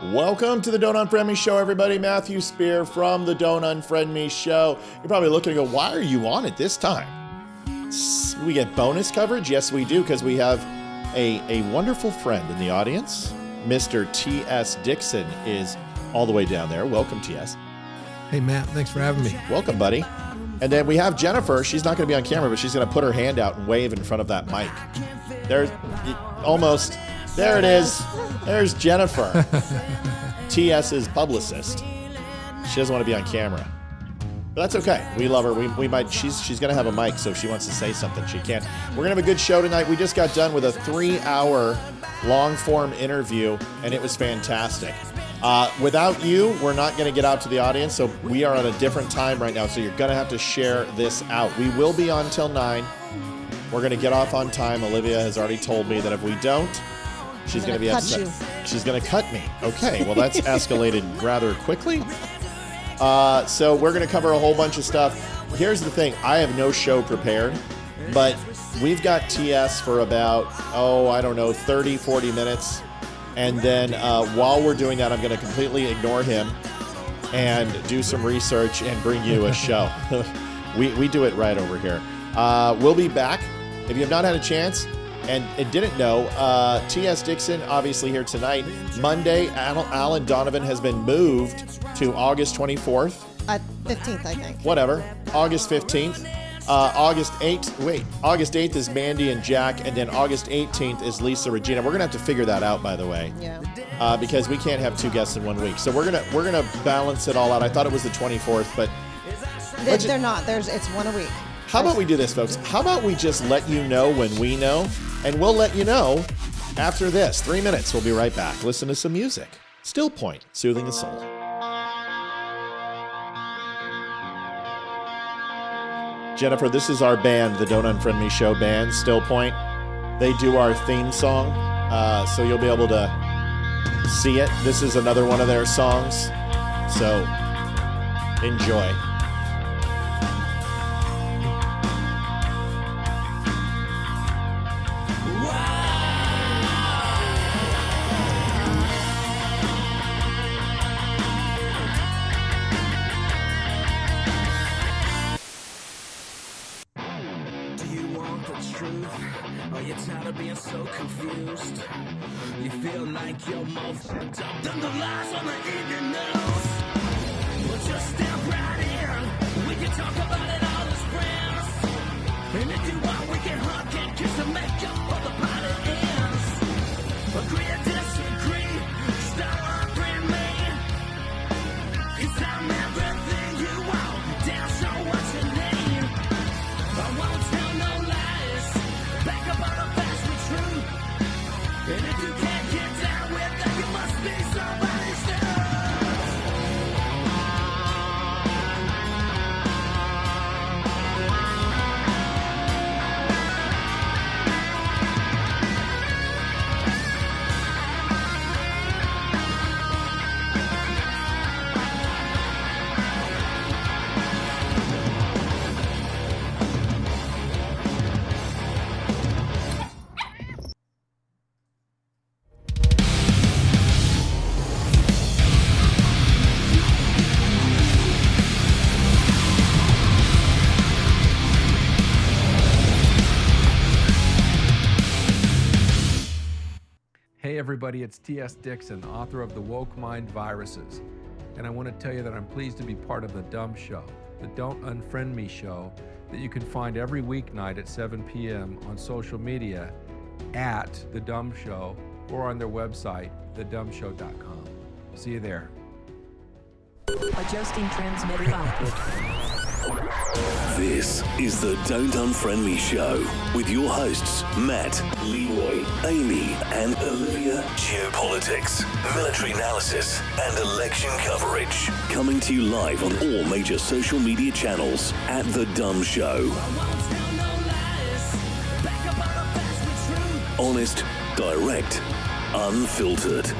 Welcome to the Don't Unfriend Me Show, everybody. Matthew Spear from the Don't Unfriend Me Show. You're probably looking and go, why are you on at this time? We get bonus coverage? Yes, we do, because we have a wonderful friend in the audience. Mr. T.S. DIXON is all the way down there. Welcome, T.S. Hey, Matt. Thanks for having me. Welcome, buddy. And then we have Jennifer. She's not going to be on camera, but she's going to put her hand out and wave in front of that mic. There's almost... There it is. There's Jennifer, TS's publicist. She doesn't want to be on camera, but that's okay. We love her. We might. She's gonna have a mic, so if she wants to say something, she can. We're gonna have a good show tonight. We just got done with a 3-hour long-form interview, and it was fantastic. Without you, we're not gonna get out to the audience, so we are on a different time right now. So you're gonna have to share this out. We will be on till 9. We're gonna get off on time. Olivia has already told me that if we don't, she's going to be upset. You. She's going to cut me. Okay, well, that's escalated rather quickly. So we're going to cover a whole bunch of stuff. Here's the thing. I have no show prepared, but we've got TS for about, 30, 40 minutes. And then while we're doing that, I'm going to completely ignore him and do some research and bring you a show. we do it right over here. We'll be back. If you have not had a chance, and didn't know, T.S. DIXON, obviously here tonight. Monday, Alan Donovan has been moved to August 24th. 15th, I think. Whatever. August 15th. August 8th is Mandy and Jack, and then August 18th is Lisa Regina. We're going to have to figure that out, by the way. Yeah. Because we can't have 2 guests in 1 week. So we're gonna balance it all out. I thought it was the 24th, but... They're not. It's 1 a week. How about we do this, folks? How about we just let you know when we know, and we'll let you know after this. 3 minutes. We'll be right back. Listen to some music. Still Point, soothing the soul. Jennifer, this is our band, the Don't Unfriend Me Show band, Still Point. They do our theme song, so you'll be able to see it. This is another one of their songs, so enjoy. Hey everybody, it's T.S. DIXON, author of The Woke Mind Viruses. And I want to tell you that I'm pleased to be part of The Dumb Show, the Don't Unfriend Me Show, that you can find every weeknight at 7 p.m. on social media at The Dumb Show or on their website, thedumbshow.com. See you there. Adjusting transmitter output. This is the Don't Unfriend Me Show with your hosts, Matt, Leroy, Amy, and Olivia. Geopolitics, military analysis, and election coverage. Coming to you live on all major social media channels at The Dumb Show. Honest, direct, unfiltered.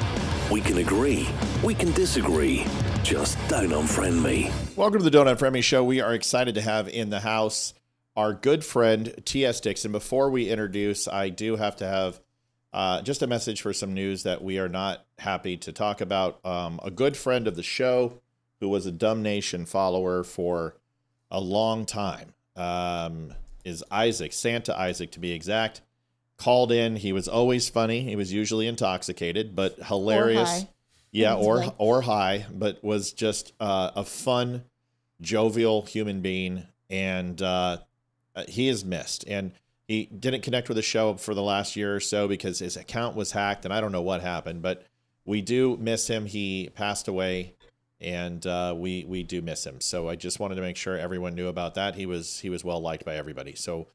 We can agree, we can disagree. Just don't unfriend me. Welcome to the Don't Unfriend Me Show. We are excited to have in the house our good friend T.S. DIXON. Before we introduce, I do have to have just a message for some news that we are not happy to talk about. A good friend of the show, who was a Dumb Nation follower for a long time, is Isaac, Santa Isaac to be exact, called in. He was always funny. He was usually intoxicated, but hilarious. Or high. Yeah, or high, but was just a fun, jovial human being, and he is missed. And he didn't connect with the show for the last year or so because his account was hacked, and I don't know what happened, but we do miss him. He passed away, and we do miss him. So I just wanted to make sure everyone knew about that. He was well liked by everybody. So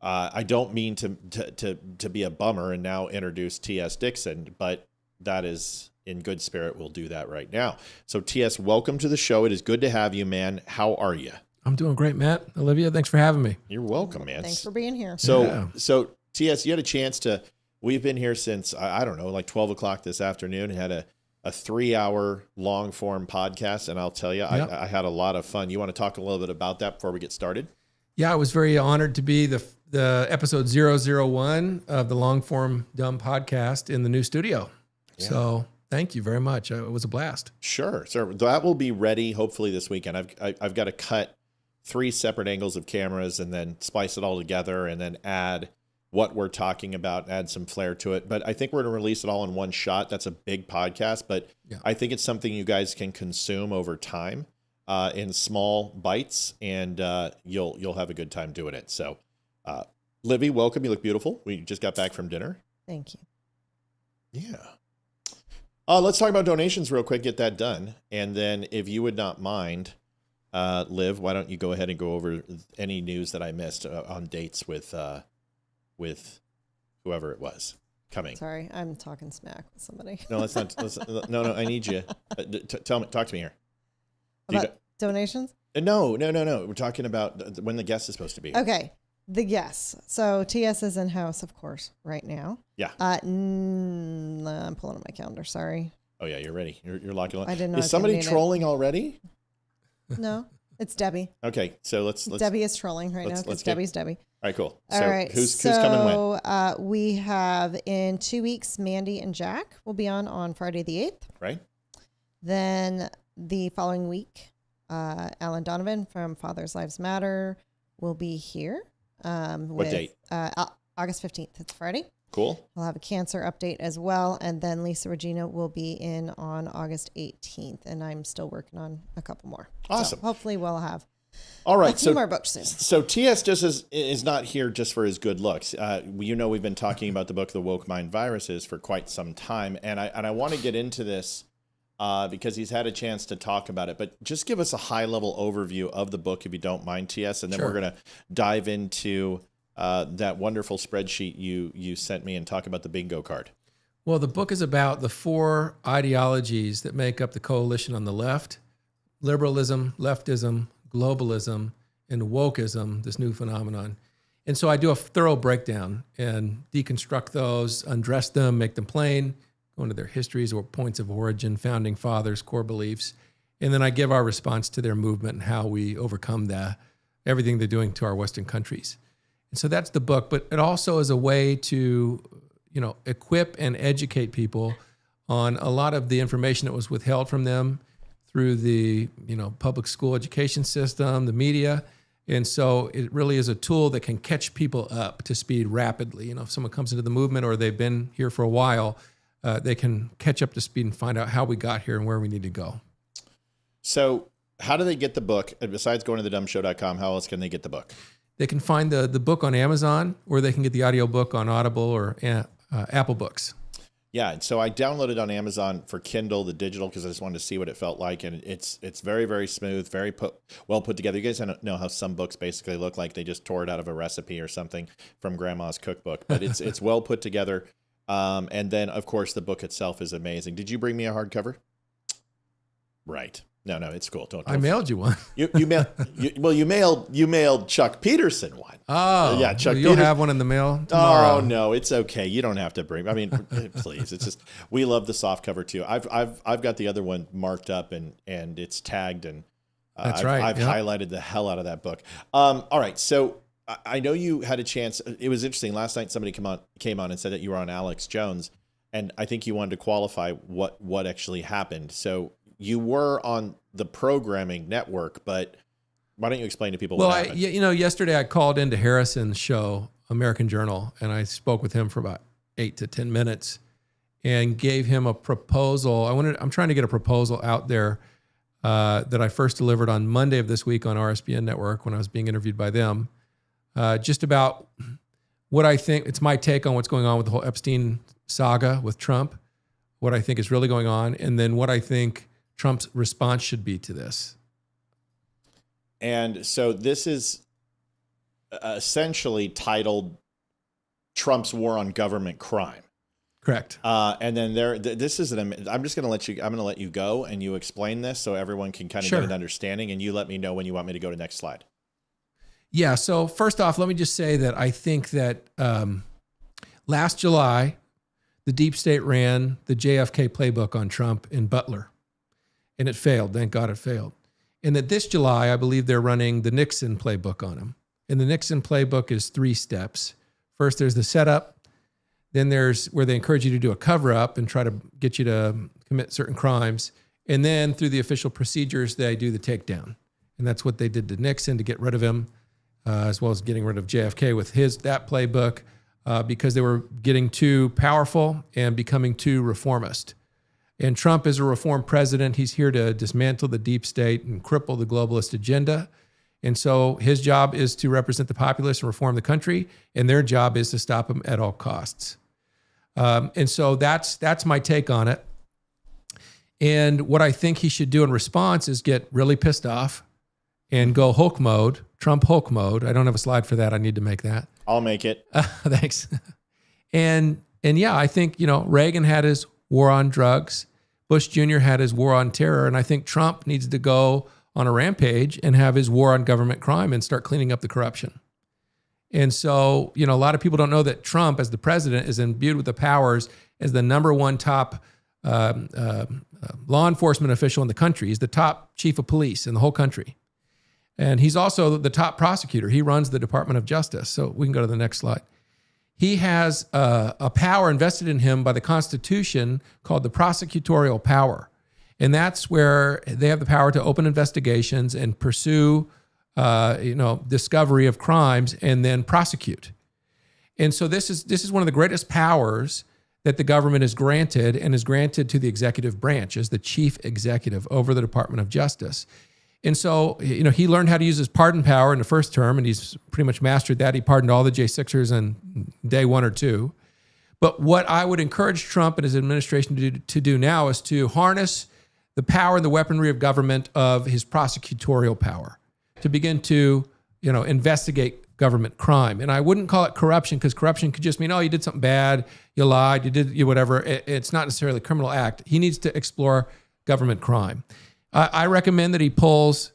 I don't mean to be a bummer and now introduce T.S. DIXON, but that is in good spirit. We'll do that right now. So T.S., welcome to the show. It is good to have you, man. How are you? I'm doing great, Matt. Olivia, thanks for having me. You're welcome, man. Thanks for being here. So T.S., you had a chance to, we've been here since, I don't know, like 12 o'clock this afternoon, and had a 3-hour long form podcast. And I'll tell you, Yep. I had a lot of fun. You want to talk a little bit about that before we get started? Yeah, I was very honored to be the episode 001 of the long form dumb podcast in the new studio. Yeah. So thank you very much. It was a blast. Sure. So that will be ready hopefully this weekend. I've got to cut 3 separate angles of cameras and then splice it all together and then add what we're talking about, add some flair to it. But I think we're going to release it all in one shot. That's a big podcast, but Yeah. I think it's something you guys can consume over time in small bites, and you'll have a good time doing it. So, Livy, welcome. You look beautiful. We just got back from dinner. Thank you. Yeah. Let's talk about donations real quick, get that done. And then if you would not mind, Liv, why don't you go ahead and go over any news that I missed on dates with whoever it was coming. Sorry, I'm talking smack with somebody. No, let's not. No, I need you. Talk to me here. About donations? No. We're talking about when the guest is supposed to be. Okay. The guests. So TS is in house, of course, right now. Yeah. I'm pulling up my calendar. Sorry. Oh yeah, you're ready. You're locking on. I didn't know. Is somebody trolling already? No, it's Debbie. Okay, so let's. Debbie is trolling right now because Debbie's Debbie. All right, cool. So All right. who's coming when? So we have in 2 weeks, Mandy and Jack will be on Friday the 8th. Right. Then the following week, Alan Donovan from Fathers Lives Matter will be here. What date? August 15th. It's Friday. Cool. We'll have a cancer update as well. And then Lisa Regina will be in on August 18th. And I'm still working on a couple more. Awesome. So hopefully we'll have all right. a few more books soon. So TS just is not here just for his good looks. We've been talking about the book, The Woke Mind Viruses, for quite some time. And I want to get into this because he's had a chance to talk about it. But just give us a high-level overview of the book, if you don't mind, TS. And then we're going to dive into that wonderful spreadsheet you sent me and talk about the bingo card. Well, the book is about the 4 ideologies that make up the coalition on the left: liberalism, leftism, globalism, and wokeism, this new phenomenon. And so I do a thorough breakdown and deconstruct those, undress them, make them plain, go into their histories or points of origin, founding fathers, core beliefs. And then I give our response to their movement and how we overcome everything they're doing to our Western countries. And so that's the book, but it also is a way to, equip and educate people on a lot of the information that was withheld from them through the, public school education system, the media. And so it really is a tool that can catch people up to speed rapidly. If someone comes into the movement or they've been here for a while, they can catch up to speed and find out how we got here and where we need to go. So how do they get the book? Besides going to thedumbshow.com, how else can they get the book? They can find the book on Amazon, or they can get the audiobook on Audible or Apple Books. Yeah, and so I downloaded on Amazon for Kindle, the digital, because I just wanted to see what it felt like, and it's very, very smooth, very well put together. You guys know how some books basically look like they just tore it out of a recipe or something from Grandma's cookbook, but it's well put together. And then, of course, the book itself is amazing. Did you bring me a hardcover? Right. No, it's cool. Don't I mailed you one. You mailed Chuck Peterson one. Oh, yeah, Chuck. You'll have one in the mail tomorrow. Oh no, it's okay. You don't have to bring. I mean, please. It's just we love the soft cover too. I've got the other one marked up and it's tagged and that's right. I've highlighted the hell out of that book. All right, so I know you had a chance. It was interesting. Last night, somebody came on and said that you were on Alex Jones, and I think you wanted to qualify what actually happened. So you were on the programming network, but why don't you explain to people what happened? Yesterday I called into Harrison's show, American Journal, and I spoke with him for about 8 to 10 minutes and gave him a proposal. I'm trying to get a proposal out there that I first delivered on Monday of this week on RSBN Network when I was being interviewed by them. Just about what I think, it's my take on what's going on with the whole Epstein saga with Trump, what I think is really going on, and then what I think Trump's response should be to this. And so this is essentially titled Trump's War on Government Crime. Correct. And then this is I'm just going to let you go and you explain this so everyone can kind of get an understanding, and you let me know when you want me to go to next slide. Yeah. So first off, let me just say that I think that last July, the deep state ran the JFK playbook on Trump in Butler, and it failed. Thank God it failed. And that this July, I believe they're running the Nixon playbook on him. And the Nixon playbook is 3 steps. First, there's the setup. Then there's where they encourage you to do a cover-up and try to get you to commit certain crimes. And then through the official procedures, they do the takedown. And that's what they did to Nixon to get rid of him, as well as getting rid of JFK with that playbook, because they were getting too powerful and becoming too reformist. And Trump is a reform president. He's here to dismantle the deep state and cripple the globalist agenda. And so his job is to represent the populace and reform the country, and their job is to stop him at all costs. And so that's my take on it. And what I think he should do in response is get really pissed off and go Hulk mode, Trump Hulk mode. I don't have a slide for that. I need to make that. I'll make it. Thanks. And yeah, I think, Reagan had his war on drugs. Bush Jr. had his war on terror. And I think Trump needs to go on a rampage and have his war on government crime and start cleaning up the corruption. And so, a lot of people don't know that Trump, as the president, is imbued with the powers as the number one top law enforcement official in the country. He's the top chief of police in the whole country. And he's also the top prosecutor. He runs the Department of Justice. So we can go to the next slide. He has a power invested in him by the Constitution called the prosecutorial power. And that's where they have the power to open investigations and pursue discovery of crimes and then prosecute. And so this is one of the greatest powers that the government is granted, and is granted to the executive branch as the chief executive over the Department of Justice. And so, he learned how to use his pardon power in the first term, and he's pretty much mastered that. He pardoned all the J6ers in day 1 or 2. But what I would encourage Trump and his administration to do now is to harness the power and the weaponry of government of his prosecutorial power to begin to, investigate government crime. And I wouldn't call it corruption, because corruption could just mean, you did something bad, you lied, you whatever. It's not necessarily a criminal act. He needs to explore government crime. I recommend that he pulls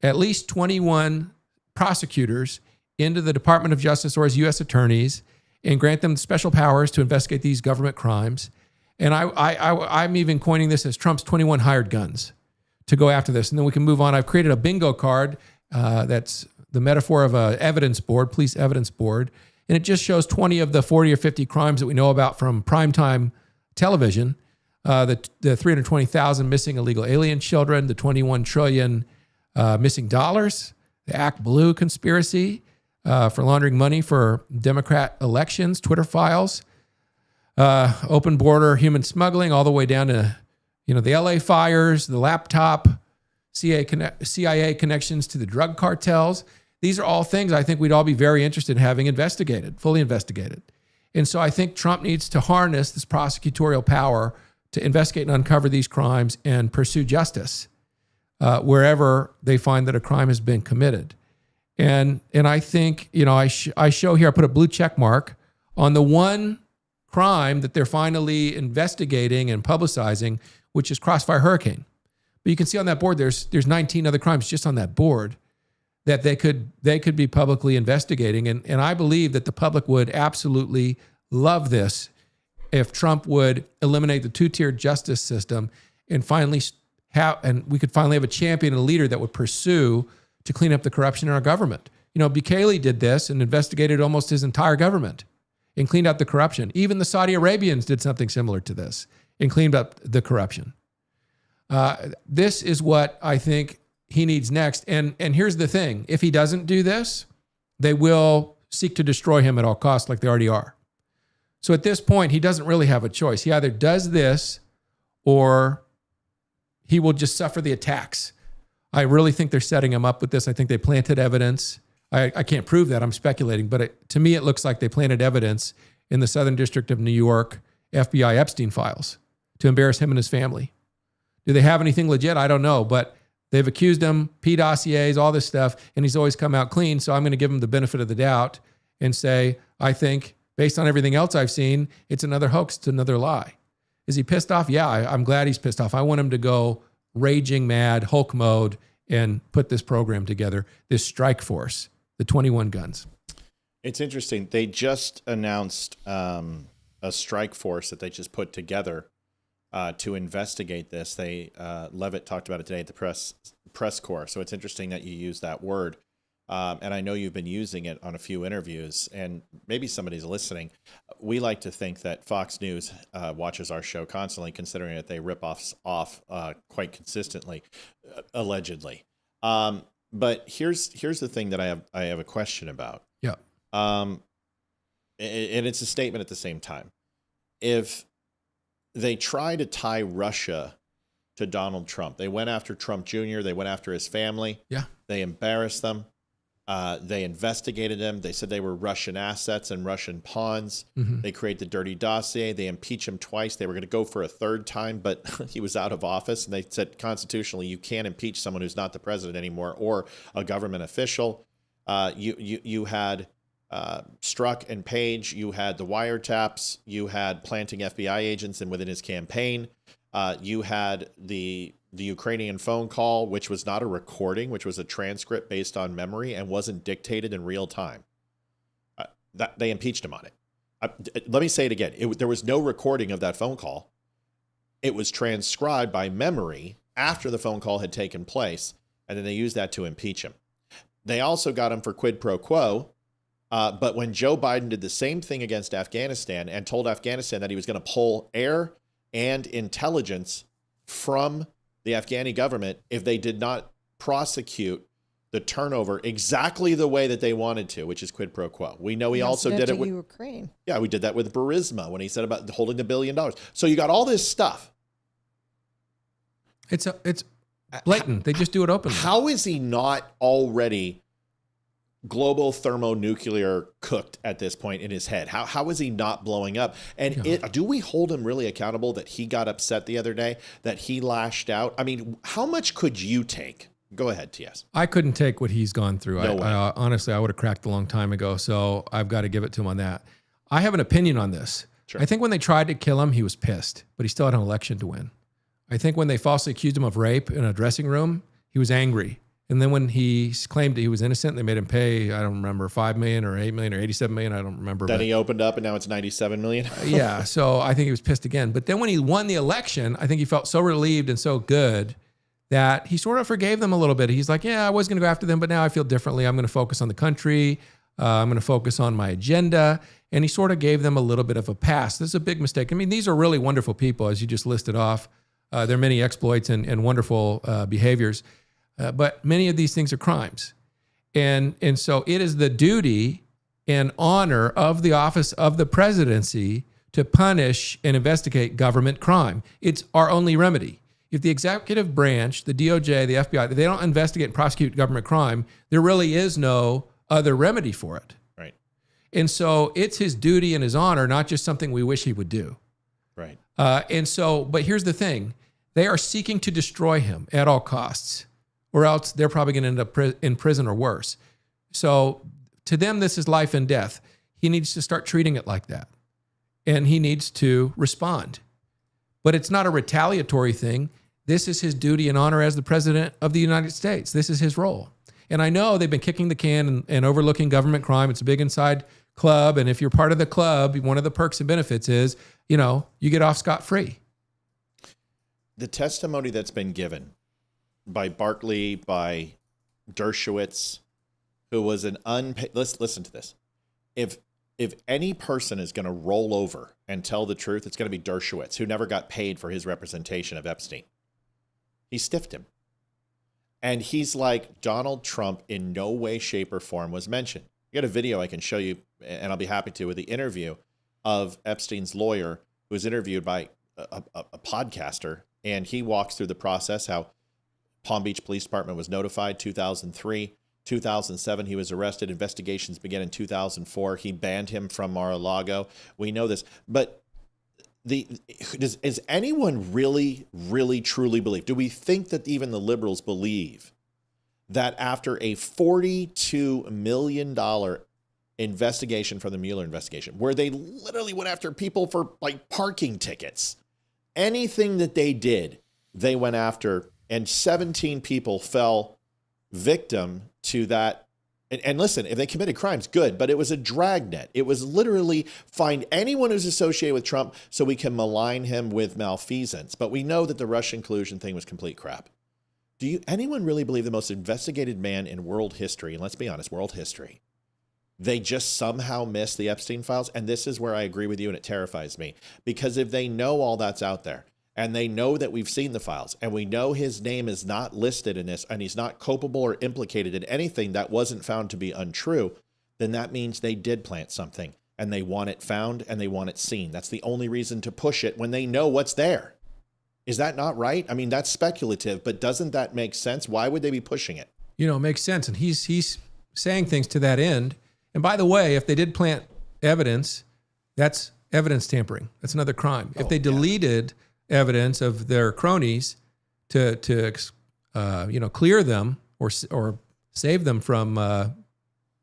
at least 21 prosecutors into the Department of Justice or as U.S. attorneys and grant them special powers to investigate these government crimes. And I'm even coining this as Trump's 21 hired guns to go after this. And then we can move on. I've created a bingo card that's the metaphor of an evidence board, police evidence board. And it just shows 20 of the 40 or 50 crimes that we know about from primetime television. The 320,000 missing illegal alien children, the 21 trillion missing dollars, the Act Blue conspiracy for laundering money for Democrat elections, Twitter files, open border human smuggling, all the way down to the LA fires, the laptop, CIA connections to the drug cartels. These are all things I think we'd all be very interested in having investigated, fully investigated. And so I think Trump needs to harness this prosecutorial power to investigate and uncover these crimes and pursue justice wherever they find that a crime has been committed. And I think, I show here, I put a blue check mark on the one crime that they're finally investigating and publicizing, which is Crossfire Hurricane. But you can see on that board, there's 19 other crimes just on that board that they could be publicly investigating. And I believe that the public would absolutely love this if Trump would eliminate the 2-tiered justice system and we could finally have a champion and a leader that would pursue to clean up the corruption in our government. Bukele did this and investigated almost his entire government and cleaned up the corruption. Even the Saudi Arabians did something similar to this and cleaned up the corruption. This is what I think he needs next. And here's the thing. If he doesn't do this, they will seek to destroy him at all costs like they already are. So at this point, he doesn't really have a choice. He either does this or he will just suffer the attacks. I really think they're setting him up with this. I think they planted evidence. I can't prove that. I'm speculating. But to me, it looks like they planted evidence in the Southern District of New York FBI Epstein files to embarrass him and his family. Do they have anything legit? I don't know. But they've accused him, P dossiers, all this stuff, and he's always come out clean. So I'm going to give him the benefit of the doubt and say, I think, based on everything else I've seen, it's another hoax, it's another lie. Is he pissed off? Yeah, I'm glad he's pissed off. I want him to go raging mad, Hulk mode, and put this program together, this strike force, the 21 guns. It's interesting. They just announced a strike force that they just put together to investigate this. Levitt talked about it today at the press corps. So it's interesting that you use that word. And I know you've been using it on a few interviews, and maybe somebody's listening. We like to think that Fox News watches our show constantly, considering that they rip off quite consistently, allegedly. But here's the thing that I have a question about. Yeah. And it's a statement at the same time. If they try to tie Russia to Donald Trump, they went after Trump Jr., they went after his family. Yeah. They embarrassed them. They investigated them. They said they were Russian assets and Russian pawns. Mm-hmm. They created the dirty dossier. They impeached him twice. They were going to go for a third time, but he was out of office. And they said constitutionally, you can't impeach someone who's not the president anymore or a government official. You had Strzok and Page. You had the wiretaps. You had planting FBI agents and within his campaign. You had the Ukrainian phone call, which was not a recording, which was a transcript based on memory and wasn't dictated in real time. That they impeached him on it. Let me say it again. There was no recording of that phone call. It was transcribed by memory after the phone call had taken place, and then they used that to impeach him. They also got him for quid pro quo, but when Joe Biden did the same thing against Afghanistan and told Afghanistan that he was going to pull air and intelligence from the Afghani government if they did not prosecute the turnover exactly the way that they wanted to, which is quid pro quo. We know he also did it with Ukraine. Yeah, we did that with Burisma when he said about holding $1 billion. So you got all this stuff. It's blatant. They just do it openly. How is he not already global thermonuclear cooked at this point in his head? How is he not blowing up? And do we hold him really accountable that he got upset the other day, that he lashed out? I mean, how much could you take? Go ahead, TS. I couldn't take what he's gone through. No way. Honestly, I would have cracked a long time ago. So I've got to give it to him on that. I have an opinion on this. Sure. I think when they tried to kill him, he was pissed, but he still had an election to win. I think when they falsely accused him of rape in a dressing room, he was angry. And then when he claimed that he was innocent, they made him pay, I don't remember, $5 million or $8 million or $87 million. I don't remember. Then he opened up and now it's $97 million. Yeah. So I think he was pissed again. But then when he won the election, I think he felt so relieved and so good that he sort of forgave them a little bit. He's like, yeah, I was going to go after them, but now I feel differently. I'm going to focus on the country. I'm going to focus on my agenda. And he sort of gave them a little bit of a pass. This is a big mistake. I mean, these are really wonderful people, as you just listed off. There are many exploits and wonderful behaviors. But many of these things are crimes. And so it is the duty and honor of the office of the presidency to punish and investigate government crime. It's our only remedy. If the executive branch, the DOJ, the FBI, if they don't investigate and prosecute government crime, there really is no other remedy for it. Right. And so it's his duty and his honor, not just something we wish he would do. Right. But here's the thing. They are seeking to destroy him at all costs, or else they're probably going to end up in prison or worse. So to them, this is life and death. He needs to start treating it like that. And he needs to respond. But it's not a retaliatory thing. This is his duty and honor as the president of the United States. This is his role. And I know they've been kicking the can and overlooking government crime. It's a big inside club. And if you're part of the club, one of the perks and benefits is, you get off scot-free. The testimony that's been given by Barkley, by Dershowitz, who was an unpaid, let's listen to this. If any person is going to roll over and tell the truth, it's going to be Dershowitz, who never got paid for his representation of Epstein. He stiffed him. And he's like, Donald Trump in no way, shape, or form was mentioned. You got a video I can show you, and I'll be happy to, with the interview of Epstein's lawyer, who was interviewed by a podcaster, and he walks through the process, how Palm Beach Police Department was notified, 2003. 2007, he was arrested. Investigations began in 2004. He banned him from Mar-a-Lago. We know this. But does anyone really, really, truly believe? Do we think that even the liberals believe that after a $42 million investigation from the Mueller investigation, where they literally went after people for like parking tickets, anything that they did, they went after, and 17 people fell victim to that? And listen, if they committed crimes, good, but it was a dragnet. It was literally find anyone who's associated with Trump so we can malign him with malfeasance. But we know that the Russian collusion thing was complete crap. Do anyone really believe the most investigated man in world history, and let's be honest, world history, they just somehow missed the Epstein files? And this is where I agree with you, and it terrifies me. Because if they know all that's out there, and they know that we've seen the files, and we know his name is not listed in this, and he's not culpable or implicated in anything that wasn't found to be untrue, then that means they did plant something, and they want it found, and they want it seen. That's the only reason to push it when they know what's there. Is that not right? I mean, that's speculative, but doesn't that make sense? Why would they be pushing it? You know, it makes sense. And he's saying things to that end. And by the way, if they did plant evidence, that's evidence tampering. That's another crime. If they deleted evidence of their cronies to clear them or save them from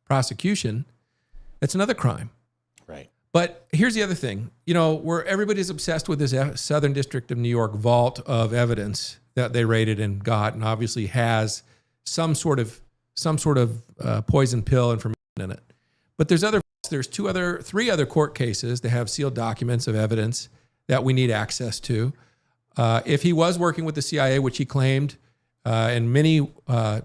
prosecution, that's another crime. Right. But here's the other thing, where everybody's obsessed with this Southern District of New York vault of evidence that they raided and got, and obviously has some sort of poison pill information in it. But there's three other court cases that have sealed documents of evidence that we need access to. If he was working with the CIA, which he claimed, and many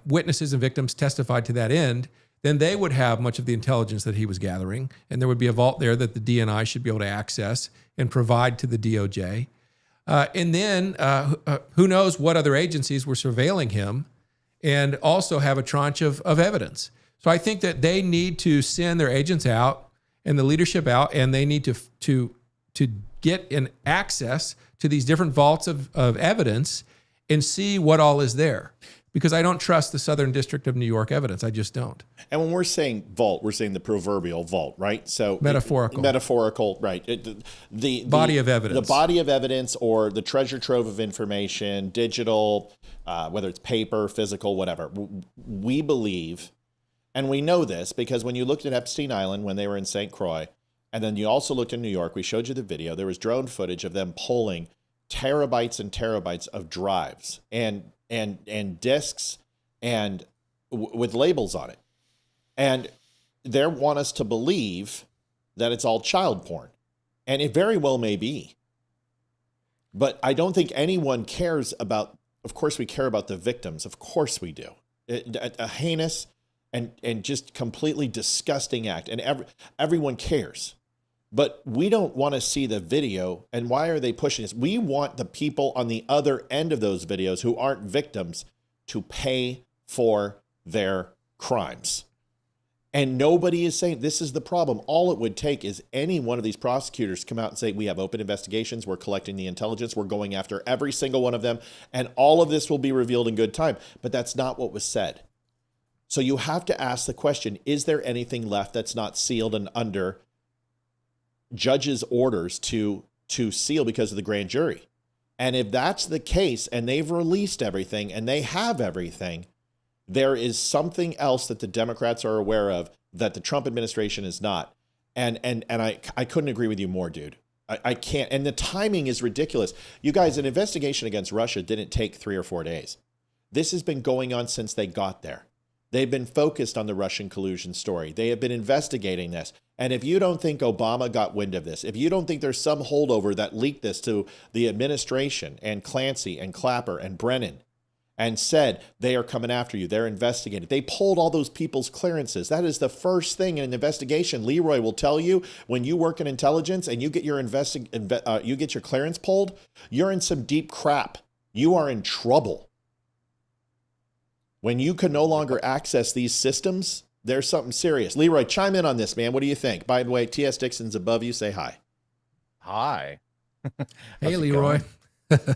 witnesses and victims testified to that end, then they would have much of the intelligence that he was gathering, and there would be a vault there that the DNI should be able to access and provide to the DOJ. And then who knows what other agencies were surveilling him, and also have a tranche of evidence. So I think that they need to send their agents out and the leadership out, and they need to get an access to these different vaults of evidence and see what all is there. Because I don't trust the Southern District of New York evidence. I just don't. And when we're saying vault, we're saying the proverbial vault, right? So metaphorical, right? The body of evidence, the body of evidence, or the treasure trove of information, digital, whether it's paper, physical, whatever. We believe, and we know this because when you looked at Epstein Island when they were in St. Croix, and then you also looked in New York, we showed you the video. There was drone footage of them pulling terabytes and terabytes of drives and discs and with labels on it. And they want us to believe that it's all child porn. And it very well may be. But I don't think anyone cares about, of course we care about the victims. Of course we do. A heinous and just completely disgusting act. And everyone cares. But we don't want to see the video. And why are they pushing this? We want the people on the other end of those videos who aren't victims to pay for their crimes. And nobody is saying this is the problem. All it would take is any one of these prosecutors come out and say, we have open investigations, we're collecting the intelligence, we're going after every single one of them, and all of this will be revealed in good time. But that's not what was said. So you have to ask the question, is there anything left that's not sealed and under judges' orders to seal because of the grand jury? And if that's the case, and they've released everything and they have everything, there is something else that the Democrats are aware of that the Trump administration is not. And I couldn't agree with you more, dude. I can't. And the timing is ridiculous. You guys, an investigation against Russia didn't take 3 or 4 days. This has been going on since they got there. They've been focused on the Russian collusion story. They have been investigating this. And if you don't think Obama got wind of this, if you don't think there's some holdover that leaked this to the administration and Clancy and Clapper and Brennan, and said, they are coming after you. They're investigating. They pulled all those people's clearances. That is the first thing in an investigation. Leroy will tell you, when you work in intelligence and you get your you get your clearance pulled, you're in some deep crap. You are in trouble. When you can no longer access these systems, there's something serious. Leroy, chime in on this, man. What do you think? By the way, T.S. Dixon's above you. Say hi. Hi. Hey, Leroy.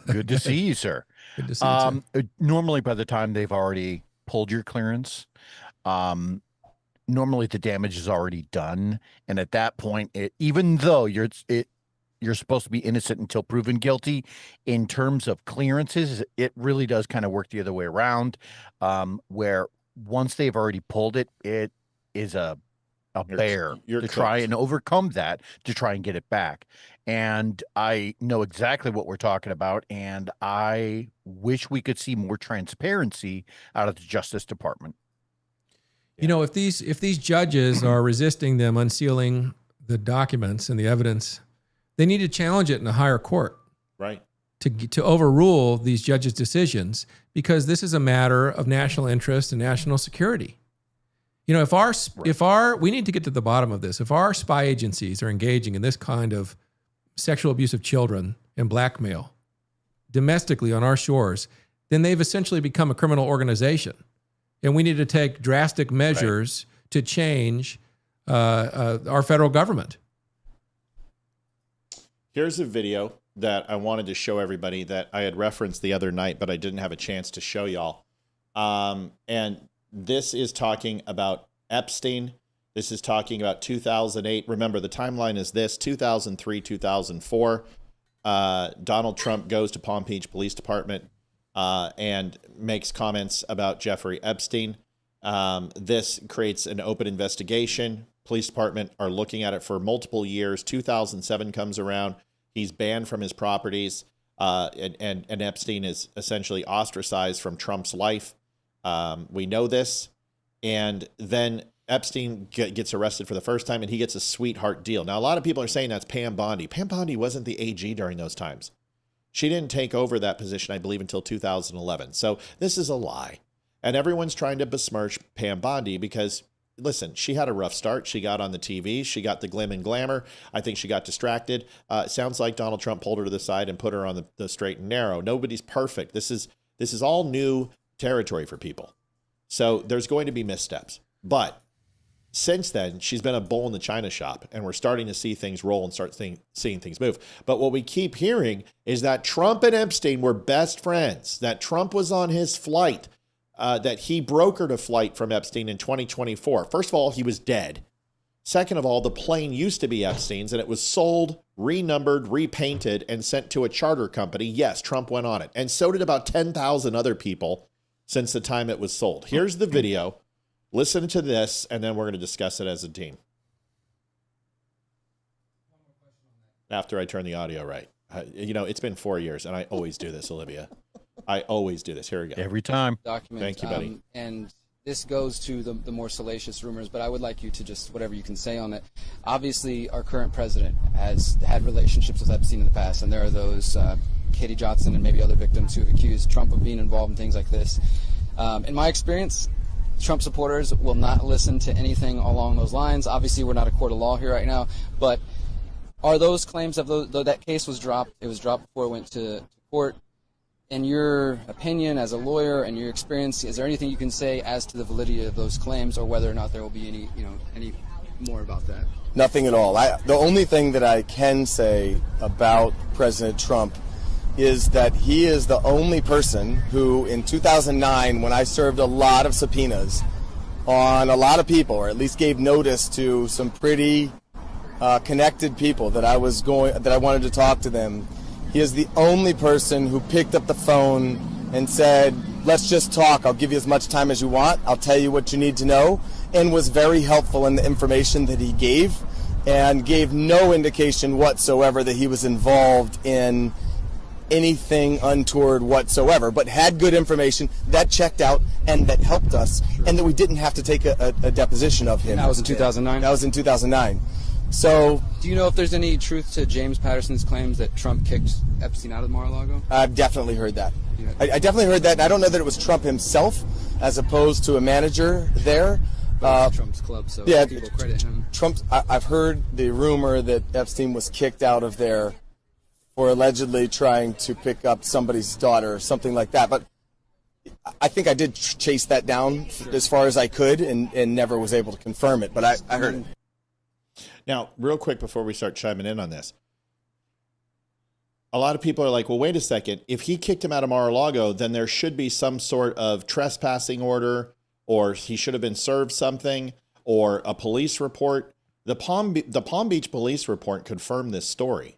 Good to see you, sir. Good to see you too. Normally, by the time they've already pulled your clearance, normally the damage is already done, and at that point, even though you're supposed to be innocent until proven guilty, in terms of clearances, it really does kind of work the other way around, where once they've already pulled it, it is a bear to try and overcome that, to try and get it back. And I know exactly what we're talking about, and I wish we could see more transparency out of the Justice Department. You know, if these judges are resisting them unsealing the documents and the evidence, they need to challenge it in a higher court, right? To overrule these judges' decisions, because this is a matter of national interest and national security. You know, we need to get to the bottom of this. If our spy agencies are engaging in this kind of sexual abuse of children and blackmail domestically on our shores, then they've essentially become a criminal organization. And we need to take drastic measures to change our federal government. Here's a video that I wanted to show everybody that I had referenced the other night, but I didn't have a chance to show y'all. And this is talking about Epstein. This is talking about 2008. Remember, the timeline is this: 2003, 2004. Donald Trump goes to Palm Beach Police Department and makes comments about Jeffrey Epstein. This creates an open investigation. Police department are looking at it for multiple years. 2007 comes around. He's banned from his properties, and Epstein is essentially ostracized from Trump's life. We know this. And then Epstein gets arrested for the first time, and he gets a sweetheart deal. Now, a lot of people are saying that's Pam Bondi. Pam Bondi wasn't the AG during those times. She didn't take over that position, I believe, until 2011. So this is a lie. And everyone's trying to besmirch Pam Bondi because, listen, she had a rough start. She got on the TV. She got the glim and glamour. I think she got distracted. It sounds like Donald Trump pulled her to the side and put her on the straight and narrow. Nobody's perfect. This is all new territory for people. So there's going to be missteps. But since then, she's been a bull in the china shop, and we're starting to see things roll and start seeing things move. But what we keep hearing is that Trump and Epstein were best friends, that Trump was on his flight, that he brokered a flight from Epstein in 2024. First of all, he was dead. Second of all, the plane used to be Epstein's, and it was sold, renumbered, repainted, and sent to a charter company. Yes, Trump went on it. And so did about 10,000 other people since the time it was sold. Here's the video. Listen to this, and then we're going to discuss it as a team. After I turn the audio right. You know, it's been 4 years, and I always do this, Olivia. I always do this. Here we go. Every time. Document. Thank you, buddy. And this goes to the more salacious rumors, but I would like you to just, whatever you can say on it. Obviously, our current president has had relationships with Epstein in the past, and there are those Katie Johnson and maybe other victims who accuse Trump of being involved in things like this. In my experience, Trump supporters will not listen to anything along those lines. Obviously, we're not a court of law here right now, but are those claims of though that case was dropped, it was dropped before it went to court. In your opinion, as a lawyer and your experience, is there anything you can say as to the validity of those claims, or whether or not there will be any more about that? Nothing at all. The only thing that I can say about President Trump is that he is the only person who, in 2009, when I served a lot of subpoenas on a lot of people, or at least gave notice to some pretty connected people that I wanted to talk to them, he is the only person who picked up the phone and said, "Let's just talk. I'll give you as much time as you want. I'll tell you what you need to know," and was very helpful in the information that he gave, and gave no indication whatsoever that he was involved in anything untoward whatsoever, but had good information that checked out and that helped us, and that we didn't have to take a deposition of him. And that was in 2009? That was in 2009. So, do you know if there's any truth to James Patterson's claims that Trump kicked Epstein out of Mar-a-Lago? I've definitely heard that. I definitely heard that. I don't know that it was Trump himself as opposed to a manager there. Trump's club, so yeah, people credit him. I've heard the rumor that Epstein was kicked out of there for allegedly trying to pick up somebody's daughter or something like that. But I think I did chase that down as far as I could and never was able to confirm it. But I heard it. Now, real quick before we start chiming in on this, a lot of people are like, well, wait a second. If he kicked him out of Mar-a-Lago, then there should be some sort of trespassing order, or he should have been served something, or a police report. The Palm Beach police report confirmed this story,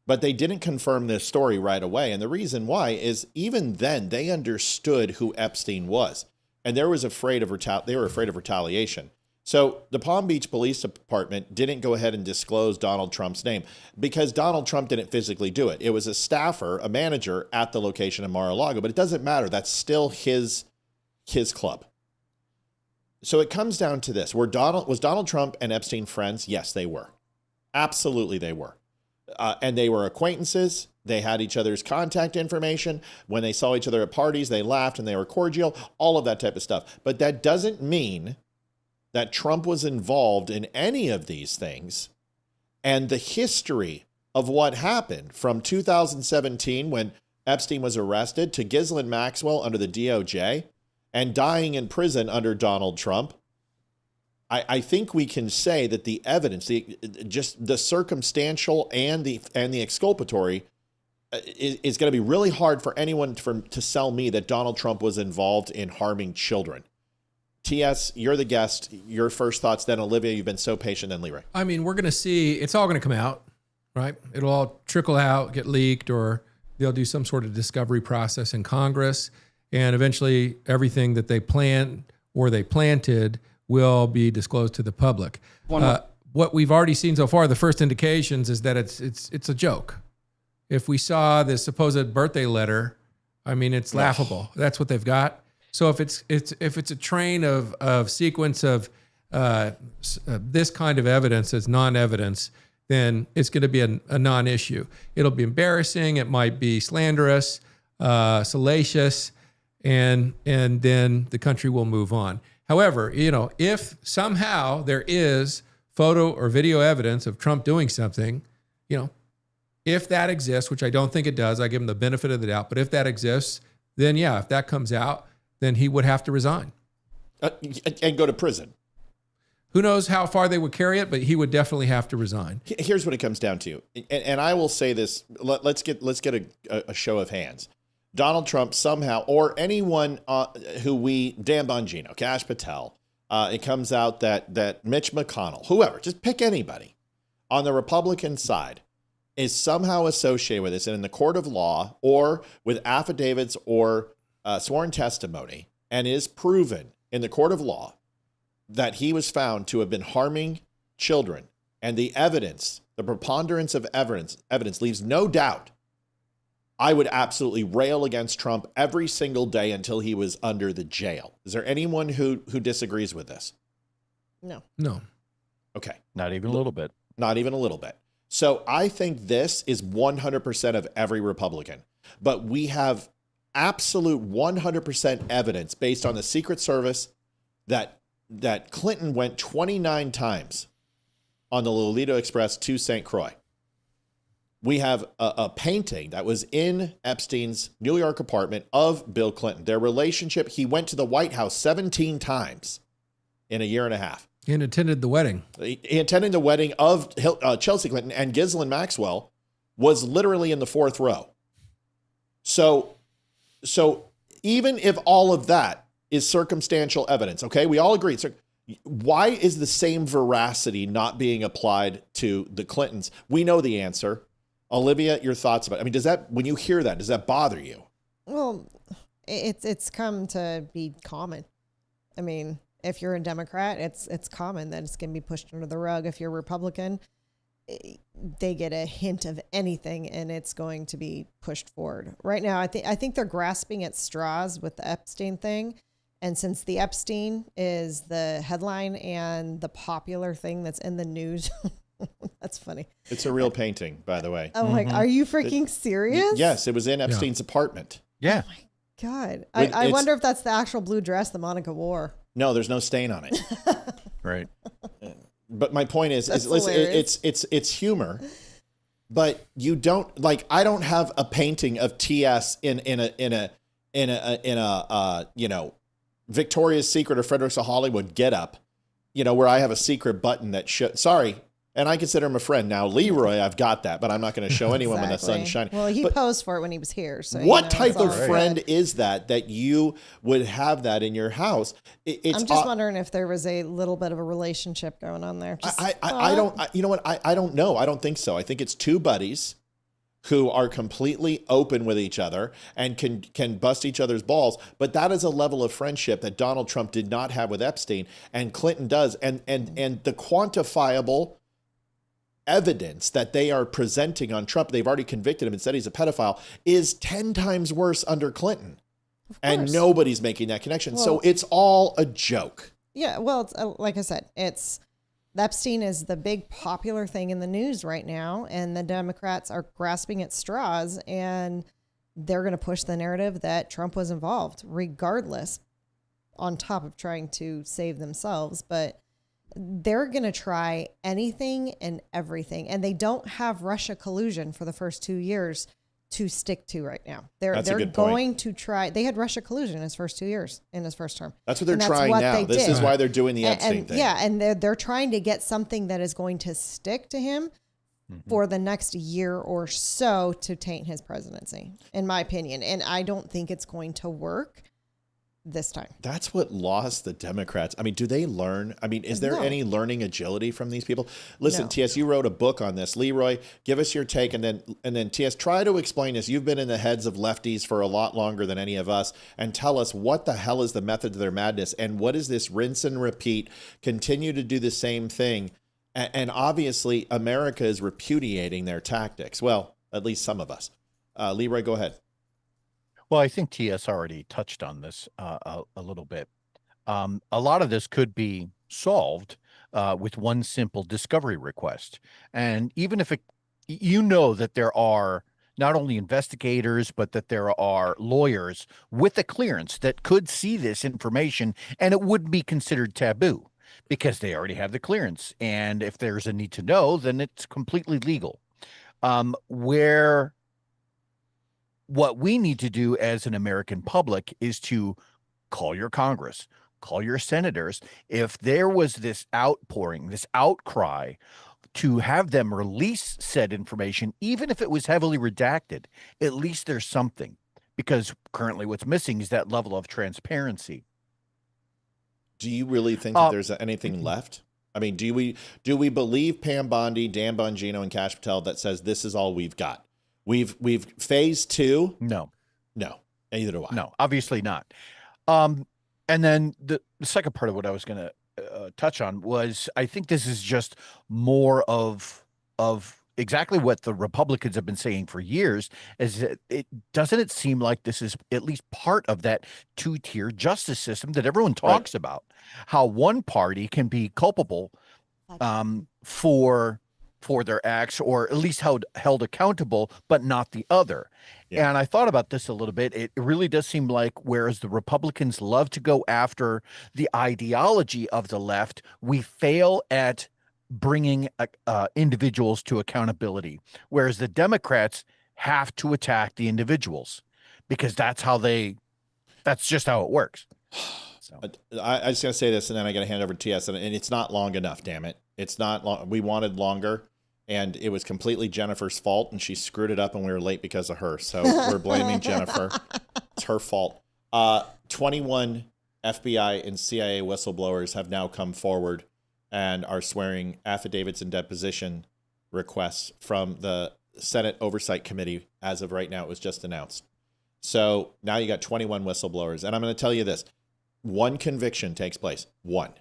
but they didn't confirm this story right away. And the reason why is even then they understood who Epstein was, and they were afraid of retaliation. So the Palm Beach Police Department didn't go ahead and disclose Donald Trump's name because Donald Trump didn't physically do it. It was a staffer, a manager at the location in Mar-a-Lago, but it doesn't matter. That's still his club. So it comes down to this. Was Donald Trump and Epstein friends? Yes, they were. Absolutely, they were. And they were acquaintances. They had each other's contact information. When they saw each other at parties, they laughed and they were cordial, all of that type of stuff. But that doesn't mean that Trump was involved in any of these things. And the history of what happened from 2017 when Epstein was arrested to Ghislaine Maxwell under the DOJ and dying in prison under Donald Trump, I think we can say that the evidence, just the circumstantial and the exculpatory, is going to be really hard for anyone to sell me that Donald Trump was involved in harming children. TS, you're the guest. Your first thoughts, then Olivia. You've been so patient, then Leroy. I mean, we're going to see, it's all going to come out, right? It'll all trickle out, get leaked, or they'll do some sort of discovery process in Congress. And eventually everything that they planned or they planted will be disclosed to the public. What we've already seen so far, the first indications is that it's a joke. If we saw the supposed birthday letter, I mean, it's laughable. That's what they've got. So if it's a train of sequence of this kind of evidence as non-evidence, then it's going to be a non-issue. It'll be embarrassing. It might be slanderous, salacious, and then the country will move on. However, if somehow there is photo or video evidence of Trump doing something, if that exists, which I don't think it does, I give him the benefit of the doubt. But if that exists, then yeah, if that comes out, then he would have to resign. And go to prison. Who knows how far they would carry it, but he would definitely have to resign. Here's what it comes down to. And I will say this, let's get a show of hands. Donald Trump somehow, or anyone Dan Bongino, Kash Patel, it comes out that Mitch McConnell, whoever, just pick anybody on the Republican side is somehow associated with this and in the court of law or with affidavits or sworn testimony, and is proven in the court of law that he was found to have been harming children, and the evidence, the preponderance of evidence leaves no doubt, I would absolutely rail against Trump every single day until he was under the jail. Is there anyone who disagrees with this? No. Okay. Not even a little bit. Not even a little bit. So I think this is 100% of every Republican, but we have absolute 100% evidence based on the Secret Service that Clinton went 29 times on the Lolita Express to St. Croix. We have a painting that was in Epstein's New York apartment of Bill Clinton. Their relationship, he went to the White House 17 times in a year and a half. And attended the wedding. He attended the wedding of Chelsea Clinton, and Ghislaine Maxwell was literally in the fourth row. So even if all of that is circumstantial evidence, okay, we all agree. So why is the same veracity not being applied to the Clintons? We know the answer. Olivia, your thoughts about it? I mean, when you hear that, does that bother you? Well, it's come to be common. I mean, if you're a Democrat, it's common that it's going to be pushed under the rug. If you're a Republican, they get a hint of anything and it's going to be pushed forward. Right now, I think they're grasping at straws with the Epstein thing. And since the Epstein is the headline and the popular thing that's in the news, that's funny. It's a real painting, by the way. I'm like, are you freaking serious? Yes, it was in Epstein's apartment. Yeah. God, I It's- wonder if that's the actual blue dress that Monica wore. No, there's no stain on it. Right. But my point is That's listen, hilarious. it's humor, but you don't like. I don't have a painting of TS in a Victoria's Secret or Fredericks of Hollywood get up, where I have a secret button that sorry. And I consider him a friend. Now, Leroy, I've got that, but I'm not going to show anyone when the sun's shining. Well, he But posed for it when he was here. So what type it's of all friend good. is that you would have that in your house? It's I'm just wondering if there was a little bit of a relationship going on there. Just I don't. You know what? I don't know. I don't think so. I think it's two buddies who are completely open with each other and can bust each other's balls. But that is a level of friendship that Donald Trump did not have with Epstein, and Clinton does. And the quantifiable evidence that they are presenting on Trump, they've already convicted him and said he's a pedophile, is 10 times worse under Clinton. And nobody's making that connection. So it's all a joke. Yeah, well, it's, like I said, Epstein is the big popular thing in the news right now, and the Democrats are grasping at straws, and they're going to push the narrative that Trump was involved, regardless, on top of trying to save themselves. But they're going to try anything and everything, and they don't have Russia collusion for the first 2 years to stick to right now. They're going to try. They had Russia collusion in his first 2 years, in his first term. That's what they're trying now. This is why they're doing the Epstein thing. Yeah, and they're trying to get something that is going to stick to him for the next year or so to taint his presidency, in my opinion. And I don't think it's going to work this time. That's what lost the Democrats. I mean, do they learn? I mean, is there any learning agility from these people? Listen, No. TS, you wrote a book on this. Leroy, give us your take, and then TS, try to explain this. You've been in the heads of lefties for a lot longer than any of us, and tell us what the hell is the method to their madness, and what is this rinse and repeat, continue to do the same thing, and obviously America is repudiating their tactics. Well, at least some of us. Leroy, go ahead. Well, I think TS already touched on this a little bit. A lot of this could be solved with one simple discovery request. And even if that there are not only investigators, but that there are lawyers with a clearance that could see this information, and it wouldn't be considered taboo because they already have the clearance. And if there's a need to know, then it's completely legal. What we need to do as an American public is to call your Congress, call your senators. If there was this outpouring, this outcry, to have them release said information, even if it was heavily redacted, at least there's something. Because currently what's missing is that level of transparency. Do you really think that there's anything left? I mean, do we believe Pam Bondi, Dan Bongino, and Kash Patel that says this is all we've got? We've phase two. No, neither do I. No, obviously not. And then the second part of what I was going to touch on was, I think this is just more of exactly what the Republicans have been saying for years. Is that it seem like this is at least part of that two-tier justice system that everyone talks about? How one party can be culpable for their acts, or at least held accountable, but not the other. Yeah. And I thought about this a little bit. It really does seem like, whereas the Republicans love to go after the ideology of the left, we fail at bringing individuals to accountability, whereas the Democrats have to attack the individuals because that's just how it works. So. I just gotta say this, and then I gotta hand over to TS, and it's not long enough. Damn it, it's not long. We wanted longer, and it was completely Jennifer's fault, and she screwed it up, and we were late because of her. So we're blaming Jennifer. It's her fault. 21 FBI and CIA whistleblowers have now come forward and are swearing affidavits and deposition requests from the Senate Oversight Committee. As of right now, it was just announced. So now you got 21 whistleblowers, and I'm going to tell you this. One conviction takes place, one,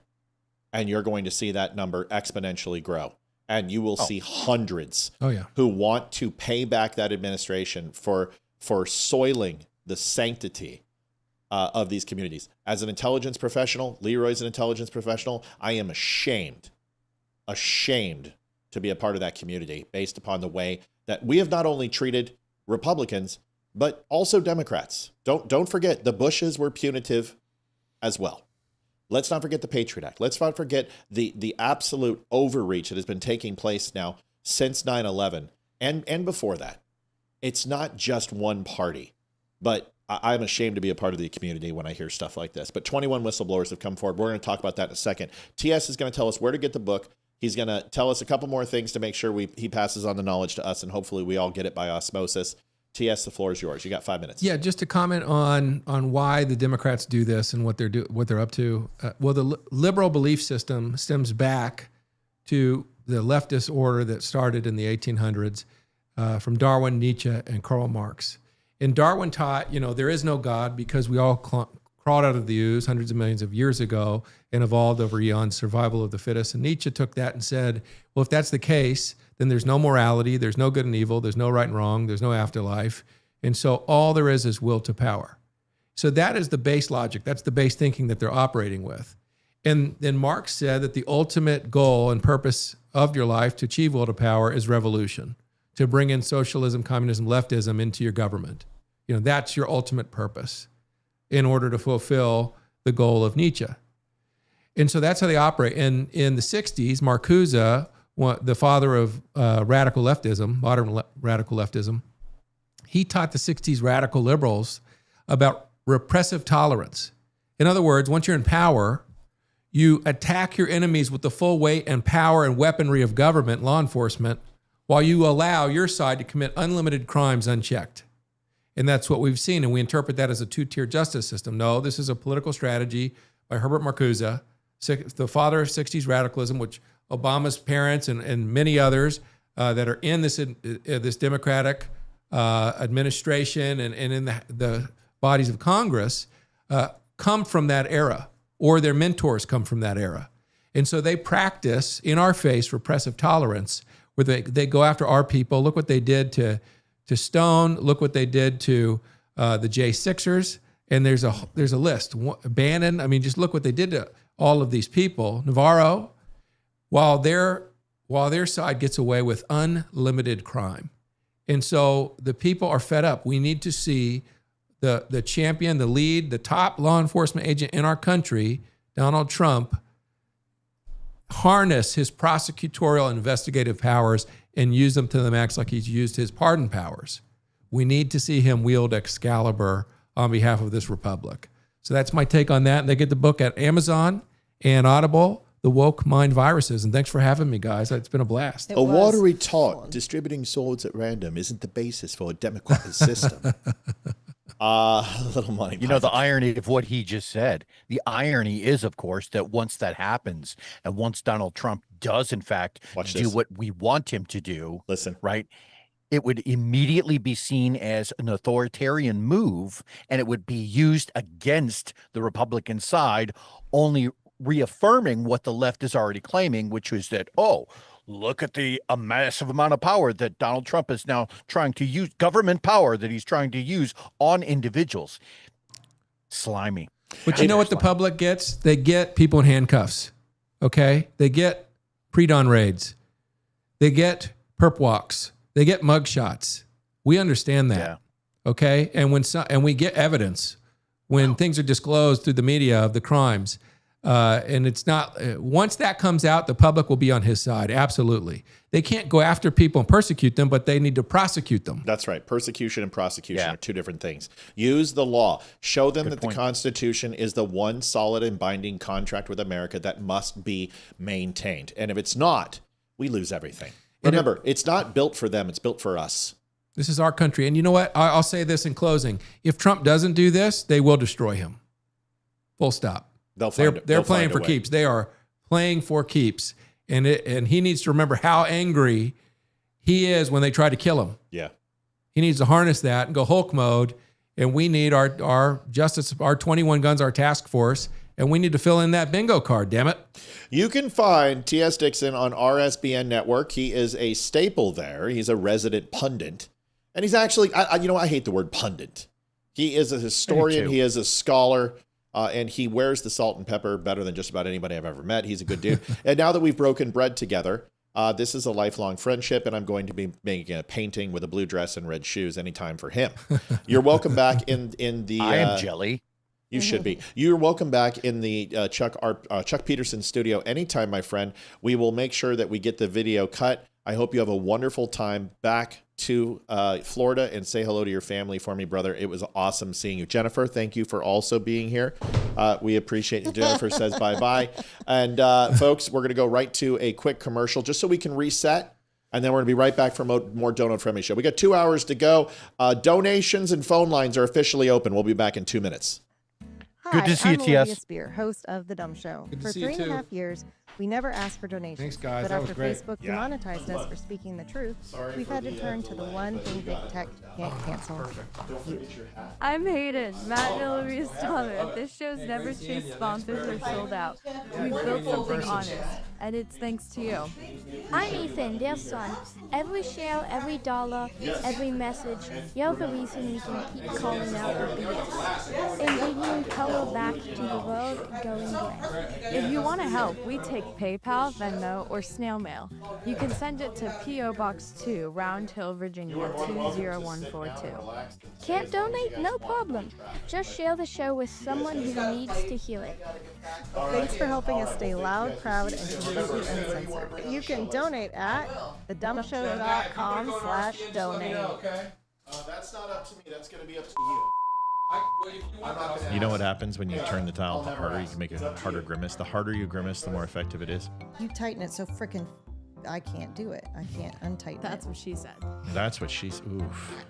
and you're going to see that number exponentially grow. And you will see hundreds who want to pay back that administration for soiling the sanctity of these communities. As an intelligence professional, Leroy's an intelligence professional, I am ashamed to be a part of that community based upon the way that we have not only treated Republicans, but also Democrats. Don't forget the Bushes were punitive as well. Let's not forget the Patriot Act. Let's not forget the absolute overreach that has been taking place now since 9/11 and before that. It's not just one party, but I'm ashamed to be a part of the community when I hear stuff like this. But 21 whistleblowers have come forward. We're going to talk about that in a second. TS is going to tell us where to get the book. He's going to tell us a couple more things to make sure he passes on the knowledge to us, and hopefully we all get it by osmosis. TS, the floor is yours. You got 5 minutes. Yeah, just to comment on why the Democrats do this and what they're up to. Well, the liberal belief system stems back to the leftist order that started in the 1800s from Darwin, Nietzsche, and Karl Marx. And Darwin taught, there is no God because we all crawled out of the ooze hundreds of millions of years ago and evolved over eons, survival of the fittest. And Nietzsche took that and said, well, if that's the case, then there's no morality, there's no good and evil, there's no right and wrong, there's no afterlife. And so all there is will to power. So that is the base logic. That's the base thinking that they're operating with. And then Marx said that the ultimate goal and purpose of your life to achieve will to power is revolution, to bring in socialism, communism, leftism into your government. That's your ultimate purpose in order to fulfill the goal of Nietzsche. And so that's how they operate. And in the 60s, Marcuse, the father of radical leftism, modern radical leftism, he taught the 60s radical liberals about repressive tolerance. In other words, once you're in power, you attack your enemies with the full weight and power and weaponry of government, law enforcement, while you allow your side to commit unlimited crimes unchecked. And that's what we've seen, and we interpret that as a two-tier justice system. No, this is a political strategy by Herbert Marcuse, the father of 60s radicalism, which Obama's parents and many others that are in this Democratic administration and in the bodies of Congress come from that era, or their mentors come from that era. And so they practice in our face repressive tolerance, where they go after our people. Look what they did to Stone. Look what they did to the J6ers. And there's a list. Bannon. I mean, just look what they did to all of these people. Navarro, while their side gets away with unlimited crime. And so the people are fed up. We need to see the champion, the lead, the top law enforcement agent in our country, Donald Trump, harness his prosecutorial investigative powers and use them to the max like he's used his pardon powers. We need to see him wield Excalibur on behalf of this republic. So that's my take on that. And they get the book at Amazon and Audible, The Woke Mind Viruses. And thanks for having me, guys. It's been a blast. A watery taught distributing swords at random isn't the basis for a democratic system. Little money. The irony of what he just said. The irony is, of course, that once that happens, and once Donald Trump does, in fact, do what we want him to do, right, it would immediately be seen as an authoritarian move, and it would be used against the Republican side, only reaffirming what the left is already claiming, which is that, look at a massive amount of power that Donald Trump is now trying to use, government power that he's trying to use on individuals. Slimy. But you know what the public gets? They get people in handcuffs, okay? They get pre-dawn raids. They get perp walks. They get mug shots. We understand that, okay? And and we get evidence when things are disclosed through the media of the crimes. And it's not, once that comes out, the public will be on his side. Absolutely. They can't go after people and persecute them, but they need to prosecute them. That's right. Persecution and prosecution are two different things. Use the law. Show them that the Constitution is the one solid and binding contract with America that must be maintained. And if it's not, we lose everything. Remember, it's not built for them. It's built for us. This is our country. And you know what? I'll say this in closing. If Trump doesn't do this, they will destroy him. Full stop. They're playing for keeps. They are playing for keeps. And he needs to remember how angry he is when they try to kill him. Yeah. He needs to harness that and go Hulk mode. And we need our justice, our 21 guns, our task force. And we need to fill in that bingo card, damn it. You can find T.S. Dixon on RSBN Network. He is a staple there. He's a resident pundit. And he's actually, I hate the word pundit. He is a historian. He is a scholar. And he wears the salt and pepper better than just about anybody I've ever met. He's a good dude. And now that we've broken bread together, This is a lifelong friendship, and I'm going to be making a painting with a blue dress and red shoes anytime for him. You're welcome back in the. I am jelly. You should be. You're welcome back in the Chuck Peterson studio anytime, my friend. We will make sure that we get the video cut. I hope you have a wonderful time back to Florida, and say hello to your family for me, brother. It was awesome seeing you. Jennifer, thank you for also being here. We appreciate it. Jennifer says bye-bye. And folks, we're going to go right to a quick commercial just so we can reset. And then we're going to be right back for more Don't Unfriend Me Show. We got 2 hours to go. Donations and phone lines are officially open. We'll be back in 2 minutes. Good to see you, I'm Olivia TS. Spear, host of The Dumb Show. Good to For see you, 3.5 too. years, we never asked for donations. Thanks, guys. But That was after great. Facebook Yeah. demonetized us for speaking the truth, we've had to turn to the one thing big tech can't cancel. I'm Hayden, Matt and Olivia's daughter. This show's never chased sponsors or sold out. We built something honest, and it's thanks to you. I'm Ethan, their son. Every share, every dollar, every message, you're the reason we can keep calling out the BS and bringing color back to the world going gray. If you want to help, we take PayPal, Venmo, or snail mail. You can send it to P.O. Box 2, Round Hill, Virginia 20142. Can't donate? No problem. Just share the show with someone who needs to hear it. Thanks for helping us stay loud, proud, and completely uncensored. You can donate at thedumbshow.com/donate. That's not up to me. That's going to be up to you. You know what happens when you turn the dial harder? You can make a harder grimace. The harder you grimace, the more effective it is. You tighten it so freaking. I can't do it. I can't untighten That's it. what she said. That's what she's. Oof.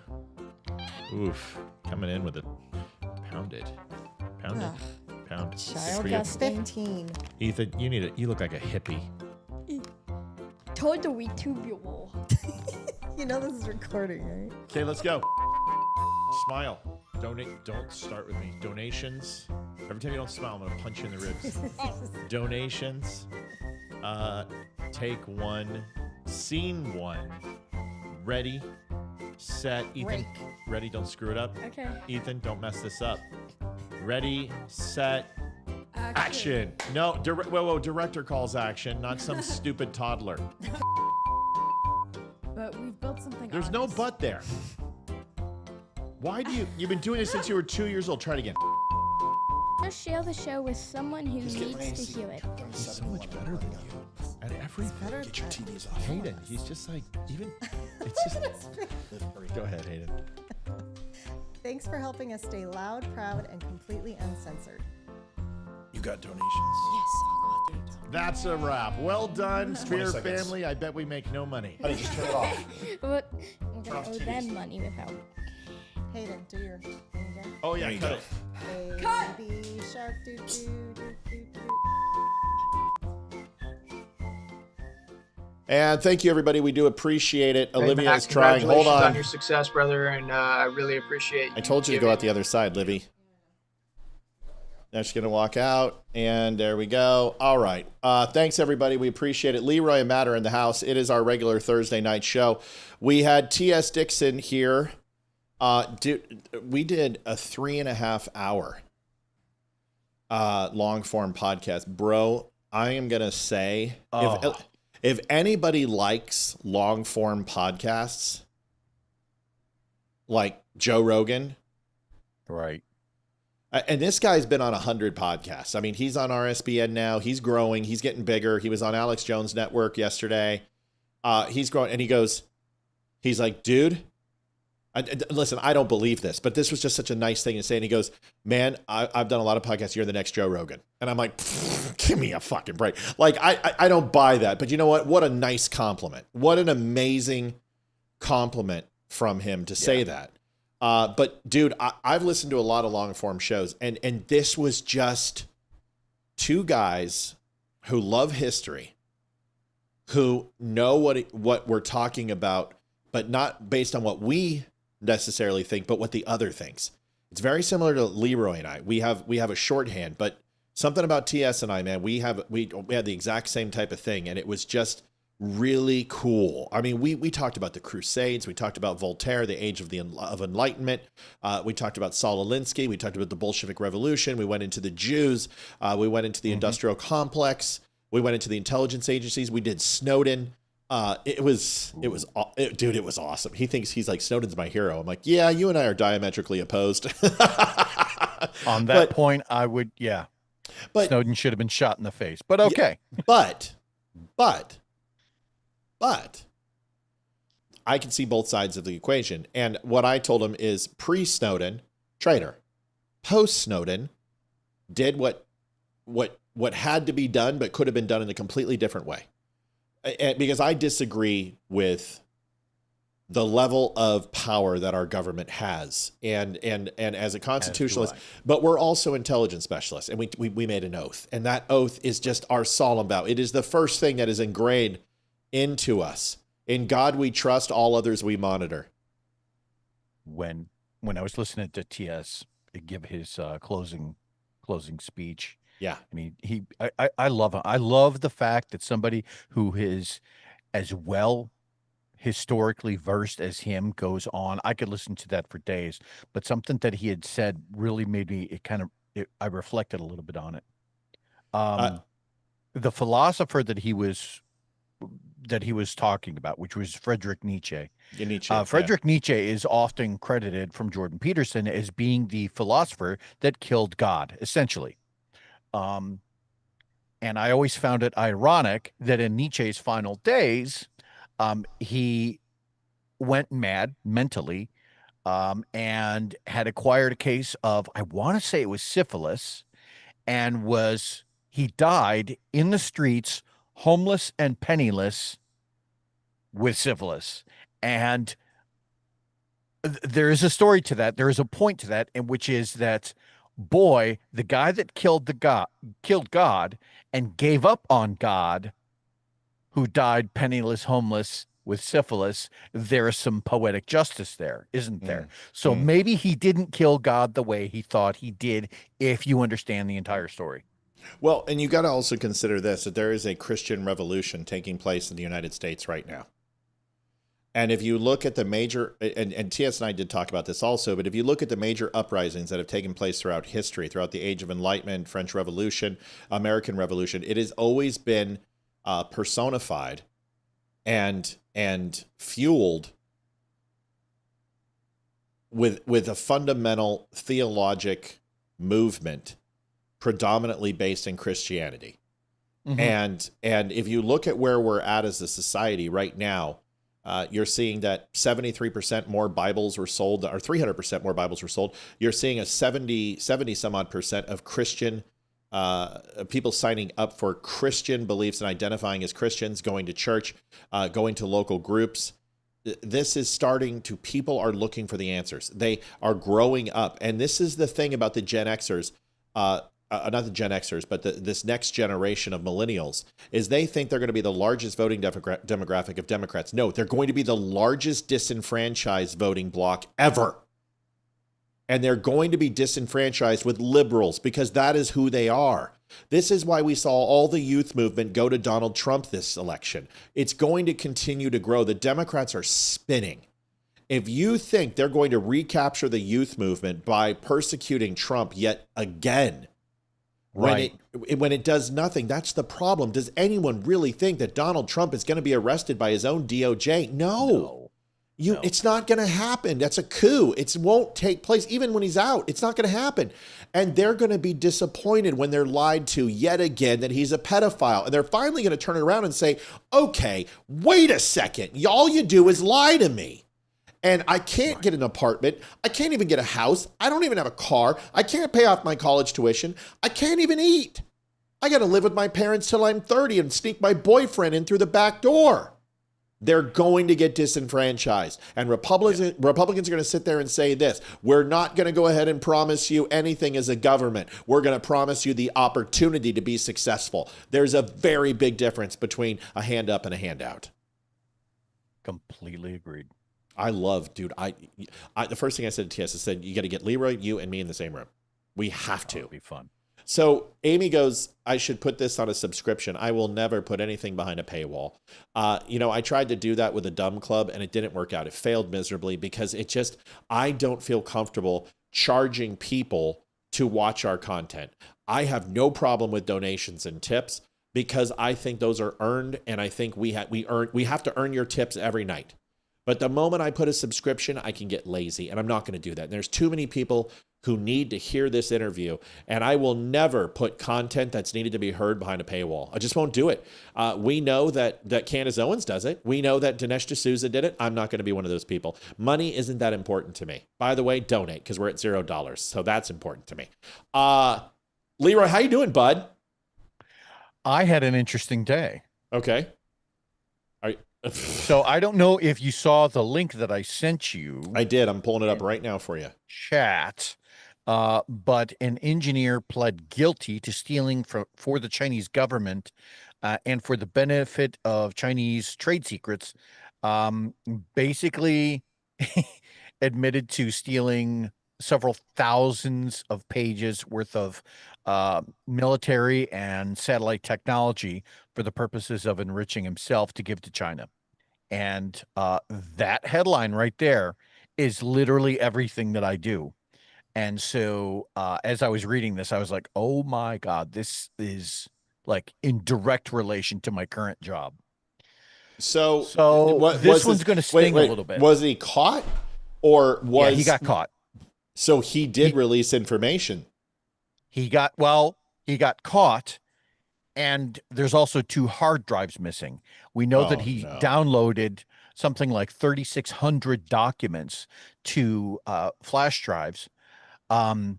Oof. Coming in with it. Pounded. Pounded. Ugh. Pound. Child For you. got 15. Ethan, you look like a hippie. Totally tubular. You know this is recording, right? Okay, let's go. Smile. Donate. Don't start with me. Donations. Every time you don't smile, I'm gonna punch you in the ribs. Donations. Take one. Scene one. Ready. Set. Ethan. Break. Ready. Don't screw it up. Okay. Ethan, don't mess this up. Ready. Set. Action. No. Whoa. Director calls action, not some stupid toddler. But we've built something There's no honest. but there. Why do you've been doing this since you were 2 years old? Try it again. Just share the show with someone who needs to hear it. He's so much better than you at everything. Get your TVs off. Hayden, he's just like, even, it's just. Go ahead, Hayden. Thanks for helping us stay loud, proud, and completely uncensored. You got donations. That's a wrap. Well done, Spear family. I bet we make no money. Honey, just turn it off. But we're going to owe them money without. Hayden, do your thing again. Oh, yeah, cut it. Baby shark, doo doo doo doo doo. And thank you, everybody. We do appreciate it. Hey, Olivia Matt, is trying. Hold congratulations on. your success, brother, and I really appreciate you. I told you to go out the other side, Livy. Now she's going to walk out, and there we go. All right. Thanks, everybody. We appreciate it. Leroy and Matt are in the house. It is our regular Thursday night show. We had T.S. DIXON here. We did a 3.5 hour long form podcast. Bro, I am going to say, if anybody likes long form podcasts like Joe Rogan, Right. and this guy's been on 100 podcasts. I mean, he's on RSBN now. He's growing. He's getting bigger. He was on Alex Jones Network yesterday. He's growing. And he's like, dude, listen, I don't believe this, but this was just such a nice thing to say. And he goes, man, I've done a lot of podcasts. You're the next Joe Rogan. And I'm like, give me a fucking break. Like, I don't buy that. But you know what? What a nice compliment. What an amazing compliment from him to say that. But dude, I've listened to a lot of long form shows, and this was just two guys who love history, who know what we're talking about, but not based on what we necessarily think, but what the other thinks. It's very similar to Leroy and I. We have a shorthand, but something about TS and I, man, we had the exact same type of thing, and it was just really cool. I mean, we talked about the Crusades. We talked about Voltaire, the age of Enlightenment. We talked about Saul Alinsky. We talked about the Bolshevik Revolution. We went into the Jews. We went into the industrial complex. We went into the intelligence agencies. We did Snowden. It was awesome. He thinks he's like, Snowden's my hero. I'm like, yeah, you and I are diametrically opposed. On that point, I would, yeah. But Snowden should have been shot in the face. But okay. Yeah, but I can see both sides of the equation. And what I told him is pre-Snowden, traitor. Post-Snowden, did what had to be done, but could have been done in a completely different way. And because I disagree with the level of power that our government has, and as a constitutionalist, but we're also intelligence specialists, and we made an oath, and that oath is just our solemn vow. It is the first thing that is ingrained into us. In God we trust, all others we monitor. When I was listening to TS give his closing speech, yeah, I mean, I love him. I love the fact that somebody who is as well historically versed as him goes on. I could listen to that for days, but something that he had said really made me, I reflected a little bit on it. The philosopher that he was talking about, which was Friedrich Nietzsche. Friedrich Nietzsche is often credited from Jordan Peterson as being the philosopher that killed God, essentially. And I always found it ironic that in Nietzsche's final days, he went mad mentally, and had acquired a case of, I want to say it was syphilis, and he died in the streets, homeless and penniless, with syphilis. And there is a story to that. There is a point to that, and which is that, boy, the guy that killed God and gave up on God, who died penniless, homeless, with syphilis, there is some poetic justice there, isn't there? So maybe he didn't kill God the way he thought he did, if you understand the entire story. Well, and you got to also consider this, that there is a Christian revolution taking place in the United States right now. And if you look at the major, and TS and I did talk about this also, but if you look at the major uprisings that have taken place throughout history, throughout the Age of Enlightenment, French Revolution, American Revolution, it has always been personified and fueled with a fundamental theologic movement predominantly based in Christianity. And if you look at where we're at as a society right now, you're seeing that 73% more Bibles were sold, or 300% more Bibles were sold. You're seeing a 70 some odd percent of Christian people signing up for Christian beliefs and identifying as Christians, going to church, going to local groups. This is starting to, people are looking for the answers. They are growing up. And this is the thing about the Gen Xers, not the Gen Xers, but this next generation of millennials, is they think they're going to be the largest voting demographic of Democrats. No, they're going to be the largest disenfranchised voting bloc ever. And they're going to be disenfranchised with liberals because that is who they are. This is why we saw all the youth movement go to Donald Trump this election. It's going to continue to grow. The Democrats are spinning. If you think they're going to recapture the youth movement by persecuting Trump yet again, when it does nothing, that's the problem. Does anyone really think that Donald Trump is going to be arrested by his own DOJ? No. It's not going to happen. That's a coup. It won't take place. Even when he's out, it's not going to happen. And they're going to be disappointed when they're lied to yet again that he's a pedophile. And they're finally going to turn it around and say, okay, wait a second. All you do is lie to me. And I can't get an apartment. I can't even get a house. I don't even have a car. I can't pay off my college tuition. I can't even eat. I got to live with my parents till I'm 30 and sneak my boyfriend in through the back door. They're going to get disenfranchised. And Republicans are going to sit there and say this: we're not going to go ahead and promise you anything as a government. We're going to promise you the opportunity to be successful. There's a very big difference between a hand up and a handout. Completely agreed. I love, dude. The first thing I said to TS, I said, you got to get Leroy, you, and me in the same room. We have to. It'll be fun. So Amy goes, I should put this on a subscription. I will never put anything behind a paywall. I tried to do that with a dumb club and it didn't work out. It failed miserably because I don't feel comfortable charging people to watch our content. I have no problem with donations and tips. because I think those are earned, and I think we have to earn your tips every night. But the moment I put a subscription, I can get lazy, and I'm not going to do that. And there's too many people who need to hear this interview, and I will never put content that's needed to be heard behind a paywall. I just won't do it. We know that Candace Owens does it. We know that Dinesh D'Souza did it. I'm not going to be one of those people. Money isn't that important to me. By the way, donate, because we're at $0, so that's important to me. Leroy, how you doing, bud? I had an interesting day. Okay. So I don't know if you saw the link that I sent you. I did. I'm pulling it up right now for you. Chat. But an engineer pled guilty to stealing for the Chinese government and for the benefit of Chinese trade secrets. Basically admitted to stealing several thousands of pages worth of military and satellite technology for the purposes of enriching himself to give to China. And that headline right there is literally everything that I do. And so as I was reading this, I was like, oh my God, this is like in direct relation to my current job. So this one's going to sting a little bit. Was he caught, or was he got caught? So he did release information. He got caught, and there's also 2 hard drives missing. We know that he downloaded something like 3,600 documents to flash drives. And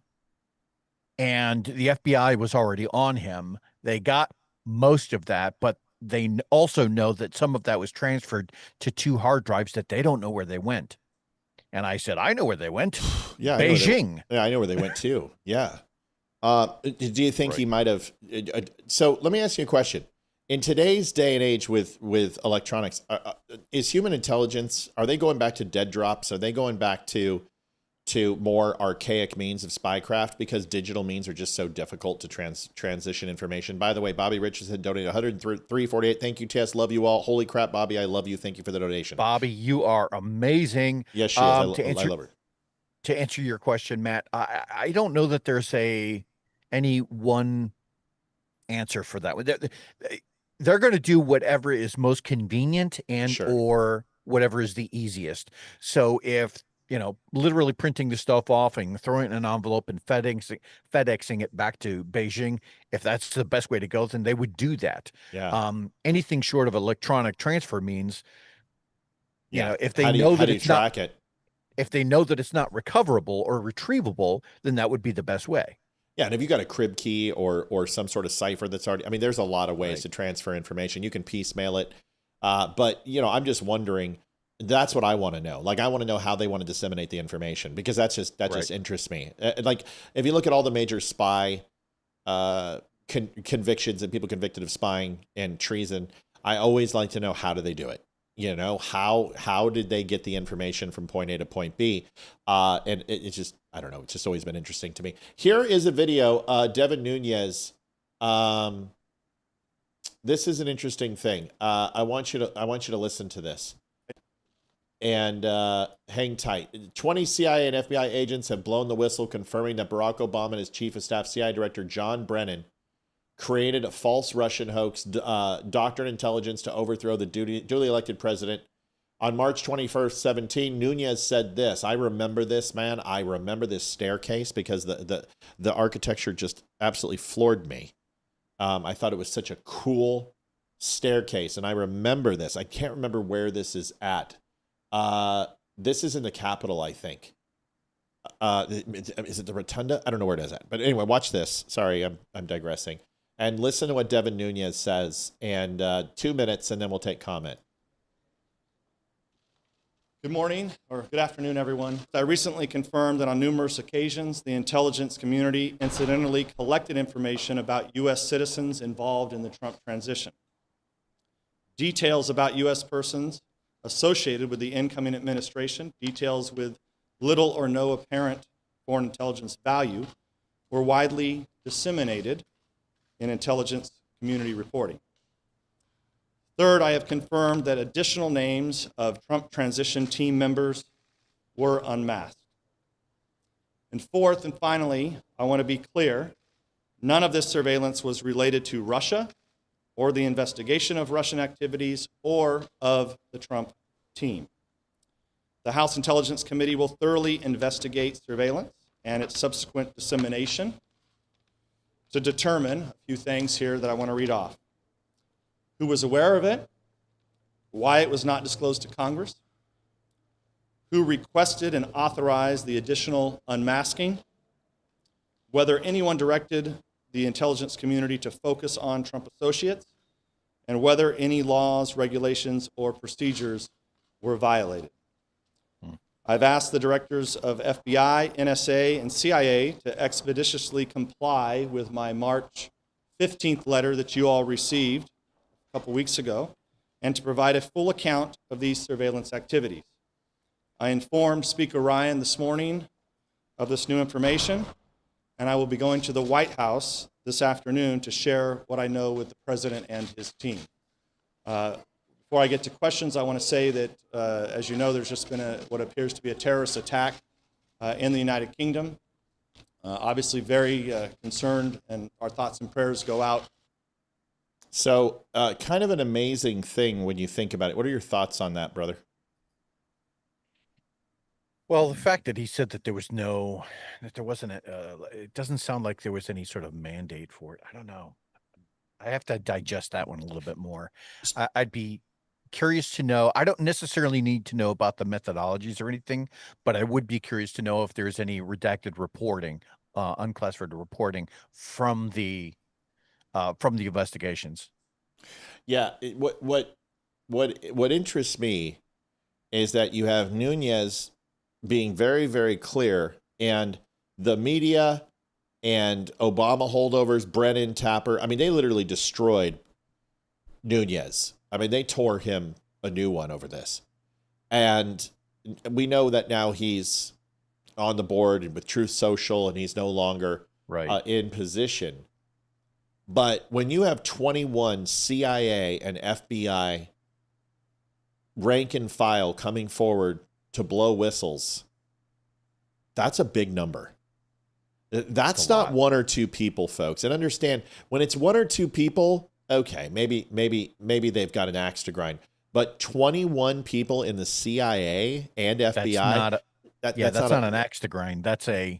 the FBI was already on him. They got most of that, but they also know that some of that was transferred to 2 hard drives that they don't know where they went. And I said, I know where they went. Yeah, Beijing. I know where they went too. Yeah. Do you think he might have? So let me ask you a question. In today's day and age with electronics, is human intelligence, are they going back to dead drops? Are they going back to more archaic means of spycraft because digital means are just so difficult to transition information? By the way, Bobby Richardson donated $103.48. Thank you, Tess. Love you all. Holy crap, Bobby. I love you. Thank you for the donation. Bobby, you are amazing. Yes, she is. I love her. To answer your question, Matt, I don't know that there's any one answer for that. They're going to do whatever is most convenient and or whatever is the easiest. So if, literally printing the stuff off and throwing it in an envelope and FedExing it back to Beijing, if that's the best way to go, then they would do that. Yeah. Anything short of electronic transfer means, if they if they know that it's not recoverable or retrievable, then that would be the best way. Yeah, and if you got a crib key or some sort of cipher that's already, there's a lot of ways to transfer information. You can piecemeal it. But, I'm just wondering, that's what I want to know. Like, I want to know how they want to disseminate the information, because that just interests me. Like, if you look at all the major spy convictions and people convicted of spying and treason, I always like to know, how do they do it? How did they get the information from point A to point B? And it's just, I don't know. It's just always been interesting to me. Here is a video, Devin Nunes. This is an interesting thing. I want you to listen to this. And hang tight. 20 CIA and FBI agents have blown the whistle, confirming that Barack Obama and his chief of staff, CIA Director John Brennan, created a false Russian hoax, doctored intelligence to overthrow the duly elected president. On March 21st, 2017, Nunes said this. I remember this, man. I remember this staircase because the architecture just absolutely floored me. I thought it was such a cool staircase, and I remember this. I can't remember where this is at. This is in the Capitol, I think. Is it the Rotunda? I don't know where it is at. But anyway, watch this. Sorry, I'm digressing. And listen to what Devin Nunes says. And 2 minutes, and then we'll take comment. Good morning, or good afternoon, everyone. I recently confirmed that on numerous occasions, the intelligence community incidentally collected information about U.S. citizens involved in the Trump transition. Details about U.S. persons associated with the incoming administration, details with little or no apparent foreign intelligence value, were widely disseminated in intelligence community reporting. Third, I have confirmed that additional names of Trump transition team members were unmasked. And fourth and finally, I want to be clear, none of this surveillance was related to Russia or the investigation of Russian activities or of the Trump team. The House Intelligence Committee will thoroughly investigate surveillance and its subsequent dissemination to determine a few things here that I want to read off. Who was aware of it, why it was not disclosed to Congress, who requested and authorized the additional unmasking, whether anyone directed the intelligence community to focus on Trump associates, and whether any laws, regulations, or procedures were violated. I've asked the directors of FBI, NSA, and CIA to expeditiously comply with my March 15th letter that you all received a couple weeks ago, and to provide a full account of these surveillance activities. I informed Speaker Ryan this morning of this new information, and I will be going to the White House this afternoon to share what I know with the President and his team. Before I get to questions, I want to say that, as you know, there's just been what appears to be a terrorist attack in the United Kingdom. Obviously very concerned, and our thoughts and prayers go out. So kind of an amazing thing when you think about it. What are your thoughts on that, brother? Well, the fact that he said that there wasn't it doesn't sound like there was any sort of mandate for it. I don't know. I have to digest that one a little bit more. I'd be curious to know. I don't necessarily need to know about the methodologies or anything, but I would be curious to know if there's any redacted reporting, unclassified reporting from the investigations. Yeah, what interests me is that you have Nunez being very, very clear, and the media and Obama holdovers, Brennan, Tapper, I mean, they literally destroyed Nunez. I mean, they tore him a new one over this. And we know that now he's on the board with Truth Social, and he's no longer in position. But when you have 21 CIA and FBI rank and file coming forward to blow whistles, that's a big number. That's not one or two people, folks. And understand, when it's one or two people, okay, maybe they've got an axe to grind. But 21 people in the CIA and FBI, that's not an axe to grind. That's a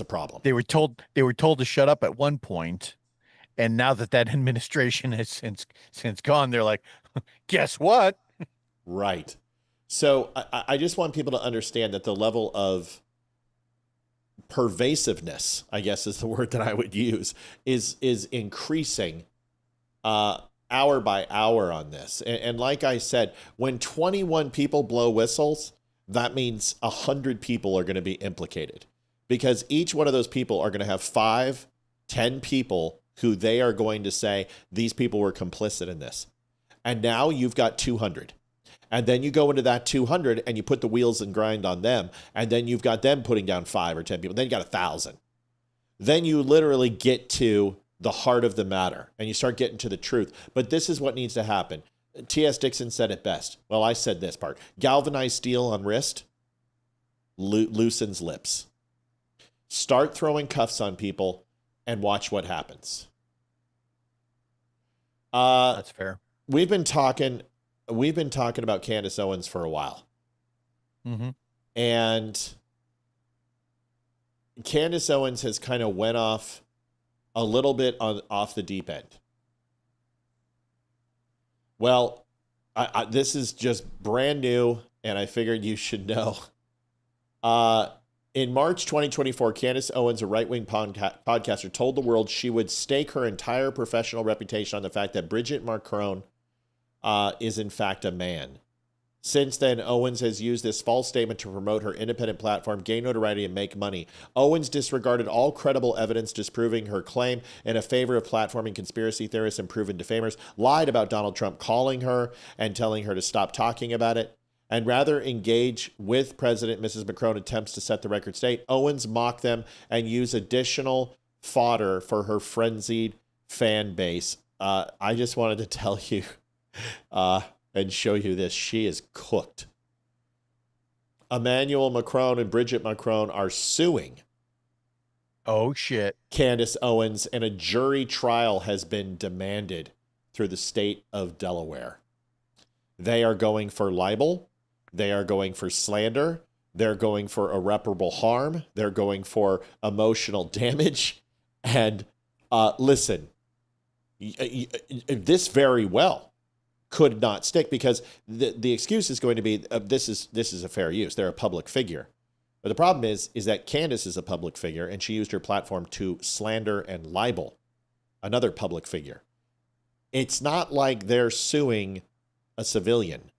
problem. They were told to shut up at one point, and now that administration has since gone, they're like, guess what? Right. So I just want people to understand that the level of pervasiveness, I guess is the word that I would use, is increasing hour by hour on this. And like I said, when 21 people blow whistles, that means 100 people are going to be implicated, because each one of those people are going to have 5, 10 people who they are going to say, these people were complicit in this. And now you've got 200. And then you go into that 200 and you put the wheels and grind on them. And then you've got them putting down 5 or 10 people. Then you got 1,000. Then you literally get to the heart of the matter and you start getting to the truth. But this is what needs to happen. T.S. Dixon said it best. Well, I said this part. Galvanized steel on wrist loosens lips. Start throwing cuffs on people and watch what happens. That's fair. We've been talking about Candace Owens for a while. Mm-hmm. And Candace Owens has kind of went off a little bit off the deep end. Well, this is just brand new, and I figured you should know. In March 2024, Candace Owens, a right-wing podcaster, told the world she would stake her entire professional reputation on the fact that Bridget Macron is in fact a man. Since then, Owens has used this false statement to promote her independent platform, gain notoriety, and make money. Owens disregarded all credible evidence disproving her claim in a favor of platforming conspiracy theorists and proven defamers, lied about Donald Trump calling her and telling her to stop talking about it, and rather engage with President Mrs. Macron attempts to set the record straight. Owens mocked them and used additional fodder for her frenzied fan base. I just wanted to tell you and show you this. She is cooked. Emmanuel Macron and Bridget Macron are suing Oh, shit. Candace Owens, and a jury trial has been demanded through the state of Delaware. They are going for libel. They are going for slander. They're going for irreparable harm. They're going for emotional damage. And listen, this very well could not stick, because the excuse is going to be this is a fair use. They're a public figure. But the problem is that Candace is a public figure, and she used her platform to slander and libel another public figure. It's not like they're suing a civilian.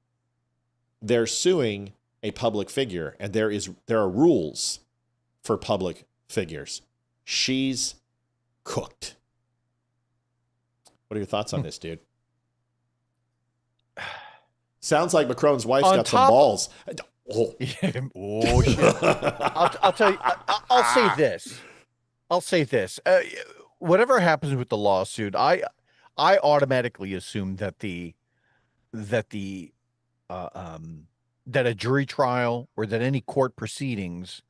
They're suing a public figure, and there are rules for public figures. She's cooked. What are your thoughts on this, dude? Sounds like Macron's wife's got some balls. Oh, oh shit! I'll tell you. I'll say this. I'll say this. Whatever happens with the lawsuit, I automatically assume that that a jury trial or that any court proceedings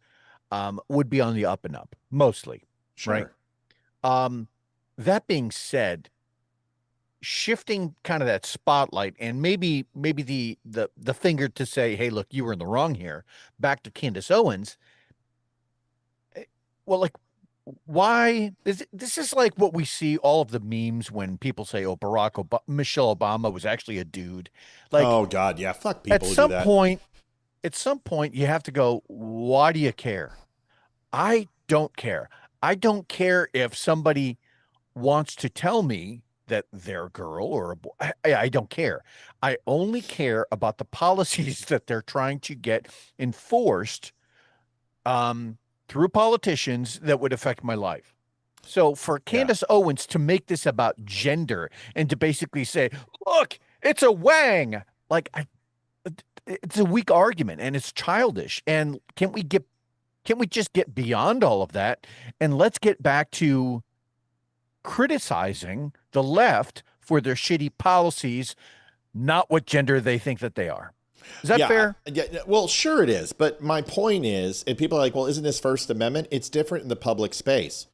would be on the up and up, mostly. sure. Right. That being said, shifting kind of that spotlight and maybe the finger to say, hey, look, you were in the wrong here, back to Candace Owens. Well, like, why is this is like what we see all of the memes when people say, oh, Michelle Obama was actually a dude. Like, Oh God, yeah, fuck people at who some do that. point you have to go, why do you care? I don't care. I don't care if somebody wants to tell me that they're a girl or a boy. I don't care. I only care about the policies that they're trying to get enforced through politicians that would affect my life. So for Candace Owens to make this about gender and to basically say, look, it's a wang, like it's a weak argument and it's childish. And can't we just get beyond all of that and let's get back to criticizing the left for their shitty policies, not what gender they think that they are. Is that fair? Yeah, well, sure it is. But my point is, and people are like, well, isn't this First Amendment? It's different in the public space.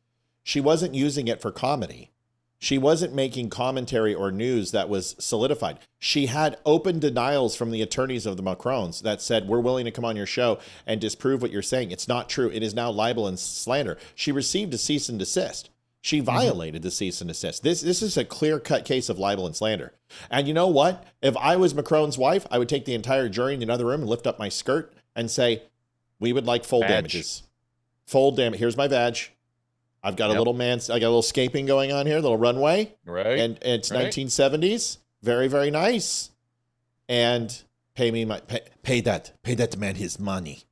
She wasn't using it for comedy. She wasn't making commentary or news that was solidified. She had open denials from the attorneys of the Macrons that said, we're willing to come on your show and disprove what you're saying. It's not true. It is now libel and slander. She received a cease and desist. She violated the cease and desist. This is a clear-cut case of libel and slander. And you know what? If I was Macron's wife, I would take the entire jury in another room and lift up my skirt and say, we would like full damages. Full damage. Here's my badge. I've got a little I got a little scaping going on here, a little runway. Right. And it's 1970s. Very, very nice. And pay me pay that man his money.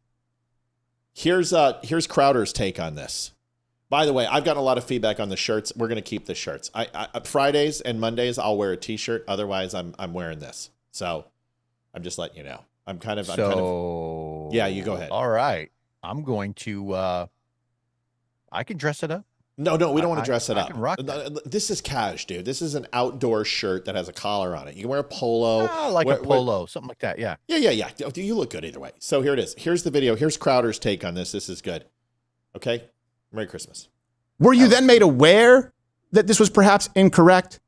Here's Crowder's take on this. By the way, I've gotten a lot of feedback on the shirts. We're going to keep the shirts. I Fridays and Mondays, I'll wear a t-shirt. Otherwise, I'm wearing this. So I'm just letting you know. Yeah, you go ahead. All right. I'm going to, I can dress it up. No, we don't want to dress it up. I can rock this is cash, dude. This is an outdoor shirt that has a collar on it. You can wear a polo. A polo, something like that. Yeah. Yeah. You look good either way. So here it is. Here's the video. Here's Crowder's take on this. This is good. Okay. Merry Christmas. Were you then made aware that this was perhaps incorrect?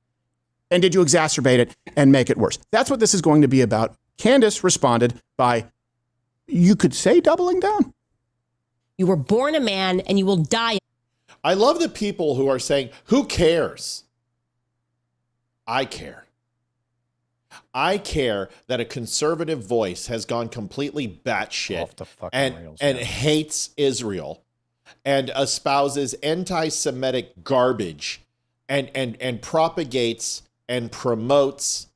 And did you exacerbate it and make it worse? That's what this is going to be about. Candace responded by, you could say doubling down. You were born a man and you will die. I love the people who are saying, who cares? I care. I care that a conservative voice has gone completely batshit and hates Israel and espouses anti-Semitic garbage and propagates and promotes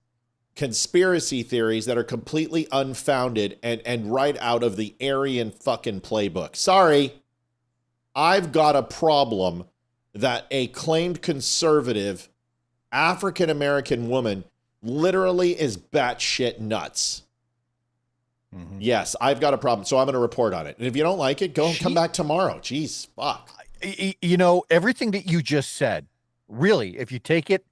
conspiracy theories that are completely unfounded and right out of the Aryan fucking playbook. Sorry, I've got a problem that a claimed conservative African-American woman literally is batshit nuts. Yes, I've got a problem. So I'm going to report on it. And if you don't like it, come back tomorrow. Jeez, fuck. You know, everything that you just said, really, if you take it,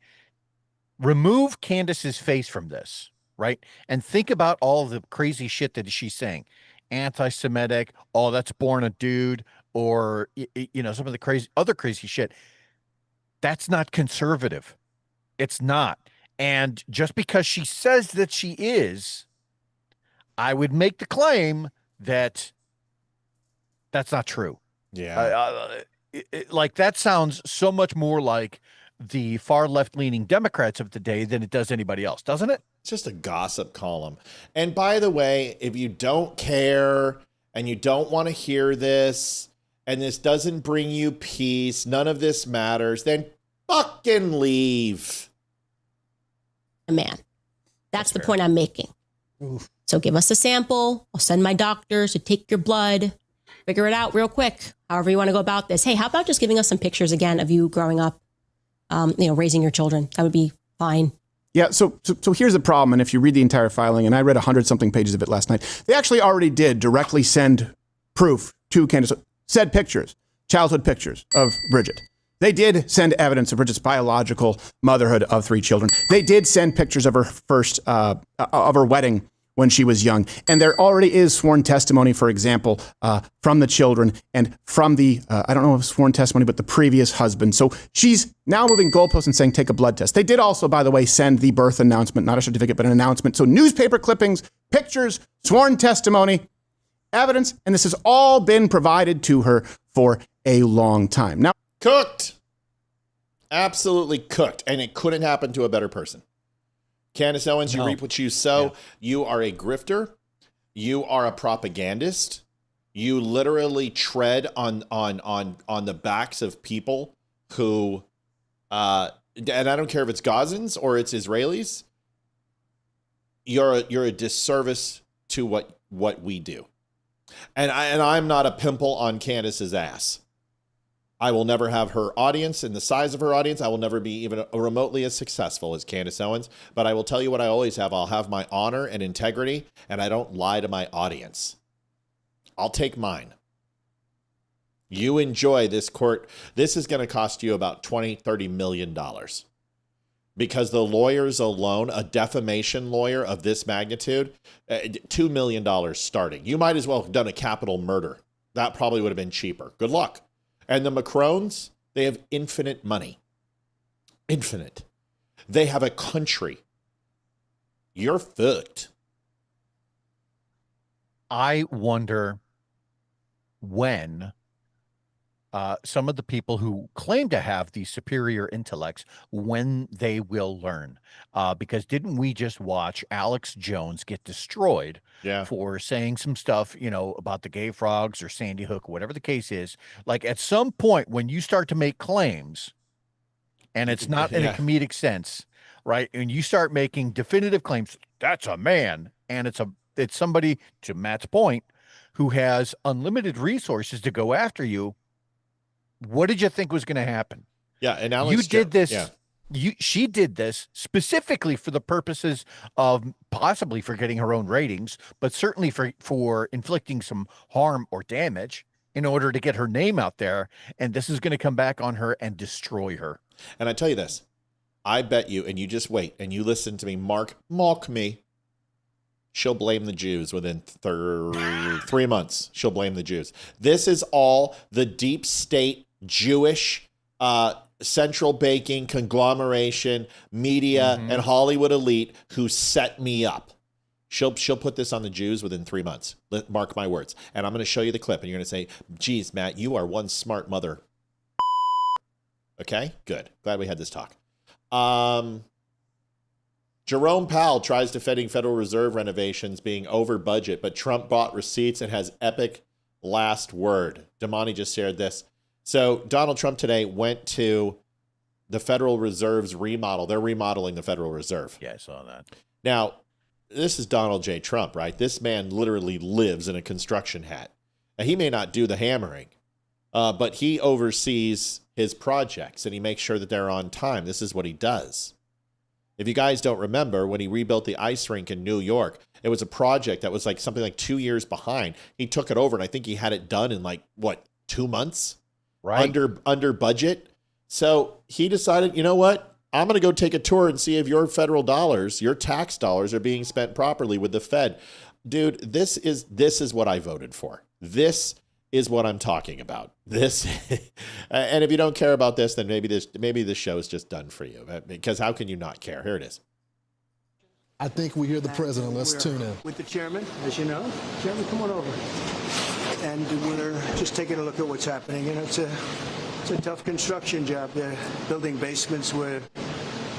remove Candace's face from this, right? And think about all the crazy shit that she's saying. Anti-Semitic, oh, that's born a dude. or some of the other crazy shit. That's not conservative. It's not. And just because she says that she is, I would make the claim that that's not true. Yeah. Like that sounds so much more like the far left-leaning Democrats of the day than it does anybody else, doesn't it? It's just a gossip column. And by the way, if you don't care and you don't want to hear this and this doesn't bring you peace, none of this matters, then fucking leave. A man. That's the point I'm making. Oof. So give us a sample. I'll send my doctors to take your blood. Figure it out real quick. However you want to go about this. Hey, how about just giving us some pictures again of you growing up, raising your children? That would be fine. Yeah, so here's the problem, and if you read the entire filing, and I read 100-something pages of it last night, they actually already did directly send proof to Candace, said pictures, childhood pictures of Bridget. They did send evidence of Bridget's biological motherhood of 3 children. They did send pictures of her first, of her wedding when she was young. And there already is sworn testimony, for example, from the children and from the, I don't know if sworn testimony, but the previous husband. So she's now moving goalposts and saying, take a blood test. They did also, by the way, send the birth announcement, not a certificate, but an announcement. So newspaper clippings, pictures, sworn testimony, evidence, and this has all been provided to her for a long time. Now, cooked. Absolutely cooked. And it couldn't happen to a better person. Candace Owens, you reap what you sow. Yeah. You are a grifter. You are a propagandist. You literally tread on the backs of people who, and I don't care if it's Gazans or it's Israelis. You're a disservice to what we do. And I'm not a pimple on Candace's ass. I will never have her audience and the size of her audience. I will never be even remotely as successful as Candace Owens. But I will tell you what I always have. I'll have my honor and integrity, and I don't lie to my audience. I'll take mine. You enjoy this court. This is going to cost you about $20-30 million. Because the lawyers alone, a defamation lawyer of this magnitude, $2 million starting. You might as well have done a capital murder. That probably would have been cheaper. Good luck. And the Macrons, they have infinite money. Infinite. They have a country. You're fucked. I wonder when some of the people who claim to have these superior intellects, when they will learn. Because didn't we just watch Alex Jones get destroyed for saying some stuff, about the gay frogs or Sandy Hook, whatever the case is? Like at some point when you start to make claims, and it's not in a comedic sense, right? And you start making definitive claims, that's a man, and it's somebody, to Matt's point, who has unlimited resources to go after you. What did you think was going to happen? Yeah, and Alex, you did this. Yeah. She did this specifically for the purposes of possibly for getting her own ratings, but certainly for inflicting some harm or damage in order to get her name out there. And this is going to come back on her and destroy her. And I tell you this, I bet you, and you just wait and you listen to me, mock me. She'll blame the Jews within 3 months. She'll blame the Jews. This is all the deep state Jewish central banking conglomeration, media, and Hollywood elite who set me up. She'll put this on the Jews within 3 months. Mark my words. And I'm going to show you the clip, and you're going to say, geez, Matt, you are one smart mother. Okay, good. Glad we had this talk. Jerome Powell tries defending Federal Reserve renovations being over budget, but Trump bought receipts and has epic last word. Damani just shared this. So Donald Trump today went to the Federal Reserve's remodel. They're remodeling the Federal Reserve. Yeah, I saw that. Now, this is Donald J. Trump, right? This man literally lives in a construction hat. Now, he may not do the hammering, but he oversees his projects and he makes sure that they're on time. This is what he does. If you guys don't remember, when he rebuilt the ice rink in New York, it was a project that was like something like 2 years behind. He took it over, and I think he had it done in 2 months? Right. Under budget. So he decided, you know what? I'm going to go take a tour and see if your federal dollars, your tax dollars, are being spent properly with the Fed. Dude, this is what I voted for. This is what I'm talking about. This, and if you don't care about this, then maybe this show is just done for you. Because how can you not care? Here it is. I think we hear the president. Let's tune in. With the chairman, as you know. Chairman, come on over. And we're just taking a look at what's happening. And it's a tough construction job. They're building basements where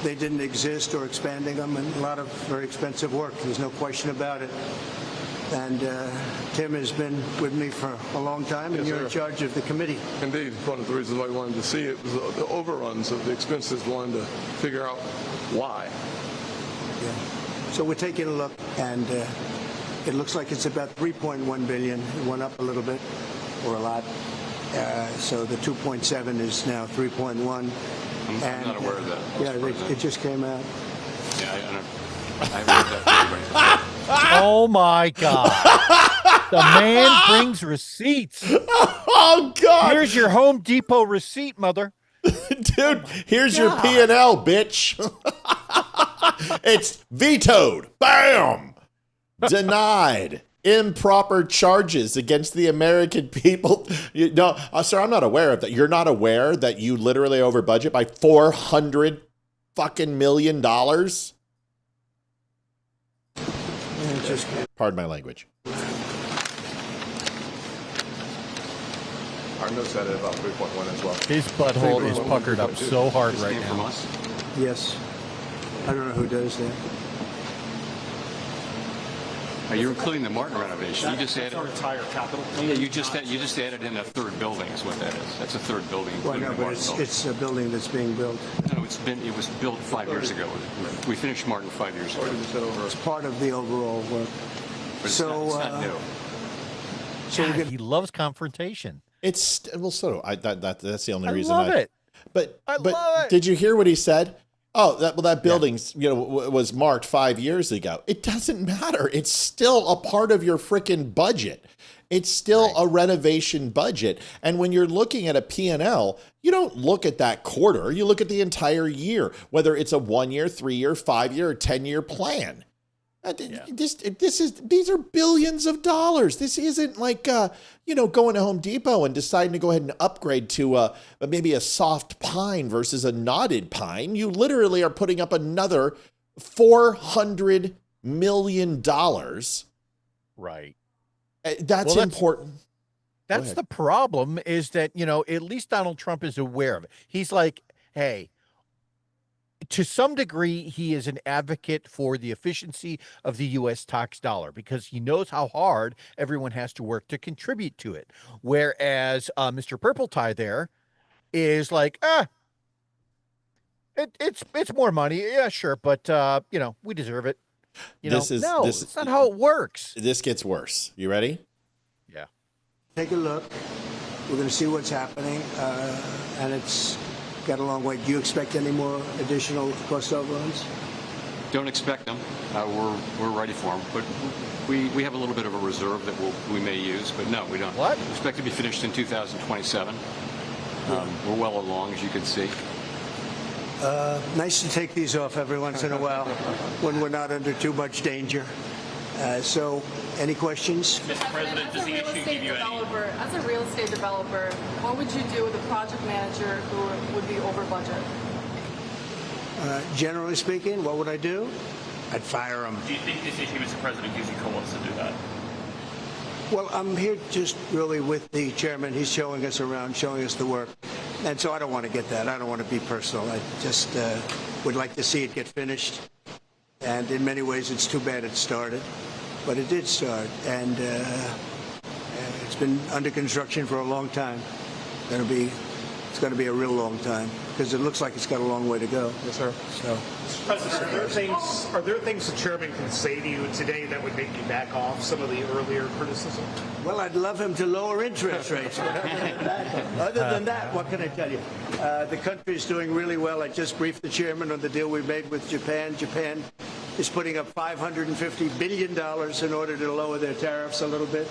they didn't exist or expanding them, and a lot of very expensive work. There's no question about it. And Tim has been with me for a long time, and you're in charge of the committee. Indeed. One of the reasons why we wanted to see it was the overruns of the expenses, wanted to figure out why. Yeah. So we're taking a look, and it looks like it's about $3.1 billion. It went up a little bit, or a lot. So the 2.7 is now 3.1. I'm not aware of that. Yeah, it just came out. Yeah, I read that. Oh my God. The man brings receipts. Oh God. Here's your Home Depot receipt, mother. Dude, here's your P&L, bitch. It's vetoed. Bam. Denied. Improper charges against the American people. No, sir, I'm not aware of that. You're not aware that you literally over budget by $400 fucking million? Pardon my language. Our notes had it about 3.1 as well. His butthole is puckered up so hard right now. Yes. I don't know who does that. You're including the Martin renovation. You just added our entire capital. Yeah, you just added in a third building. Is what that is. That's a third building. Well, no, but it's a building that's being built. No, it was built 5 years ago. We finished Martin 5 years ago. It's part of the overall work. But it's not new. So he loves confrontation. It's well, so that's the only I reason. love it. But I love it. Did you hear what he said? Oh, that building's was marked 5 years ago. It doesn't matter. It's still a part of your freaking budget. It's still a renovation budget. And when you're looking at a P&L, you don't look at that quarter. You look at the entire year, whether it's a 1 year, 3 year, 5 year, or 10-year plan. These are billions of dollars. This isn't like going to Home Depot and deciding to go ahead and upgrade to maybe a soft pine versus a knotted pine. You literally are putting up another $400 million. Right. That's important. That's the problem, is that, at least Donald Trump is aware of it. He's like, hey, to some degree, he is an advocate for the efficiency of the U.S. tax dollar because he knows how hard everyone has to work to contribute to it. Whereas Mr. Purple Tie there is like, it's more money. Yeah, sure. But, we deserve it. It's not how it works. This gets worse. You ready? Yeah. Take a look. We're going to see what's happening. And it's got a long way. Do you expect any more additional cost overruns? Don't expect them. We're ready for them. But we have a little bit of a reserve that we may use. But no, we don't. What? We expect to be finished in 2027. We're well along, as you can see. Nice to take these off every once in a while when we're not under too much danger. So, any questions? Mr. President, does the issue give you any? As a real estate developer, what would you do with a project manager who would be over budget? Generally speaking, what would I do? I'd fire him. Do you think this issue, Mr. President, gives you cause to do that? Well, I'm here just really with the chairman. He's showing us around, showing us the work. And so I don't want to get that. I don't want to be personal. I just would like to see it get finished. And in many ways, it's too bad it started. But it did start. And it's been under construction for a long time. It's going to be a real long time because it looks like it's got a long way to go. Yes, sir. So, Mr. President, are there things the chairman can say to you today that would make you back off some of the earlier criticism? Well, I'd love him to lower interest rates. Other than that, what can I tell you? The country is doing really well. I just briefed the chairman on the deal we made with Japan. Japan is putting up $550 billion in order to lower their tariffs a little bit.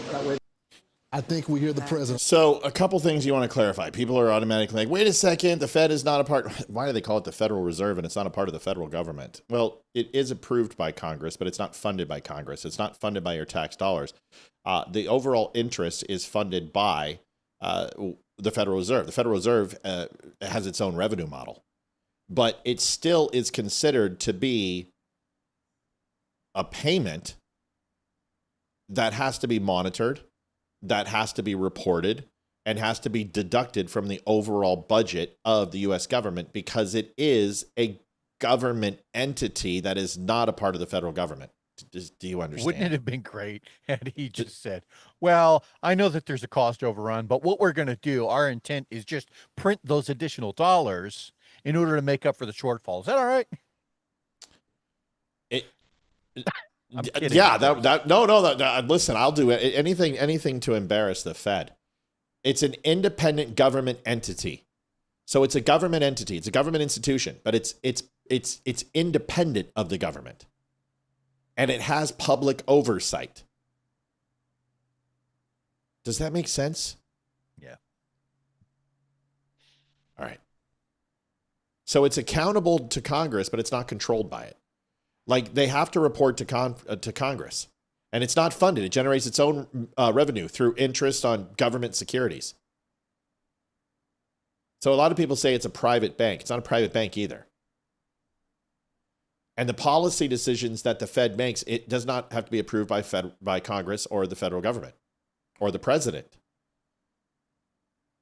I think we hear the president. So a couple things you want to clarify. People are automatically like, wait a second, the Fed is not a part. Why do they call it the Federal Reserve and it's not a part of the federal government? Well, it is approved by Congress, but it's not funded by Congress. It's not funded by your tax dollars. The overall interest is funded by the Federal Reserve. The Federal Reserve has its own revenue model, but it still is considered to be a payment that has to be monitored, that has to be reported, and has to be deducted from the overall budget of the U.S. government because it is a government entity that is not a part of the federal government. Do you understand? Wouldn't it have been great had he just said, well, I know that there's a cost overrun, but what we're going to do, our intent is just print those additional dollars in order to make up for the shortfall. Is that all right? Yeah, listen, I'll do it. Anything to embarrass the Fed. It's an independent government entity. So it's a government entity. It's a government institution, but it's independent of the government. And it has public oversight. Does that make sense? Yeah. All right. So it's accountable to Congress, but it's not controlled by it. Like they have to report to Congress, and it's not funded. It generates its own revenue through interest on government securities. So a lot of people say it's a private bank. It's not a private bank either. And the policy decisions that the Fed makes, it does not have to be approved by Congress or the federal government or the president.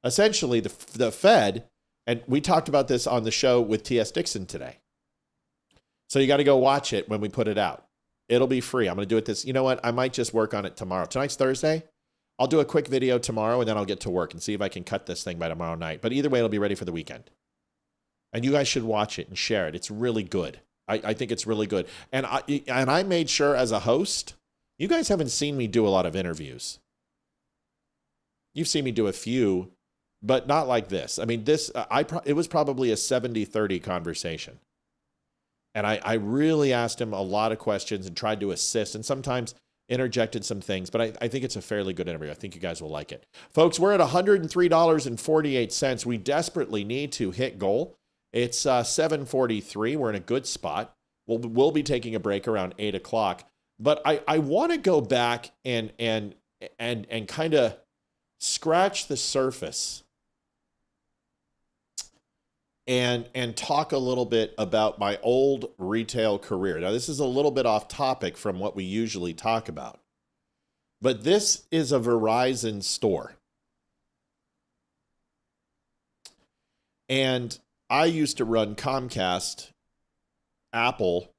Essentially, the Fed, and we talked about this on the show with T.S. DIXON today. So you got to go watch it when we put it out. It'll be free. I'm going to do it this. You know what? I might just work on it tomorrow. Tonight's Thursday. I'll do a quick video tomorrow, and then I'll get to work and see if I can cut this thing by tomorrow night. But either way, it'll be ready for the weekend. And you guys should watch it and share it. It's really good. I think it's really good. And I made sure as a host, you guys haven't seen me do a lot of interviews. You've seen me do a few, but not like this. I mean, it was probably a 70-30 conversation. And I really asked him a lot of questions and tried to assist and sometimes interjected some things, but I think it's a fairly good interview. I think you guys will like it. Folks, we're at $103.48. We desperately need to hit goal. It's 7:43. We're in a good spot. We'll be taking a break around 8 o'clock. But I want to go back and kind of scratch the surface and talk a little bit about my old retail career. Now, this is a little bit off topic from what we usually talk about, but this is a Verizon store. And I used to run Comcast, Apple,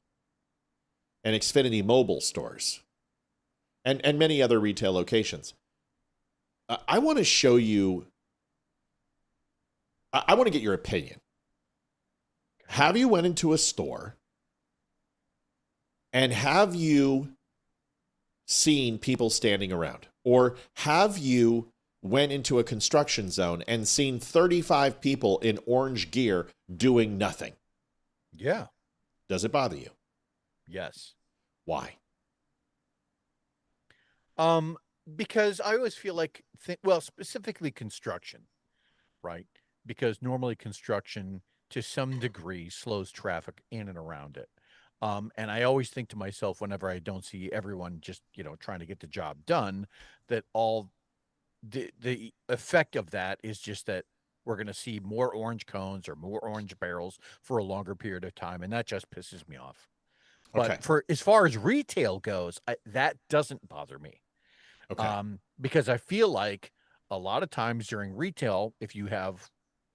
and Xfinity mobile stores and many other retail locations. I want to show you, I want to get your opinion. Have you went into a store and have you seen people standing around? Or have you went into a construction zone and seen 35 people in orange gear doing nothing? Yeah. Does it bother you? Yes. Why? Because I always feel like, specifically construction, right? Because normally construction to some degree slows traffic in and around it. And I always think to myself, whenever I don't see everyone just, trying to get the job done, that all the effect of that is just that we're going to see more orange cones or more orange barrels for a longer period of time. And that just pisses me off. But for as far as retail goes, that doesn't bother me. Okay. Because I feel like a lot of times during retail, if you have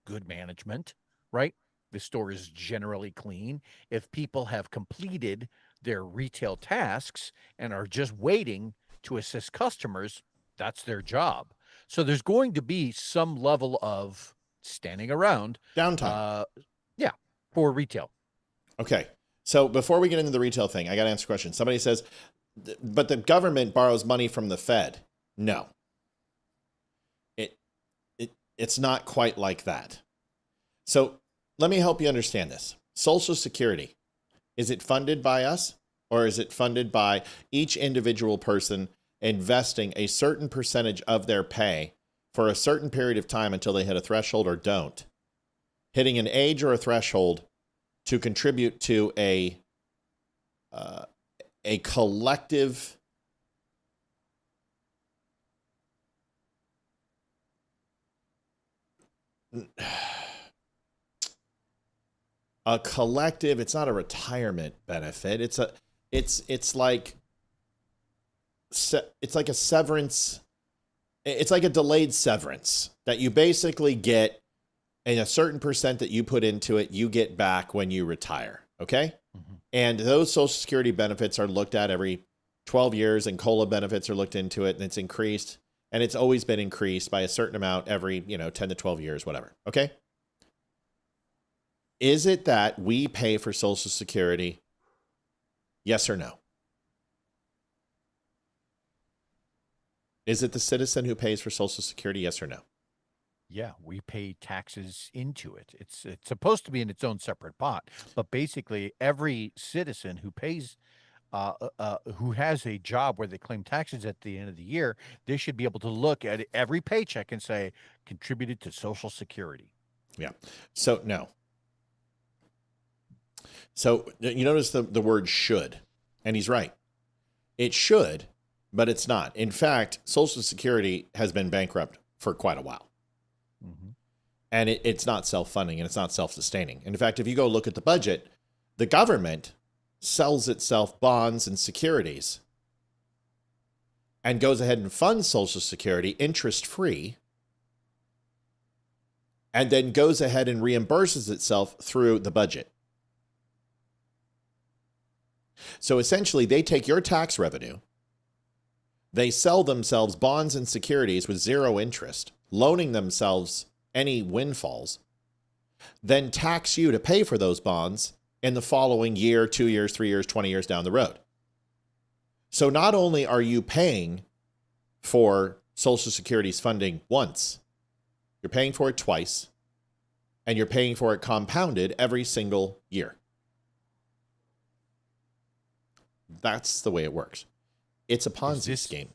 good management, right? The store is generally clean. If people have completed their retail tasks and are just waiting to assist customers, that's their job. So there's going to be some level of standing around. Downtime. For retail. Okay. So before we get into the retail thing, I got to answer a question. Somebody says, but the government borrows money from the Fed. No. It's not quite like that. So let me help you understand this. Social Security, is it funded by us or is it funded by each individual person investing a certain percentage of their pay for a certain period of time until they hit a threshold or don't, hitting an age or a threshold to contribute to a collective it's not a retirement benefit. It's like a severance. It's like a delayed severance that you basically get, and a certain percent that you put into it, you get back when you retire. Okay. Mm-hmm. And those Social Security benefits are looked at every 12 years, and COLA benefits are looked into it, and it's increased, and it's always been increased by a certain amount every, 10 to 12 years, whatever. Okay. Is it that we pay for Social Security? Yes or no? Is it the citizen who pays for Social Security? Yes or no? Yeah, we pay taxes into it. It's supposed to be in its own separate pot, but basically every citizen who pays, who has a job where they claim taxes at the end of the year, they should be able to look at every paycheck and say, contributed to Social Security. Yeah. So no. So you notice the word should, and he's right. It should, but it's not. In fact, Social Security has been bankrupt for quite a while. Mm-hmm. And it's not self-funding, and it's not self-sustaining. In fact, if you go look at the budget, the government sells itself bonds and securities and goes ahead and funds Social Security interest-free, and then goes ahead and reimburses itself through the budget. So essentially, they take your tax revenue, they sell themselves bonds and securities with zero interest, loaning themselves any windfalls, then tax you to pay for those bonds in the following year, 2 years, 3 years, 20 years down the road. So not only are you paying for Social Security's funding once, you're paying for it twice, and you're paying for it compounded every single year. That's the way it works. It's a Ponzi scheme.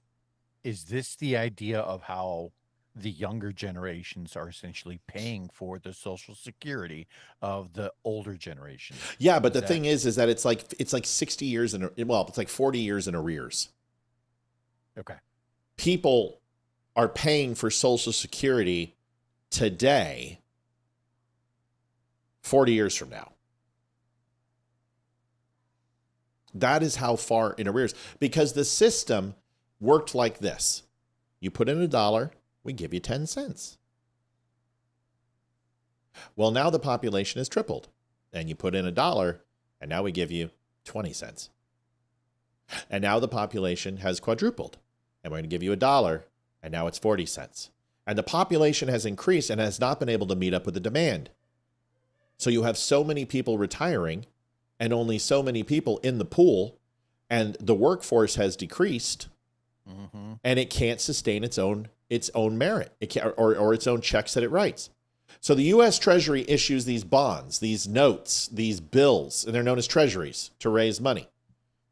Is this the idea of how the younger generations are essentially paying for the Social Security of the older generation? Yeah, but the thing is that it's like 60 years it's like 40 years in arrears. Okay. People are paying for Social Security today, 40 years from now. That is how far in arrears, because the system worked like this. You put in $1, we give you 10 cents. Well, now the population has tripled, and you put in $1, and now we give you 20 cents. And now the population has quadrupled, and we're going to give you $1, and now it's 40 cents. And the population has increased and has not been able to meet up with the demand. So you have so many people retiring and only so many people in the pool, and the workforce has decreased, mm-hmm. and it can't sustain its own merit, it can't, or its own checks that it writes. So the U.S. Treasury issues these bonds, these notes, these bills, and they're known as treasuries to raise money.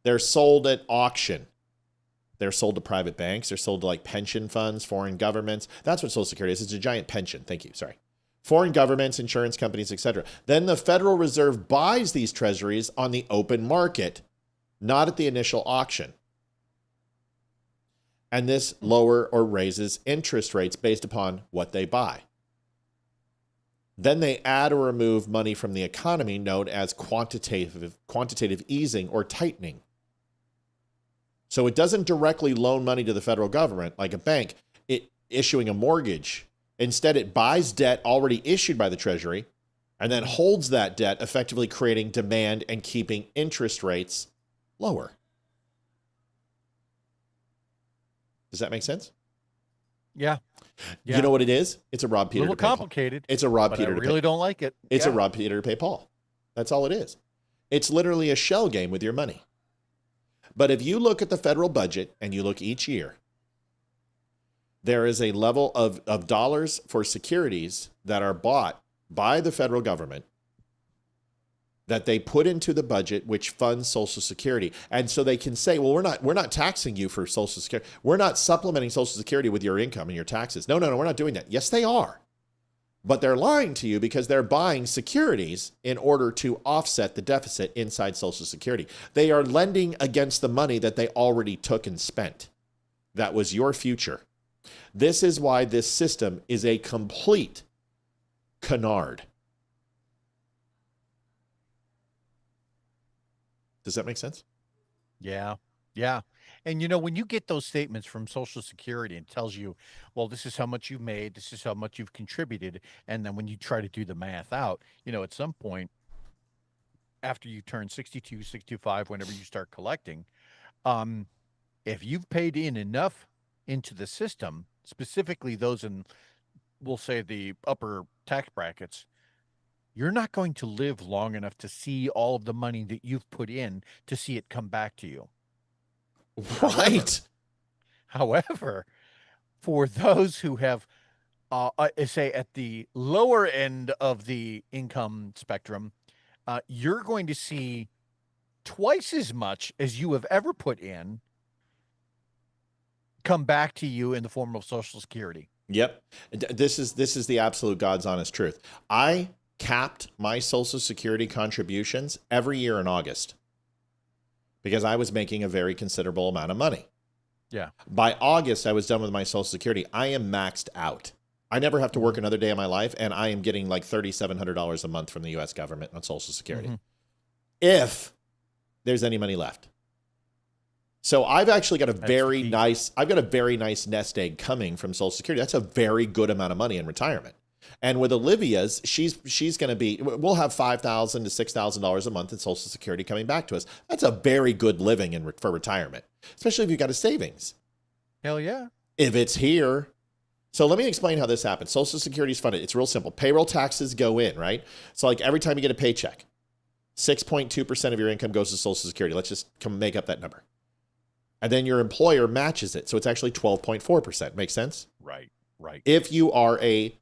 They're sold at auction. They're sold to private banks. They're sold to like pension funds, foreign governments. That's what Social Security is. It's a giant pension. Thank you. Sorry. Foreign governments, insurance companies, etc. Then the Federal Reserve buys these treasuries on the open market, not at the initial auction. And this lower or raises interest rates based upon what they buy. Then they add or remove money from the economy, known as quantitative easing or tightening. So it doesn't directly loan money to the federal government like a bank, issuing a mortgage. Instead, it buys debt already issued by the Treasury and then holds that debt, effectively creating demand and keeping interest rates lower. Does that make sense? Yeah. You know what it is? It's a rob Peter a little to pay complicated. Paul. It's a rob Peter I to really pay. don't like it. It's a rob Peter to pay Paul. That's all it is. It's literally a shell game with your money. But if you look at the federal budget and you look each year, there is a level of dollars for securities that are bought by the federal government that they put into the budget, which funds Social Security. And so they can say, well, we're not taxing you for Social Security. We're not supplementing Social Security with your income and your taxes. No, we're not doing that. Yes, they are. But they're lying to you because they're buying securities in order to offset the deficit inside Social Security. They are lending against the money that they already took and spent. That was your future. This is why this system is a complete canard. Does that make sense? Yeah. And when you get those statements from Social Security, it tells you, well, this is how much you've made, this is how much you've contributed. And then when you try to do the math out, at some point after you turn 62, 65, whenever you start collecting, if you've paid in enough into the system, specifically those in, we'll say, the upper tax brackets, you're not going to live long enough to see all of the money that you've put in to see it come back to you. Right. However, for those who have, say, at the lower end of the income spectrum, you're going to see twice as much as you have ever put in come back to you in the form of Social Security. Yep. This is the absolute God's honest truth. I capped my Social Security contributions every year in August because I was making a very considerable amount of money. Yeah. By August, I was done with my Social Security. I am maxed out. I never have to work another day of my life, and I am getting like $3,700 a month from the U.S. government on Social Security. Mm-hmm. If there's any money left. So I've actually got a very nice nest egg coming from Social Security. That's a very good amount of money in retirement. And with Olivia's, she's going to be, we'll have $5,000 to $6,000 a month in Social Security coming back to us. That's a very good living for retirement, especially if you've got a savings. Hell yeah. If it's here. So let me explain how this happens. Social Security is funded. It's real simple. Payroll taxes go in, right? So like every time you get a paycheck, 6.2% of your income goes to Social Security. Let's just make up that number. And then your employer matches it. So it's actually 12.4%. Make sense? Right. If you are a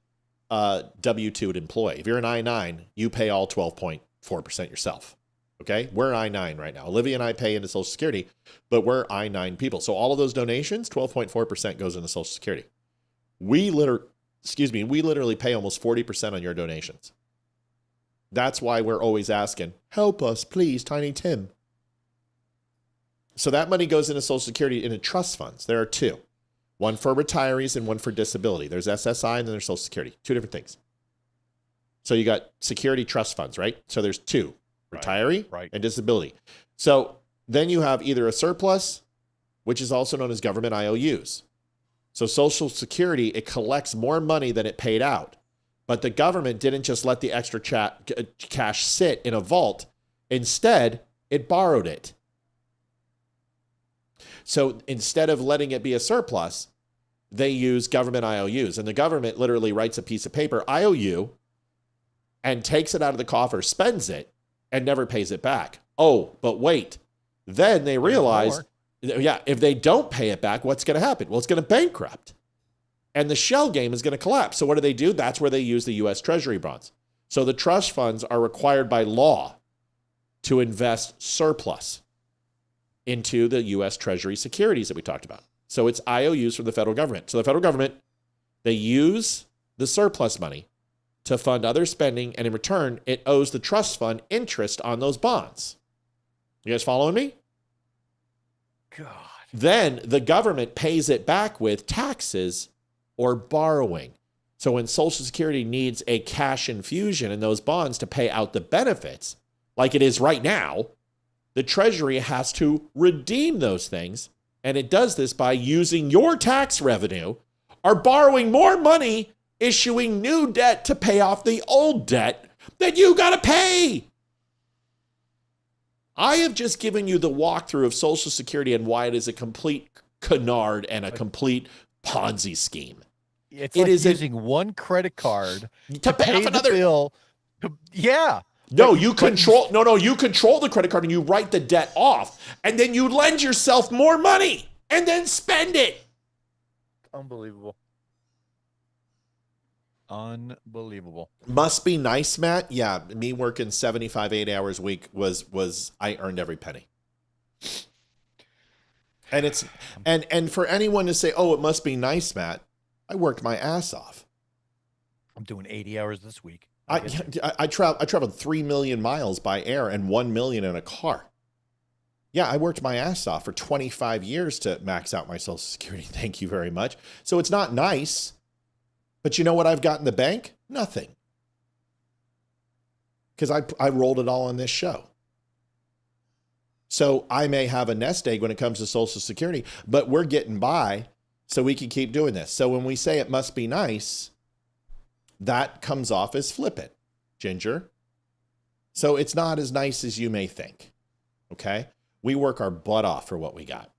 W-2 employee, if you're an I-9, you pay all 12.4% yourself. Okay? We're I-9 right now. Olivia and I pay into Social Security, but we're I-9 people. So all of those donations, 12.4% goes into Social Security. We literally pay almost 40% on your donations. That's why we're always asking, help us, please, Tiny Tim. So that money goes into Social Security into trust funds. There are two. One for retirees and one for disability. There's SSI and then there's Social Security. Two different things. So you got security trust funds, right? So there's two, retiree and disability. So then you have either a surplus, which is also known as government IOUs. So Social Security, it collects more money than it paid out. But the government didn't just let the extra cash sit in a vault. Instead, it borrowed it. So instead of letting it be a surplus, they use government IOUs. And the government literally writes a piece of paper, IOU, and takes it out of the coffer, spends it, and never pays it back. Oh, but wait. Then they realize, if they don't pay it back, what's going to happen? Well, it's going to bankrupt. And the shell game is going to collapse. So what do? That's where they use the U.S. Treasury bonds. So the trust funds are required by law to invest surplus into the U.S. Treasury securities that we talked about. So it's IOUs from the federal government. So the federal government, they use the surplus money to fund other spending, and in return, it owes the trust fund interest on those bonds. You guys following me? God. Then the government pays it back with taxes or borrowing. So when Social Security needs a cash infusion in those bonds to pay out the benefits, like it is right now, the Treasury has to redeem those things, and it does this by using your tax revenue or borrowing more money, issuing new debt to pay off the old debt that you got to pay. I have just given you the walkthrough of Social Security and why it is a complete canard and a complete Ponzi scheme. It is using one credit card to pay off another bill. No, you control the credit card and you write the debt off, and then you lend yourself more money and then spend it. Unbelievable. Unbelievable. Must be nice, Matt. Yeah, me working 75, 80 hours a week was I earned every penny. And it's and for anyone to say, "Oh, it must be nice, Matt," I worked my ass off. I'm doing 80 hours this week. I traveled 3 million miles by air and 1 million in a car. Yeah, I worked my ass off for 25 years to max out my Social Security. Thank you very much. So it's not nice, but you know what I've got in the bank? Nothing. Because I rolled it all on this show. So I may have a nest egg when it comes to Social Security, but we're getting by so we can keep doing this. So when we say it must be nice, that comes off as flippant, Ginger. So it's not as nice as you may think, okay? We work our butt off for what we got.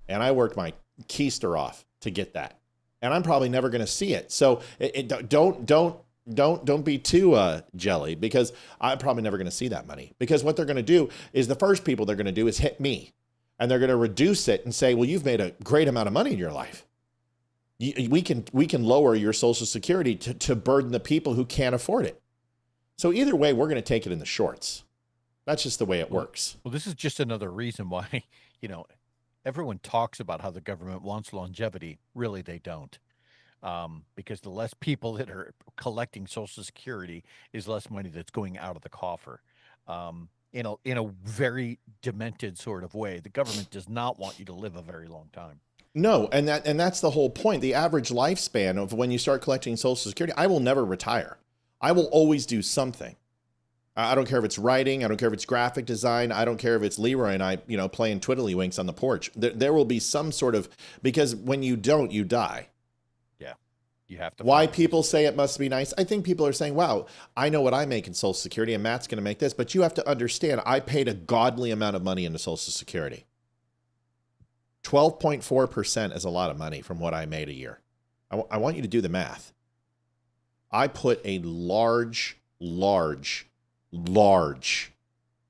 And I worked my keister off to get that. And I'm probably never going to see it. So don't be too jelly, because I'm probably never going to see that money. Because what they're going to do is the first people they're going to do is hit me. And they're going to reduce it and say, well, you've made a great amount of money in your life. We can lower your Social Security to burden the people who can't afford it. So either way, we're going to take it in the shorts. That's just the way it works. Well, this is just another reason why, everyone talks about how the government wants longevity. Really, they don't. Because the less people that are collecting Social Security is less money that's going out of the coffer. In a very demented sort of way. The government does not want you to live a very long time. No, and that's the whole point. The average lifespan of when you start collecting Social Security, I will never retire. I will always do something. I don't care if it's writing. I don't care if it's graphic design. I don't care if it's Leroy and I, playing twiddlywinks on the porch. There will be some sort of, because when you don't, you die. Yeah, you have to. Why people say it must be nice? I think people are saying, wow, I know what I make in Social Security and Matt's going to make this. But you have to understand, I paid a godly amount of money into Social Security. 12.4% is a lot of money from what I made a year. I want you to do the math. I put a large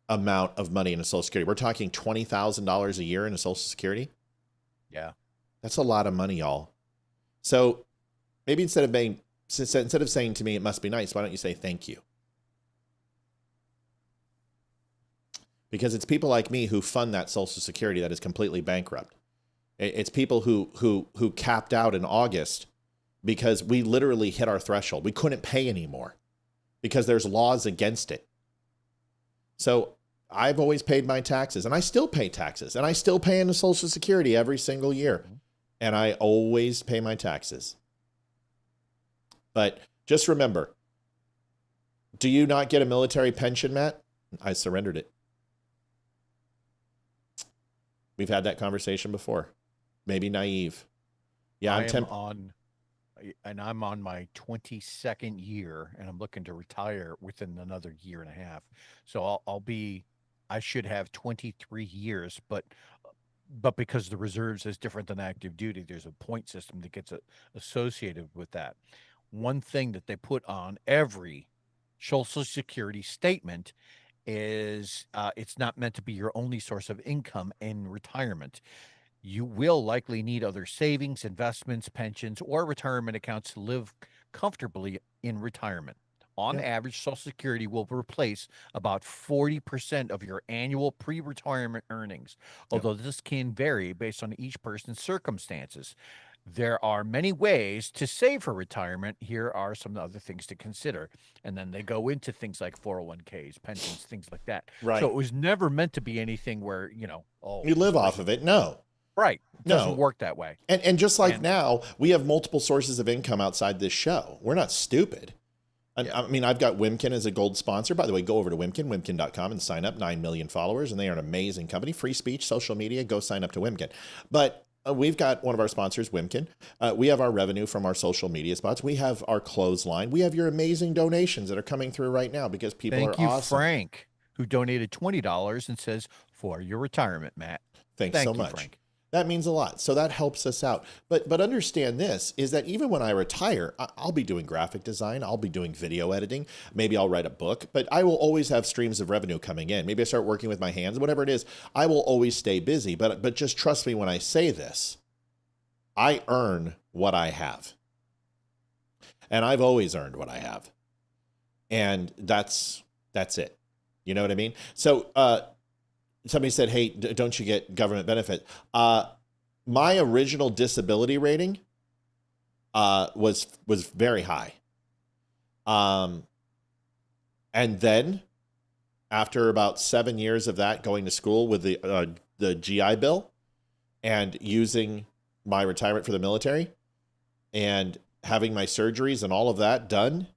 amount of money into Social Security. We're talking $20,000 a year into Social Security. Yeah. That's a lot of money, y'all. So maybe instead of saying to me, it must be nice, why don't you say thank you? Because it's people like me who fund that Social Security that is completely bankrupt. It's people who capped out in August because we literally hit our threshold. We couldn't pay anymore because there's laws against it. So I've always paid my taxes, and I still pay taxes, and I still pay into Social Security every single year. And I always pay my taxes. But just remember, do you not get a military pension, Matt? I surrendered it. We've had that conversation before. Maybe naive. Yeah, I'm on my 22nd year, and I'm looking to retire within another year and a half. So I should have 23 years, but because the reserves is different than active duty, there's a point system that gets associated with that. One thing that they put on every Social Security statement is it's not meant to be your only source of income in retirement. You will likely need other savings, investments, pensions, or retirement accounts to live comfortably in retirement. On average, Social Security will replace about 40% of your annual pre-retirement earnings, although this can vary based on each person's circumstances. There are many ways to save for retirement. Here are some other things to consider. And then they go into things like 401ks, pensions, things like that. Right. So it was never meant to be anything where, you live off of it. No. Right. It doesn't work that way. And just like now, we have multiple sources of income outside this show. We're not stupid. I mean, I've got Wimkin as a gold sponsor. By the way, go over to wimkin.com and sign up. 9 million followers, and they are an amazing company. Free speech, social media. Go sign up to Wimkin. But we've got one of our sponsors, Wimkin. We have our revenue from our social media spots. We have our clothesline. We have your amazing donations that are coming through right now because people are awesome. Thank you, Frank, who donated $20 and says, for your retirement, Matt. Thank you so much. Frank. That means a lot. So that helps us out. But understand this, is that even when I retire, I'll be doing graphic design. I'll be doing video editing. Maybe I'll write a book. But I will always have streams of revenue coming in. Maybe I start working with my hands, whatever it is. I will always stay busy. But just trust me when I say this. I earn what I have. And I've always earned what I have. And that's it. You know what I mean? So somebody said, hey, don't you get government benefit? My original disability rating was very high. And then after about 7 years of that, going to school with the GI Bill and using my retirement for the military and having my surgeries and all of that done,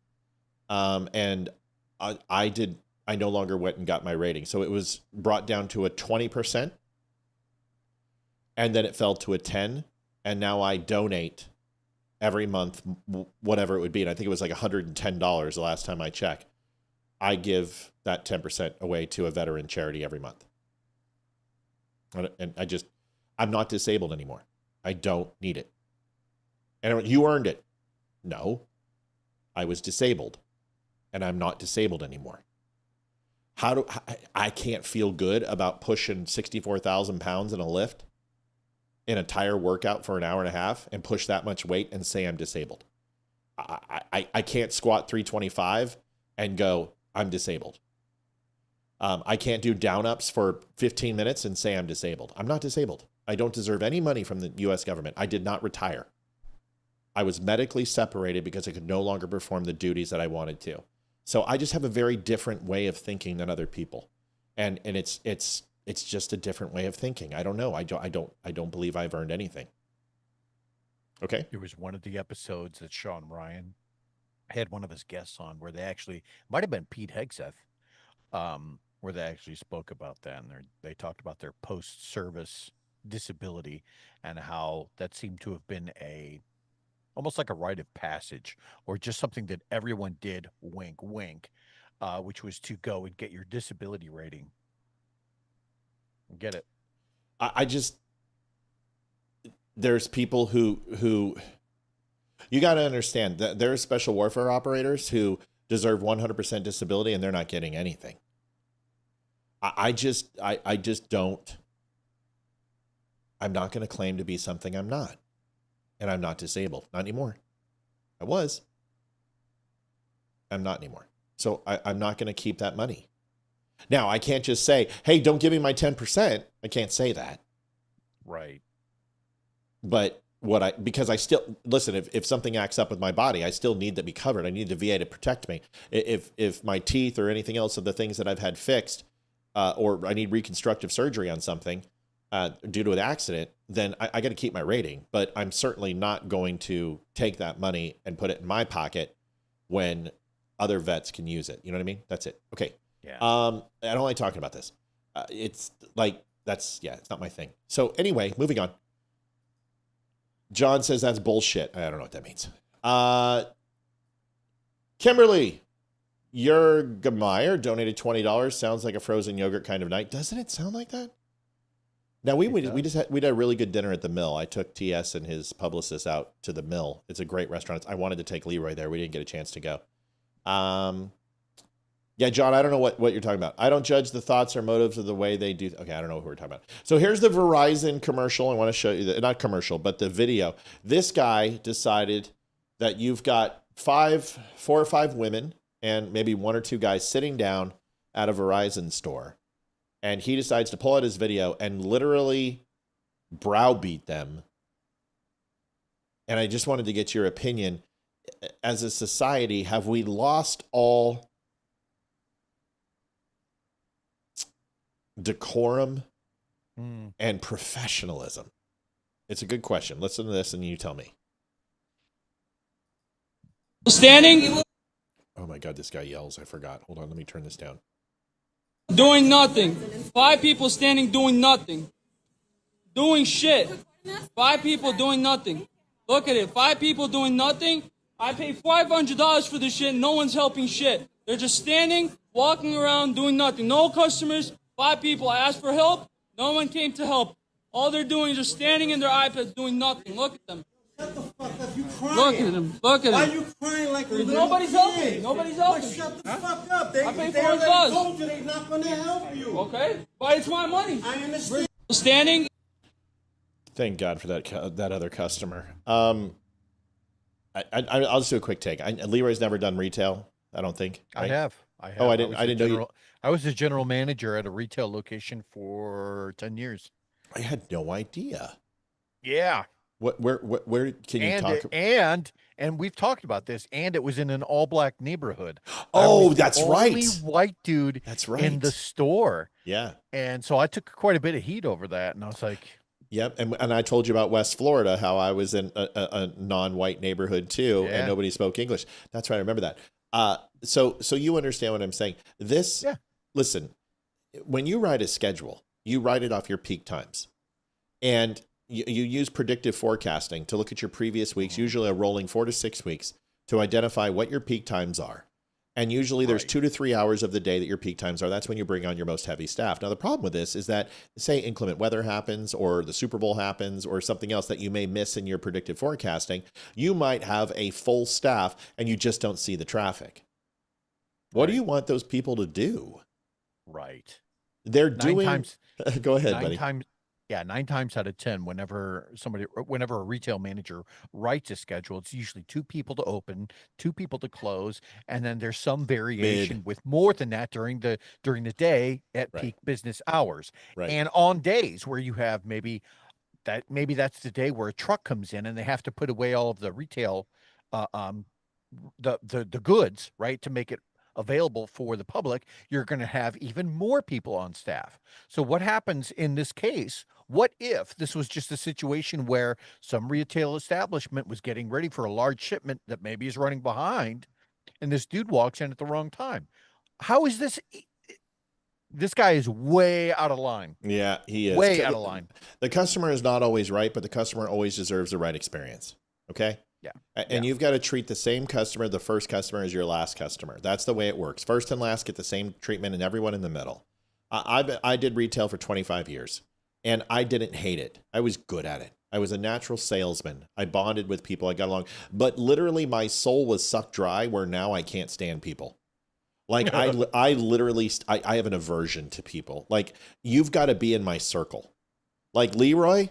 and I no longer went and got my rating. So it was brought down to a 20%, and then it fell to a 10, and now I donate every month, whatever it would be. And I think it was like $110 the last time I checked. I give that 10% away to a veteran charity every month. And I'm not disabled anymore. I don't need it. And you earned it. No, I was disabled, and I'm not disabled anymore. I can't feel good about pushing 64,000 pounds in a lift in a tire workout for an hour and a half and push that much weight and say I'm disabled. I can't squat 325 and go, I'm disabled. I can't do down-ups for 15 minutes and say I'm disabled. I'm not disabled. I don't deserve any money from the U.S. government. I did not retire. I was medically separated because I could no longer perform the duties that I wanted to. So I just have a very different way of thinking than other people. And it's just a different way of thinking. I don't know. I don't believe I've earned anything. Okay. There was one of the episodes that Sean Ryan had one of his guests on where they actually, might have been Pete Hegseth, where they actually spoke about that. And they talked about their post-service disability and how that seemed to have been almost like a rite of passage, or just something that everyone did, wink, wink, which was to go and get your disability rating. Get it? There's people who you got to understand that there are special warfare operators who deserve 100% disability and they're not getting anything. I just don't. I'm not going to claim to be something I'm not. And I'm not disabled. Not anymore. I was. I'm not anymore. So I'm not going to keep that money. Now, I can't just say, hey, don't give me my 10%. I can't say that. Right. But because I still, listen, if something acts up with my body, I still need to be covered. I need the VA to protect me. If my teeth or anything else of the things that I've had fixed, or I need reconstructive surgery on something, due to an accident, then I got to keep my rating. But I'm certainly not going to take that money and put it in my pocket when other vets can use it. You know what I mean? That's it. Okay. Yeah. I don't like talking about this. It's like, it's not my thing. So anyway, moving on. John says that's bullshit. I don't know what that means. Kimberly, Yergemeyer donated $20. Sounds like a frozen yogurt kind of night. Doesn't it sound like that? Now we had a really good dinner at the Mill. I took TS and his publicist out to the Mill. It's a great restaurant. I wanted to take Leroy there. We didn't get a chance to go. Yeah, John, I don't know what you're talking about. I don't judge the thoughts or motives of the way they do. Okay, I don't know what we're talking about. So here's the Verizon commercial. I want to show you not commercial, but the video. This guy decided that you've got 4 or 5 women and maybe 1 or 2 guys sitting down at a Verizon store. And he decides to pull out his video and literally browbeat them. And I just wanted to get your opinion. As a society, have we lost all decorum and professionalism? It's a good question. Listen to this and you tell me. Standing. Oh my God, this guy yells. I forgot. Hold on, let me turn this down. Doing nothing. 5 people standing doing nothing. Doing shit. 5 people doing nothing. Look at it. 5 people doing nothing. I pay $500 for this shit. No one's helping shit. They're just standing, walking around, doing nothing. No customers. 5 people. I asked for help. No one came to help. All they're doing is just standing in their iPads doing nothing. Look at them. Shut the fuck up. You crying. Look at him. Look at him. Why are you crying like a little Nobody's kid? helping. Nobody's helping. Like, shut the fuck up. They I pay already $4. told you they're not going to help you. Okay, but it's my money. I understand. Standing. Thank God for that other customer. I'll just do a quick take. Leroy's never done retail, I don't think. Right? I have. Oh, I didn't know you. I was the general manager at a retail location for 10 years. I had no idea. Yeah. Where can you talk? And we've talked about this, and it was in an all-black neighborhood. Oh, that's right. Only white dude that's right. in the store. Yeah. And so I took quite a bit of heat over that, and I was like, yep. And I told you about West Florida, how I was in a non-white neighborhood too, and nobody spoke English. That's right. I remember that. So you understand what I'm saying. Listen, when you write a schedule, you write it off your peak times, and you use predictive forecasting to look at your previous weeks, usually a rolling 4 to 6 weeks, to identify what your peak times are. And usually there's 2 to 3 hours of the day that your peak times are. That's when you bring on your most heavy staff. Now, the problem with this is that, say, inclement weather happens, or the Super Bowl happens, or something else that you may miss in your predictive forecasting. You might have a full staff and you just don't see the traffic. What do you want those people to do? Right. They're doing. Go ahead, buddy. 9 times out of 10, whenever a retail manager writes a schedule, it's usually 2 people to open, 2 people to close, and then there's some variation with more than that during the day at peak business hours. Right. And on days where you have maybe that's the day where a truck comes in and they have to put away all of the retail the goods, right, to make it available for the public, you're going to have even more people on staff. So what happens in this case? What if this was just a situation where some retail establishment was getting ready for a large shipment that maybe is running behind, and this dude walks in at the wrong time? How is this? This guy is way out of line. Yeah, he is. Way out of line. The customer is not always right, but the customer always deserves the right experience. Okay? Yeah. And you've got to treat the same customer, the first customer, as your last customer. That's the way it works. First and last get the same treatment, and everyone in the middle. I did retail for 25 years, and I didn't hate it. I was good at it. I was a natural salesman. I bonded with people. I got along. But literally, my soul was sucked dry where now I can't stand people. Like, I literally, I have an aversion to people. Like, you've got to be in my circle. Like, Leroy,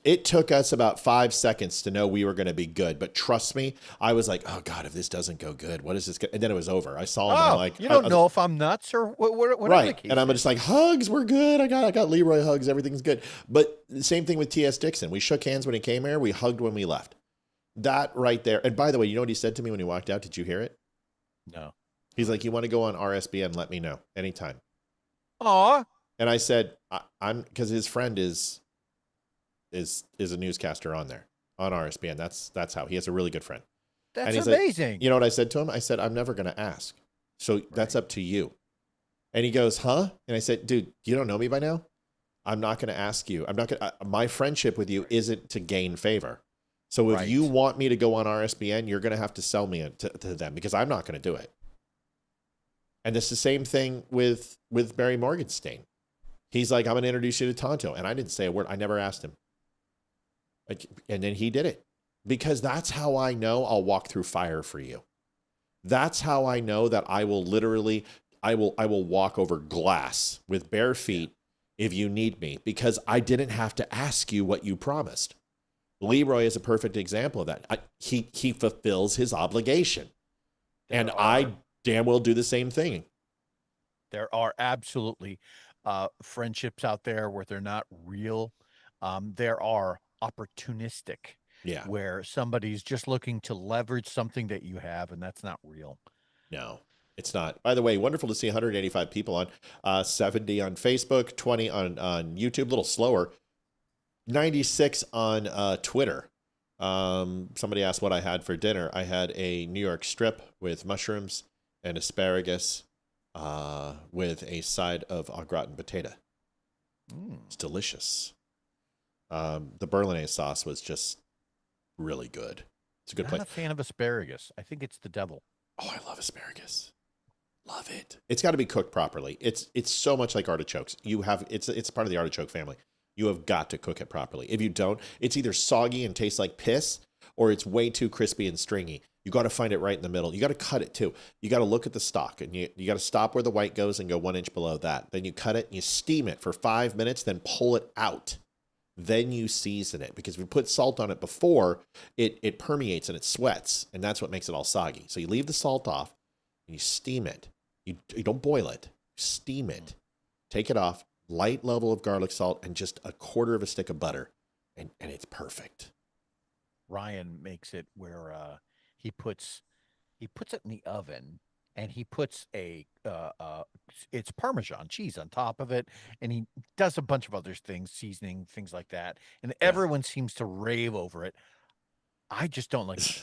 it took us about 5 seconds to know we were going to be good. But trust me, I was like, oh, God, if this doesn't go good, what is this? And then it was over. I saw him, and I'm like, you don't know if I'm nuts or what right. And I'm just like, hugs, we're good. I got Leroy hugs. Everything's good. But the same thing with T.S. DIXON. We shook hands when he came here. We hugged when we left. That right there. And by the way, you know what he said to me when he walked out? Did you hear it? No. He's like, you want to go on RSBN? Let me know anytime. Aw. And I said, I'm because his friend is a newscaster on there on RSBN. That's how he has a really good friend. That's amazing. Like, you know what I said to him? I said, I'm never going to ask. So that's up to you. And he goes, huh? And I said, dude, you don't know me by now? I'm not going to ask you. I'm not going to, my friendship with you isn't to gain favor. So if you want me to go on RSBN, you're going to have to sell me to them because I'm not going to do it. And it's the same thing with Barry Morgenstein. He's like, I'm going to introduce you to Tonto. And I didn't say a word. I never asked him. And then he did it because that's how I know I'll walk through fire for you. That's how I know that I will literally, I will walk over glass with bare feet if you need me, because I didn't have to ask you what you promised. Leroy is a perfect example of that. He fulfills his obligation. And I damn well do the same thing. There are absolutely friendships out there where they're not real. There are opportunistic, where somebody's just looking to leverage something that you have, and that's not real. No, it's not. By the way, wonderful to see 185 people on, 70 on Facebook, 20 on YouTube, a little slower, 96 on Twitter. Somebody asked what I had for dinner. I had a New York strip with mushrooms and asparagus with a side of au gratin potato. It's delicious. The Berlinaise sauce was just really good. It's a good place. I'm not a fan of asparagus. I think it's the devil. Oh, I love asparagus. Love it. It's got to be cooked properly. It's so much like artichokes. It's part of the artichoke family. You have got to cook it properly. If you don't, it's either soggy and tastes like piss, or it's way too crispy and stringy. You got to find it right in the middle. You got to cut it too. You got to look at the stalk, and you got to stop where the white goes and go 1 inch below that. Then you cut it and you steam it for 5 minutes, then pull it out. Then you season it, because if you put salt on it before, it permeates and it sweats, and that's what makes it all soggy. So you leave the salt off and you steam it. You don't boil it. Steam it. Take it off, light level of garlic salt, and just a quarter of a stick of butter, and it's perfect. Ryan makes it where he puts it in the oven, and he puts it's Parmesan cheese on top of it, and he does a bunch of other things, seasoning, things like that, and everyone seems to rave over it. I just don't like it.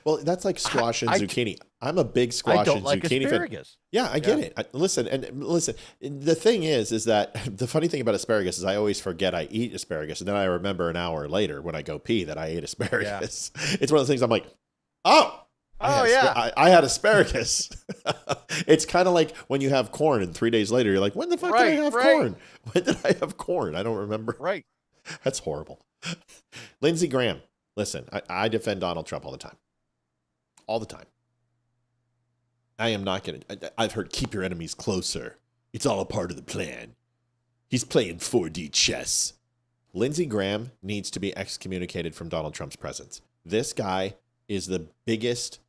Well, that's like squash and zucchini. I'm a big squash and like zucchini asparagus. fan. Yeah, I get it. Listen. The thing is that the funny thing about asparagus is I always forget I eat asparagus, and then I remember an hour later when I go pee that I ate asparagus. Yeah. It's one of the things I'm like, I had asparagus. It's kind of like when you have corn, and 3 days later you're like, when the fuck did I have corn? When did I have corn? I don't remember. Right. That's horrible. Lindsey Graham. Listen, I defend Donald Trump all the time. All the time. I am not going to... I've heard keep your enemies closer. It's all a part of the plan. He's playing 4D chess. Lindsey Graham needs to be excommunicated from Donald Trump's presence. This guy is the biggest...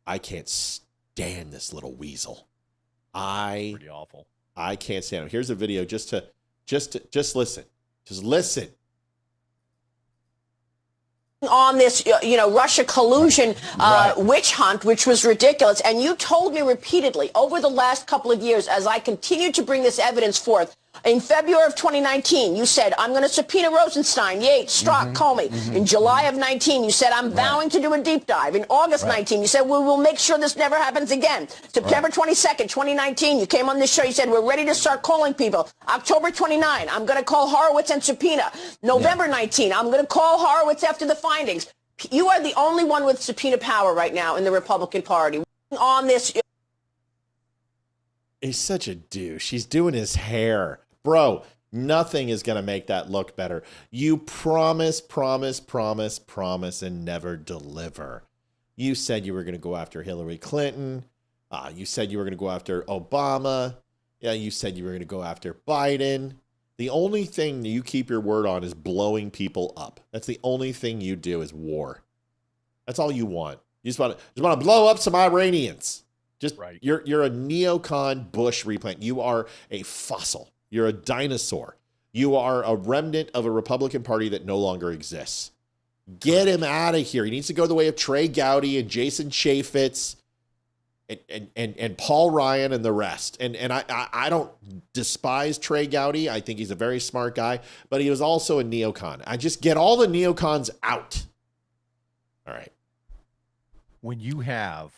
I can't stand this little weasel. Pretty awful. I can't stand him. Here's a video just listen. Just listen. On this, Russia collusion witch hunt, which was ridiculous. And you told me repeatedly over the last couple of years, as I continued to bring this evidence forth, in February of 2019, you said, I'm going to subpoena Rosenstein, Yates, Strzok, Comey. In July of 19, you said, I'm vowing to do a deep dive. In August 19, you said, we will make sure this never happens again. September 22nd, 2019, you came on this show, you said, we're ready to start calling people. October 29, I'm going to call Horowitz and subpoena. November 19, I'm going to call Horowitz after the findings. You are the only one with subpoena power right now in the Republican Party. On this... He's such a douche. He's doing his hair. Bro, nothing is going to make that look better. You promise, and never deliver. You said you were going to go after Hillary Clinton. You said you were going to go after Obama. Yeah, you said you were going to go after Biden. The only thing you keep your word on is blowing people up. That's the only thing you do is war. That's all you want. You just want to blow up some Iranians. You're a neocon Bush replant. You are a fossil. You're a dinosaur. You are a remnant of a Republican Party that no longer exists. Get him out of here. He needs to go the way of Trey Gowdy and Jason Chaffetz and Paul Ryan and the rest. And I don't despise Trey Gowdy. I think he's a very smart guy, but he was also a neocon. I just get all the neocons out. All right. When you have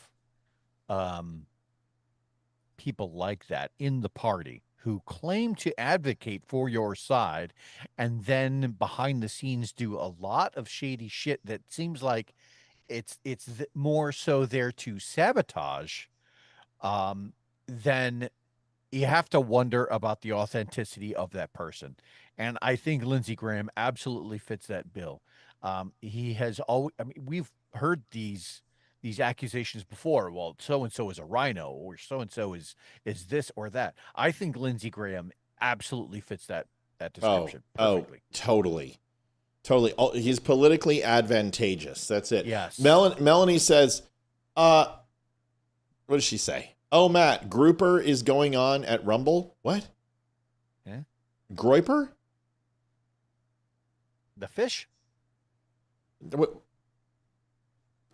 people like that in the party who claim to advocate for your side and then behind the scenes do a lot of shady shit that seems like it's more so there to sabotage, then you have to wonder about the authenticity of that person. And I think Lindsey Graham absolutely fits that bill. He has always, we've heard these accusations before. Well, so-and-so is a rhino, or so-and-so is this or that. I think Lindsey Graham absolutely fits that description perfectly. Totally. Oh, he's politically advantageous. That's it. Yes. Melanie says, what does she say? Oh, Matt, Grouper is going on at Rumble. What? Yeah. Groiper? The fish?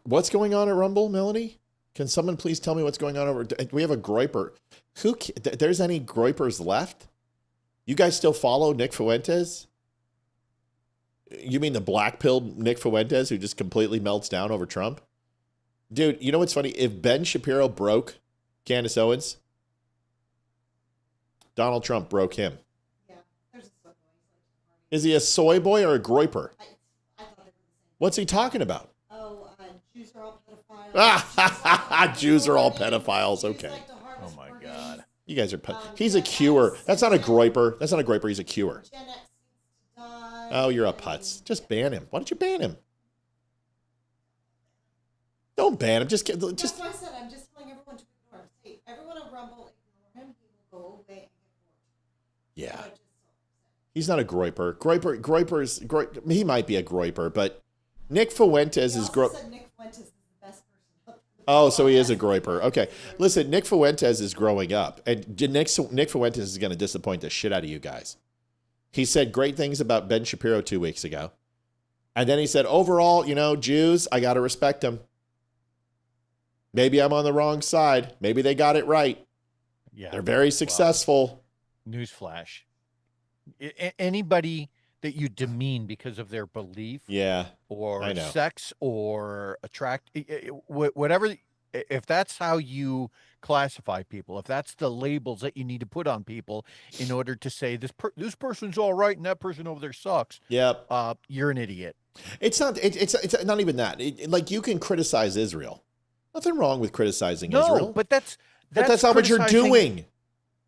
What's going on at Rumble, Melanie? Can someone please tell me what's going on over? We have a Groiper. There's any Groipers left? You guys still follow Nick Fuentes? You mean the black-pilled Nick Fuentes who just completely melts down over Trump? Dude, you know what's funny? If Ben Shapiro broke Candace Owens, Donald Trump broke him. Yeah, there's a soy boy. Is he a soy boy or a Groiper? What's he talking about? Jews are all pedophiles. Jews are all pedophiles. Okay. Oh my God. You guys are. He's a Qer. That's not a Groiper. He's a Qer. Oh, you're a putz. Just ban him. Why don't you ban him? Don't ban him. Just. That's what I said. I'm just telling everyone to ignore him. Hey, everyone on Rumble, ignore him. He will go away and get bored. Yeah. He's not a groiper. He might be a groiper, but Nick Fuentes is Oh, so he is a groiper. Okay. Listen, Nick Fuentes is growing up, and Nick Fuentes is going to disappoint the shit out of you guys. He said great things about Ben Shapiro 2 weeks ago. And then he said, overall, Jews, I got to respect them. Maybe I'm on the wrong side. Maybe they got it right. Yeah. They're very successful. Newsflash. Anybody that you demean because of their belief, or sex, or whatever, if that's how you classify people, if that's the labels that you need to put on people in order to say this person's all right and that person over there sucks, you're an idiot. It's not. It's not even that. Like, you can criticize Israel. Nothing wrong with criticizing Israel. But that's not what you're doing.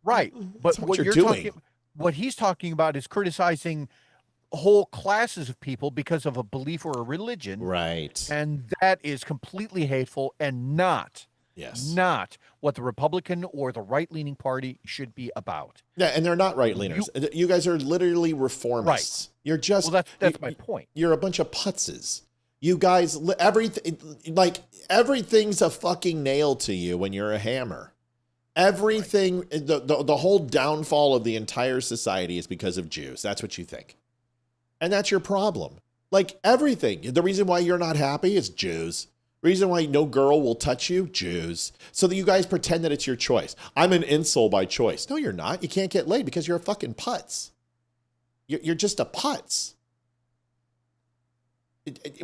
Right. But what you're doing. What he's talking about is criticizing whole classes of people because of a belief or a religion. Right. And that is completely hateful and not what the Republican or the right-leaning party should be about. Yeah, and they're not right-leaners. You guys are literally reformists. Right. You're just... Well, that's my point. You're a bunch of putzes. You guys, everything's a fucking nail to you when you're a hammer. Everything, the whole downfall of the entire society is because of Jews. That's what you think. And that's your problem. Like, everything. The reason why you're not happy is Jews. The reason why no girl will touch you, Jews. So that you guys pretend that it's your choice. I'm an incel by choice. No, you're not. You can't get laid because you're a fucking putz. You're just a putz.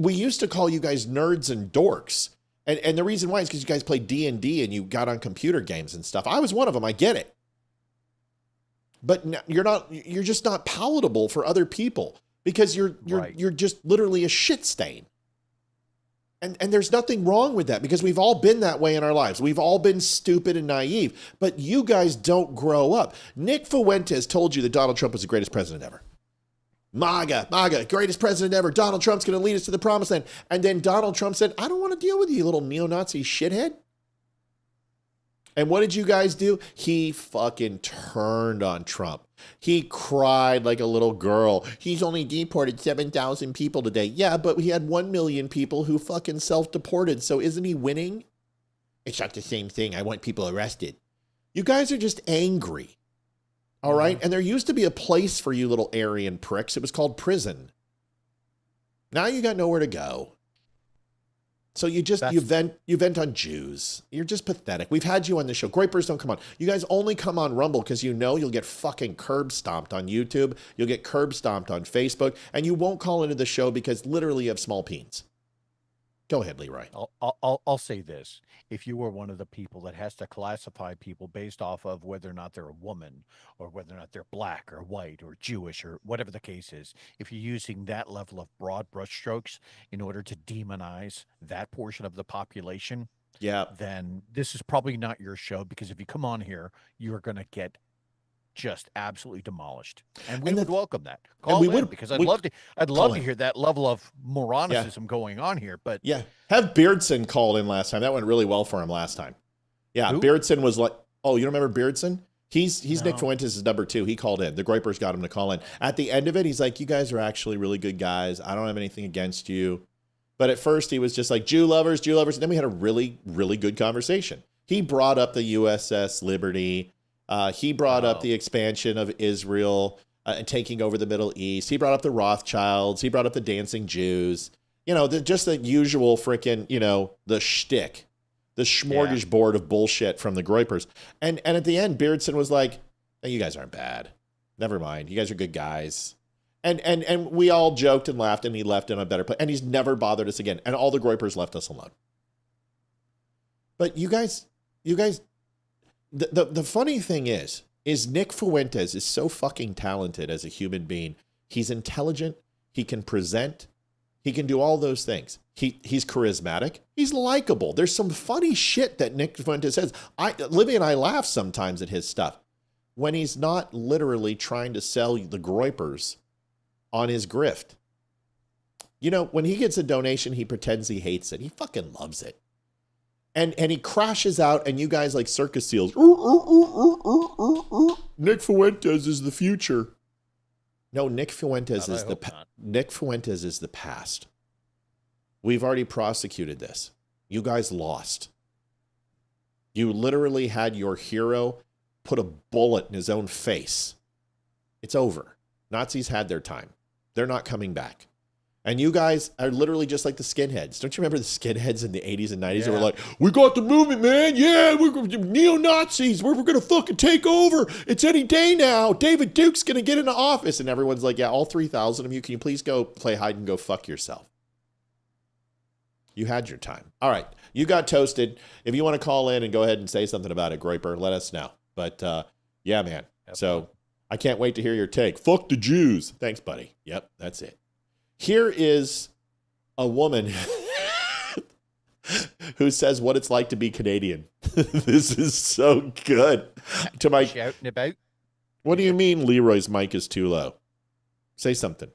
We used to call you guys nerds and dorks. And the reason why is because you guys played D&D and you got on computer games and stuff. I was one of them. I get it. But you're just not palatable for other people because you're just literally a shit stain. And there's nothing wrong with that because we've all been that way in our lives. We've all been stupid and naive, but you guys don't grow up. Nick Fuentes told you that Donald Trump was the greatest president ever. MAGA, greatest president ever. Donald Trump's going to lead us to the promised land. And then Donald Trump said, I don't want to deal with you, little neo-Nazi shithead. And what did you guys do? He fucking turned on Trump. He cried like a little girl. He's only deported 7,000 people today. Yeah, but he had 1 million people who fucking self-deported. So isn't he winning? It's not the same thing. I want people arrested. You guys are just angry. All right. And there used to be a place for you little Aryan pricks. It was called prison. Now you got nowhere to go. So you vent on Jews. You're just pathetic. We've had you on the show. Groypers don't come on. You guys only come on Rumble because you'll get fucking curb stomped on YouTube. You'll get curb stomped on Facebook. And you won't call into the show because literally you have small peens. Go ahead, Leroy. I'll say this. If you were one of the people that has to classify people based off of whether or not they're a woman or whether or not they're black or white or Jewish or whatever the case is, if you're using that level of broad brushstrokes in order to demonize that portion of the population, then this is probably not your show because if you come on here, you're going to get just absolutely demolished, and we would welcome that. Because I'd love to hear that level of moronicism going on here. But have Beardson called in last time. That went really well for him last time. Yeah, who? Beardson was like, oh, you don't remember Beardson? He's Nick Fuentes' number 2. He called in. The Groypers got him to call in. At the end of it, he's like, you guys are actually really good guys. I don't have anything against you. But at first, he was just like, Jew lovers. And then we had a really, really good conversation. He brought up the USS Liberty. He brought up the expansion of Israel and taking over the Middle East. He brought up the Rothschilds. He brought up the dancing Jews. Just the usual freaking, the shtick, the smorgasbord of bullshit from the Groypers. And at the end, Beardson was like, hey, you guys aren't bad. Never mind. You guys are good guys. And we all joked and laughed, and he left in a better place. And he's never bothered us again. And all the Groypers left us alone. But you guys. The funny thing is Nick Fuentes is so fucking talented as a human being. He's intelligent. He can present. He can do all those things. He's charismatic. He's likable. There's some funny shit that Nick Fuentes says. Libby and I laugh sometimes at his stuff when he's not literally trying to sell the Groypers on his grift. When he gets a donation, he pretends he hates it. He fucking loves it. And he crashes out, and you guys like circus seals. Nick Fuentes is the future. No, Nick Fuentes is Nick Fuentes is the past. We've already prosecuted this. You guys lost. You literally had your hero put a bullet in his own face. It's over. Nazis had their time. They're not coming back. And you guys are literally just like the skinheads. Don't you remember the skinheads in the 80s and 90s? They were like, we got the movement, man. Yeah, we're neo-Nazis. We're going to fucking take over. It's any day now. David Duke's going to get into office. And everyone's like, yeah, all 3,000 of you, can you please go play hide and go fuck yourself? You had your time. All right. You got toasted. If you want to call in and go ahead and say something about it, Groiper, let us know. But yeah, man. So I can't wait to hear your take. Fuck the Jews. Thanks, buddy. Yep, that's it. Here is a woman who says what it's like to be Canadian. This is so good. To my shouting about. What do you mean Leroy's mic is too low? Say something.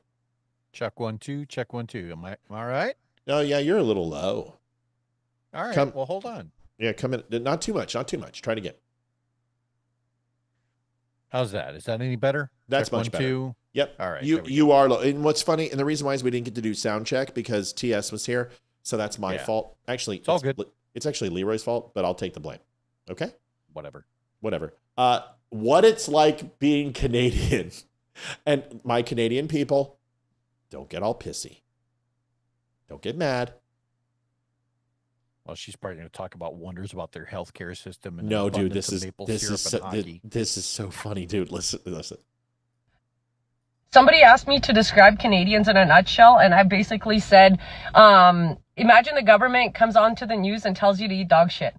Check 1 2. Check 1 2. Am I all right? Oh yeah, you're a little low. All right. Well, hold on. Yeah, come in. Not too much. Not too much. Try it again. How's that? Is that any better? That's check much 1 better. 2. Yep. All right. You are low. And what's funny, and the reason why is we didn't get to do sound check because TS was here, so that's my fault. Actually, it's all good. It's actually Leroy's fault, but I'll take the blame. Okay. Whatever. What it's like being Canadian, and my Canadian people, don't get all pissy. Don't get mad. Well, she's probably going to talk about wonders about their healthcare system. And no, dude, this is so funny, dude. Listen. Somebody asked me to describe Canadians in a nutshell, and I basically said, imagine the government comes onto the news and tells you to eat dog shit.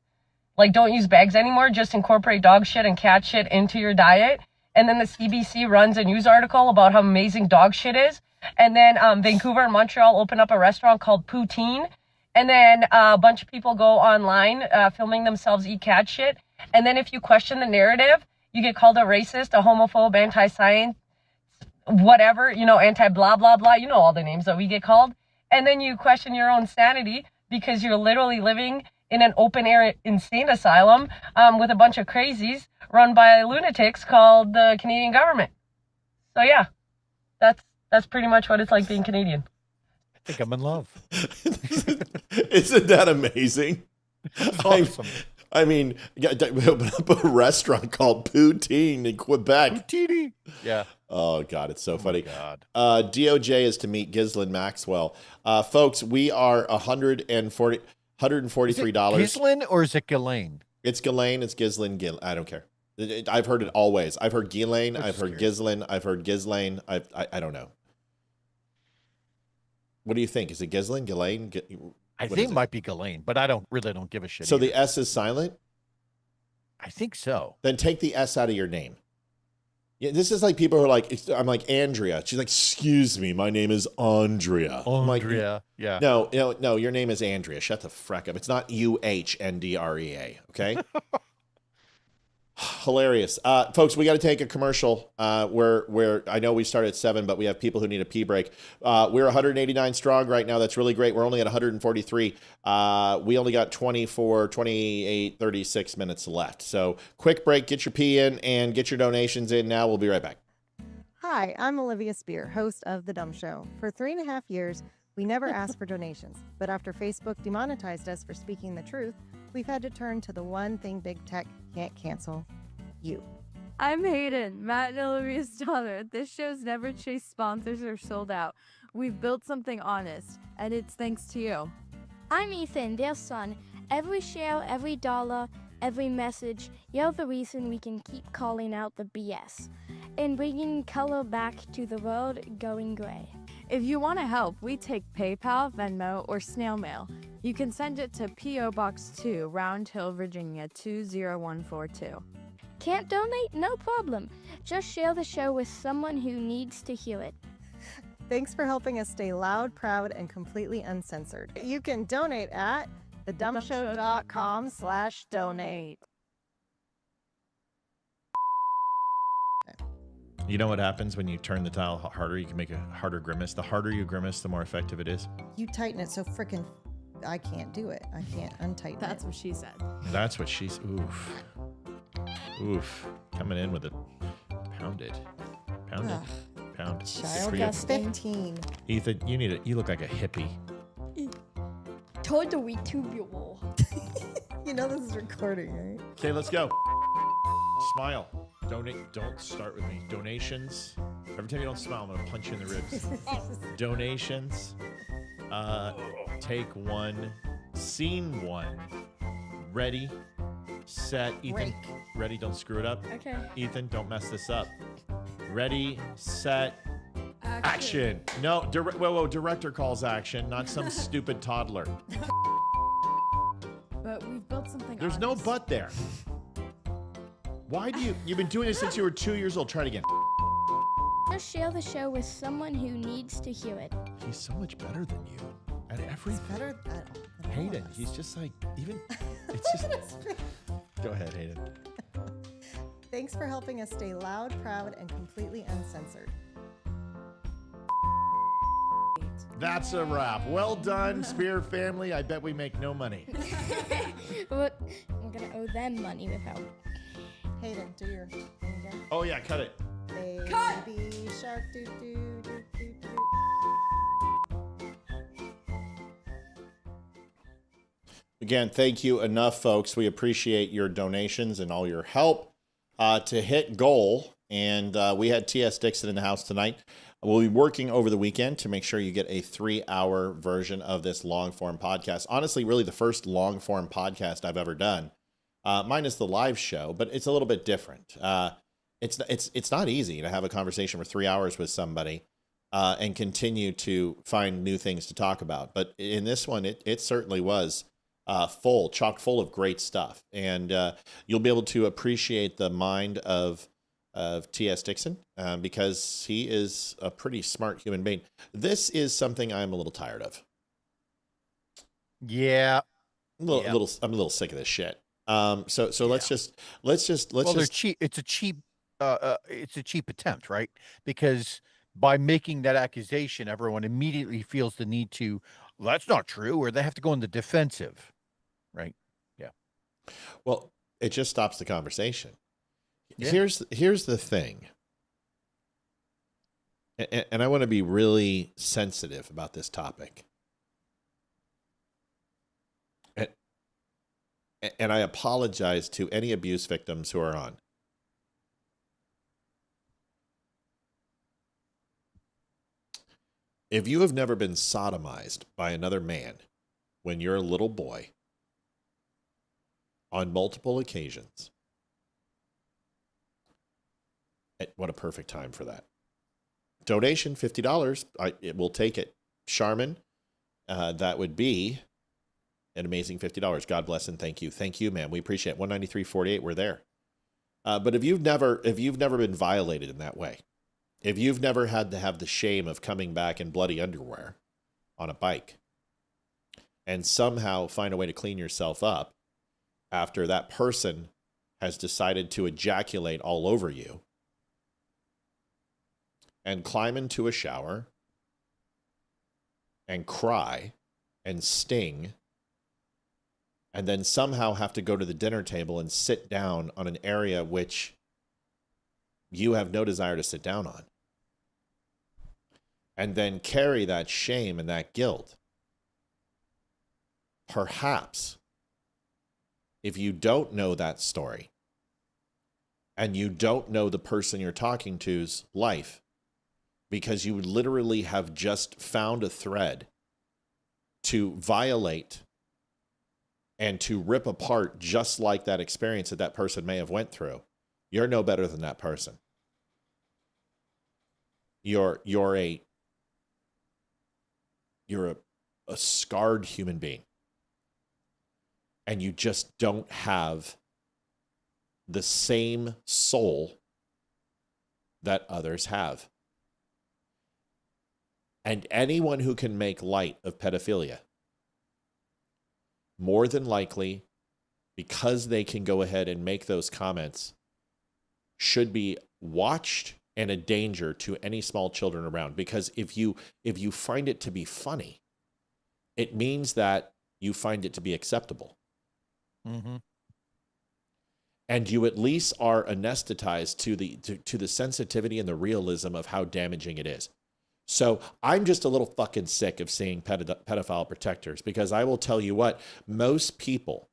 Like, don't use bags anymore, just incorporate dog shit and cat shit into your diet. And then the CBC runs a news article about how amazing dog shit is. And then Vancouver and Montreal open up a restaurant called Poutine. And then a bunch of people go online filming themselves eat cat shit. And then if you question the narrative, you get called a racist, a homophobe, anti-science, whatever, anti-blah, blah, blah. You know all the names that we get called. And then you question your own sanity because you're literally living in an open-air insane asylum with a bunch of crazies run by lunatics called the Canadian government. So, yeah, that's pretty much what it's like being Canadian. I think I'm in love. Isn't that amazing? Awesome. I mean, open up a restaurant called Poutine in Quebec. Poutine. Yeah. Oh, God, it's so funny. God. DOJ is to meet Ghislaine Maxwell. Folks, we are $143. Ghislaine or is it Ghislaine? It's Ghislaine. It's Ghislaine. I don't care. I've heard it always. I've heard Ghislaine. I've heard Ghislaine. I've heard Ghislaine. I don't know. What do you think? Is it Ghislaine? Ghislaine? I think it might be Ghislaine, but I don't give a shit. So either. the S is silent? I think so. Then take the S out of your name. Yeah, this is like people who are like, I'm like, Andrea. She's like, excuse me, my name is Andrea. Andrea, like, yeah. No, your name is Andrea. Shut the freck up. It's not UHNDREA, okay? Hilarious. Folks, we got to take a commercial. Where I know we start at 7, but we have people who need a pee break. We're 189 strong right now. That's really great. We're only at 143. We only got 24, 28, 36 minutes left. So quick break, get your pee in and get your donations in now. We'll be right back. Hi, I'm Olivia Spear, host of The Dumb Show. For 3.5 years, we never asked for donations. But after Facebook demonetized us for speaking the truth, we've had to turn to the one thing big tech can't cancel: you. I'm Hayden, Matt and Olivia's daughter. This show's never chased sponsors or sold out. We've built something honest, and it's thanks to you. I'm Ethan, their son. Every share, every dollar, every message, you're the reason we can keep calling out the BS and bringing color back to the world going gray. If you want to help, we take PayPal, Venmo, or snail mail. You can send it to P.O. Box 2, Round Hill, Virginia 20142. Can't donate? No problem. Just share the show with someone who needs to hear it. Thanks for helping us stay loud, proud, and completely uncensored. You can donate at thedumbshow.com/donate. You know what happens when you turn the dial harder? You can make a harder grimace. The harder you grimace, the more effective it is. You tighten it so freaking... I can't do it. I can't untighten it. That's what she said. That's what she's... Oof. Oof. Coming in with it. Pound it. Pound it. background. Child Good for you. 15. Ethan, you look like a hippie. You know this is recording, right? Okay, let's go. Smile. Donate. Don't start with me. Donations. Every time you don't smile, I'm gonna punch you in the ribs. Donations. Take one. Scene one. Ready. Set. Ethan. Break. Ready. Don't screw it up. Okay. Ethan, don't mess this up. Ready. Set. Action. No. Whoa. Director calls action, not some stupid toddler. But we've built something. There's no but there. Why do you've been doing this since you were 2 years old? Try it again. Just share the show with someone who needs to hear it. He's so much better than you at everything. Better than Hayden, he's just like, it's just. Go ahead, Hayden. Thanks for helping us stay loud, proud, and completely uncensored. That's a wrap. Well done, Spear family. I bet we make no money. But I'm gonna owe them money without. Hayden, do your thing again. Oh yeah, cut it. Baby shark, doo doo doo doo doo. Again, thank you enough, folks. We appreciate your donations and all your help to hit goal. And we had T.S. Dixon in the house tonight. We'll be working over the weekend to make sure you get a 3-hour version of this long-form podcast. Honestly, really the first long-form podcast I've ever done, minus the live show, but it's a little bit different. It's not easy to have a conversation for 3 hours with somebody and continue to find new things to talk about. But in this one, it certainly was chock full of great stuff. And you'll be able to appreciate the mind of T.S. Dixon because he is a pretty smart human being. This is something I'm a little tired of. Yeah. I'm a little sick of this shit. So let's just. They're cheap. It's a cheap attempt, right? Because by making that accusation, everyone immediately feels the need to, well, that's not true, or they have to go in the defensive, right? Yeah. Well, it just stops the conversation. Yeah. Here's the thing. And I want to be really sensitive about this topic. And I apologize to any abuse victims who are on. If you have never been sodomized by another man when you're a little boy on multiple occasions, what a perfect time for that. Donation, $50. We'll take it. Charmin, that would be an amazing $50. God bless and thank you. Thank you, man. We appreciate it. $193.48. We're there. But if you've never been violated in that way, if you've never had to have the shame of coming back in bloody underwear on a bike and somehow find a way to clean yourself up after that person has decided to ejaculate all over you and climb into a shower and cry and sting and then somehow have to go to the dinner table and sit down on an area which you have no desire to sit down on, and then carry that shame and that guilt, perhaps if you don't know that story and you don't know the person you're talking to's life, because you would literally have just found a thread to violate and to rip apart just like that experience that person may have went through, you're no better than that person. You're a scarred human being. And you just don't have the same soul that others have. And anyone who can make light of pedophilia, more than likely, because they can go ahead and make those comments, should be watched and a danger to any small children around. Because if you find it to be funny, it means that you find it to be acceptable. Mm-hmm. And you at least are anesthetized to the sensitivity and the realism of how damaging it is. So I'm just a little fucking sick of seeing pedophile protectors, because I will tell you what, most people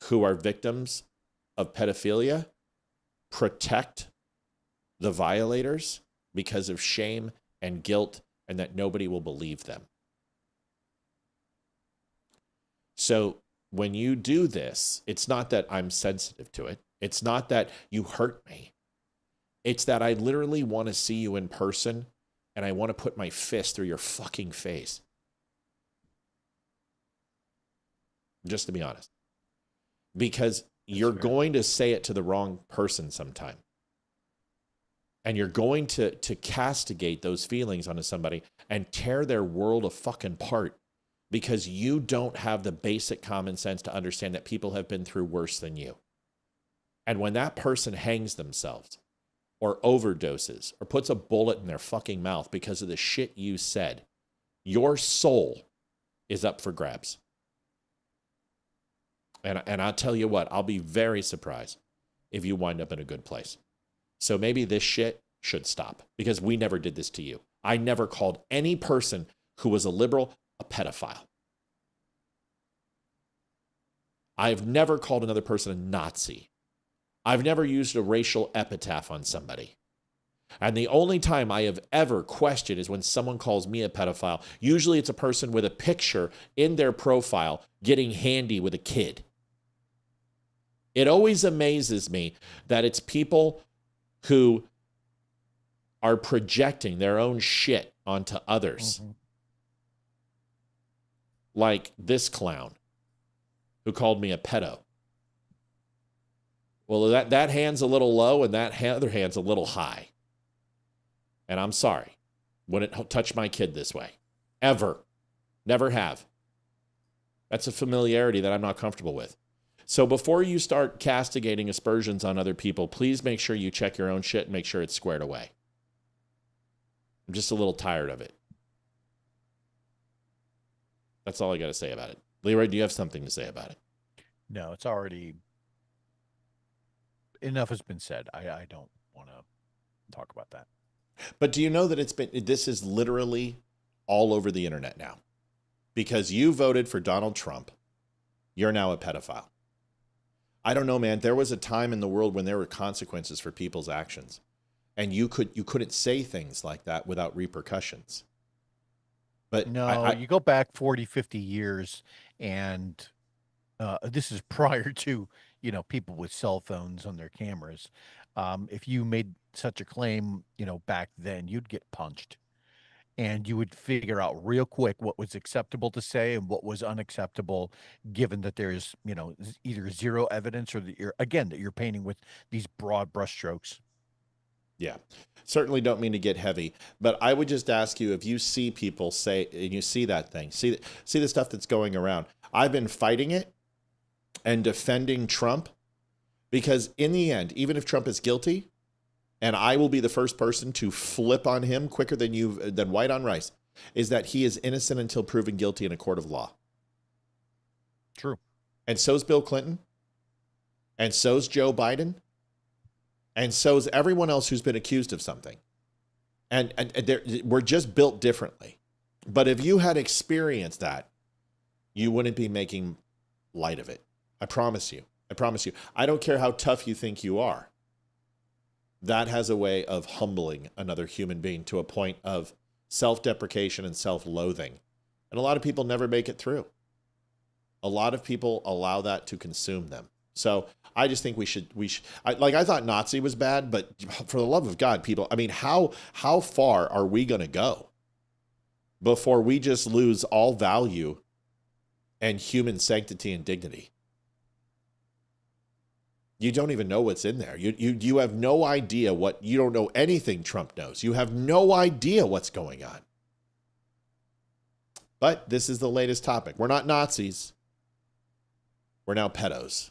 who are victims of pedophilia protect the violators because of shame and guilt, and that nobody will believe them. So when you do this, it's not that I'm sensitive to it. It's not that you hurt me. It's that I literally want to see you in person, and I want to put my fist through your fucking face. Just to be honest. Because you're going to say it to the wrong person sometime. And you're going to castigate those feelings onto somebody and tear their world a fucking part, because you don't have the basic common sense to understand that people have been through worse than you. And when that person hangs themselves or overdoses or puts a bullet in their fucking mouth because of the shit you said, your soul is up for grabs. And I'll tell you what, I'll be very surprised if you wind up in a good place. So maybe this shit should stop, because we never did this to you. I never called any person who was a liberal a pedophile. I've never called another person a Nazi. I've never used a racial epitaph on somebody. And the only time I have ever questioned is when someone calls me a pedophile. Usually it's a person with a picture in their profile getting handy with a kid. It always amazes me that it's people who are projecting their own shit onto others. Mm-hmm. Like this clown who called me a pedo. Well, that hand's a little low and that other hand's a little high. And I'm sorry. Wouldn't touch my kid this way. Ever. Never have. That's a familiarity that I'm not comfortable with. So before you start castigating aspersions on other people, please make sure you check your own shit and make sure it's squared away. I'm just a little tired of it. That's all I got to say about it. Leroy, do you have something to say about it? No, it's already... Enough has been said. I don't want to talk about that. But do you know that this is literally all over the internet now? Because you voted for Donald Trump, you're now a pedophile. I don't know, man. There was a time in the world when there were consequences for people's actions. And you couldn't say things like that without repercussions. But no, you go back 40, 50 years, and this is prior to, people with cell phones on their cameras. If you made such a claim, back then, you'd get punched. And you would figure out real quick what was acceptable to say and what was unacceptable, given that there's, either zero evidence or that you're painting with these broad brushstrokes. Yeah, certainly don't mean to get heavy, but I would just ask you, if you see people say, and you see that thing, see the stuff that's going around. I've been fighting it and defending Trump, because in the end, even if Trump is guilty, and I will be the first person to flip on him quicker than white on rice, is that he is innocent until proven guilty in a court of law. True. And so's Bill Clinton. And so's Joe Biden. And so's everyone else who's been accused of something. And we're just built differently. But if you had experienced that, you wouldn't be making light of it. I promise you. I promise you. I don't care how tough you think you are. That has a way of humbling another human being to a point of self-deprecation and self-loathing. And a lot of people never make it through. A lot of people allow that to consume them. So I just think we should. I thought Nazi was bad, but for the love of God, people, I mean, how far are we going to go before we just lose all value and human sanctity and dignity? You don't even know what's in there. You have no idea you don't know anything Trump knows. You have no idea what's going on. But this is the latest topic. We're not Nazis. We're now pedos.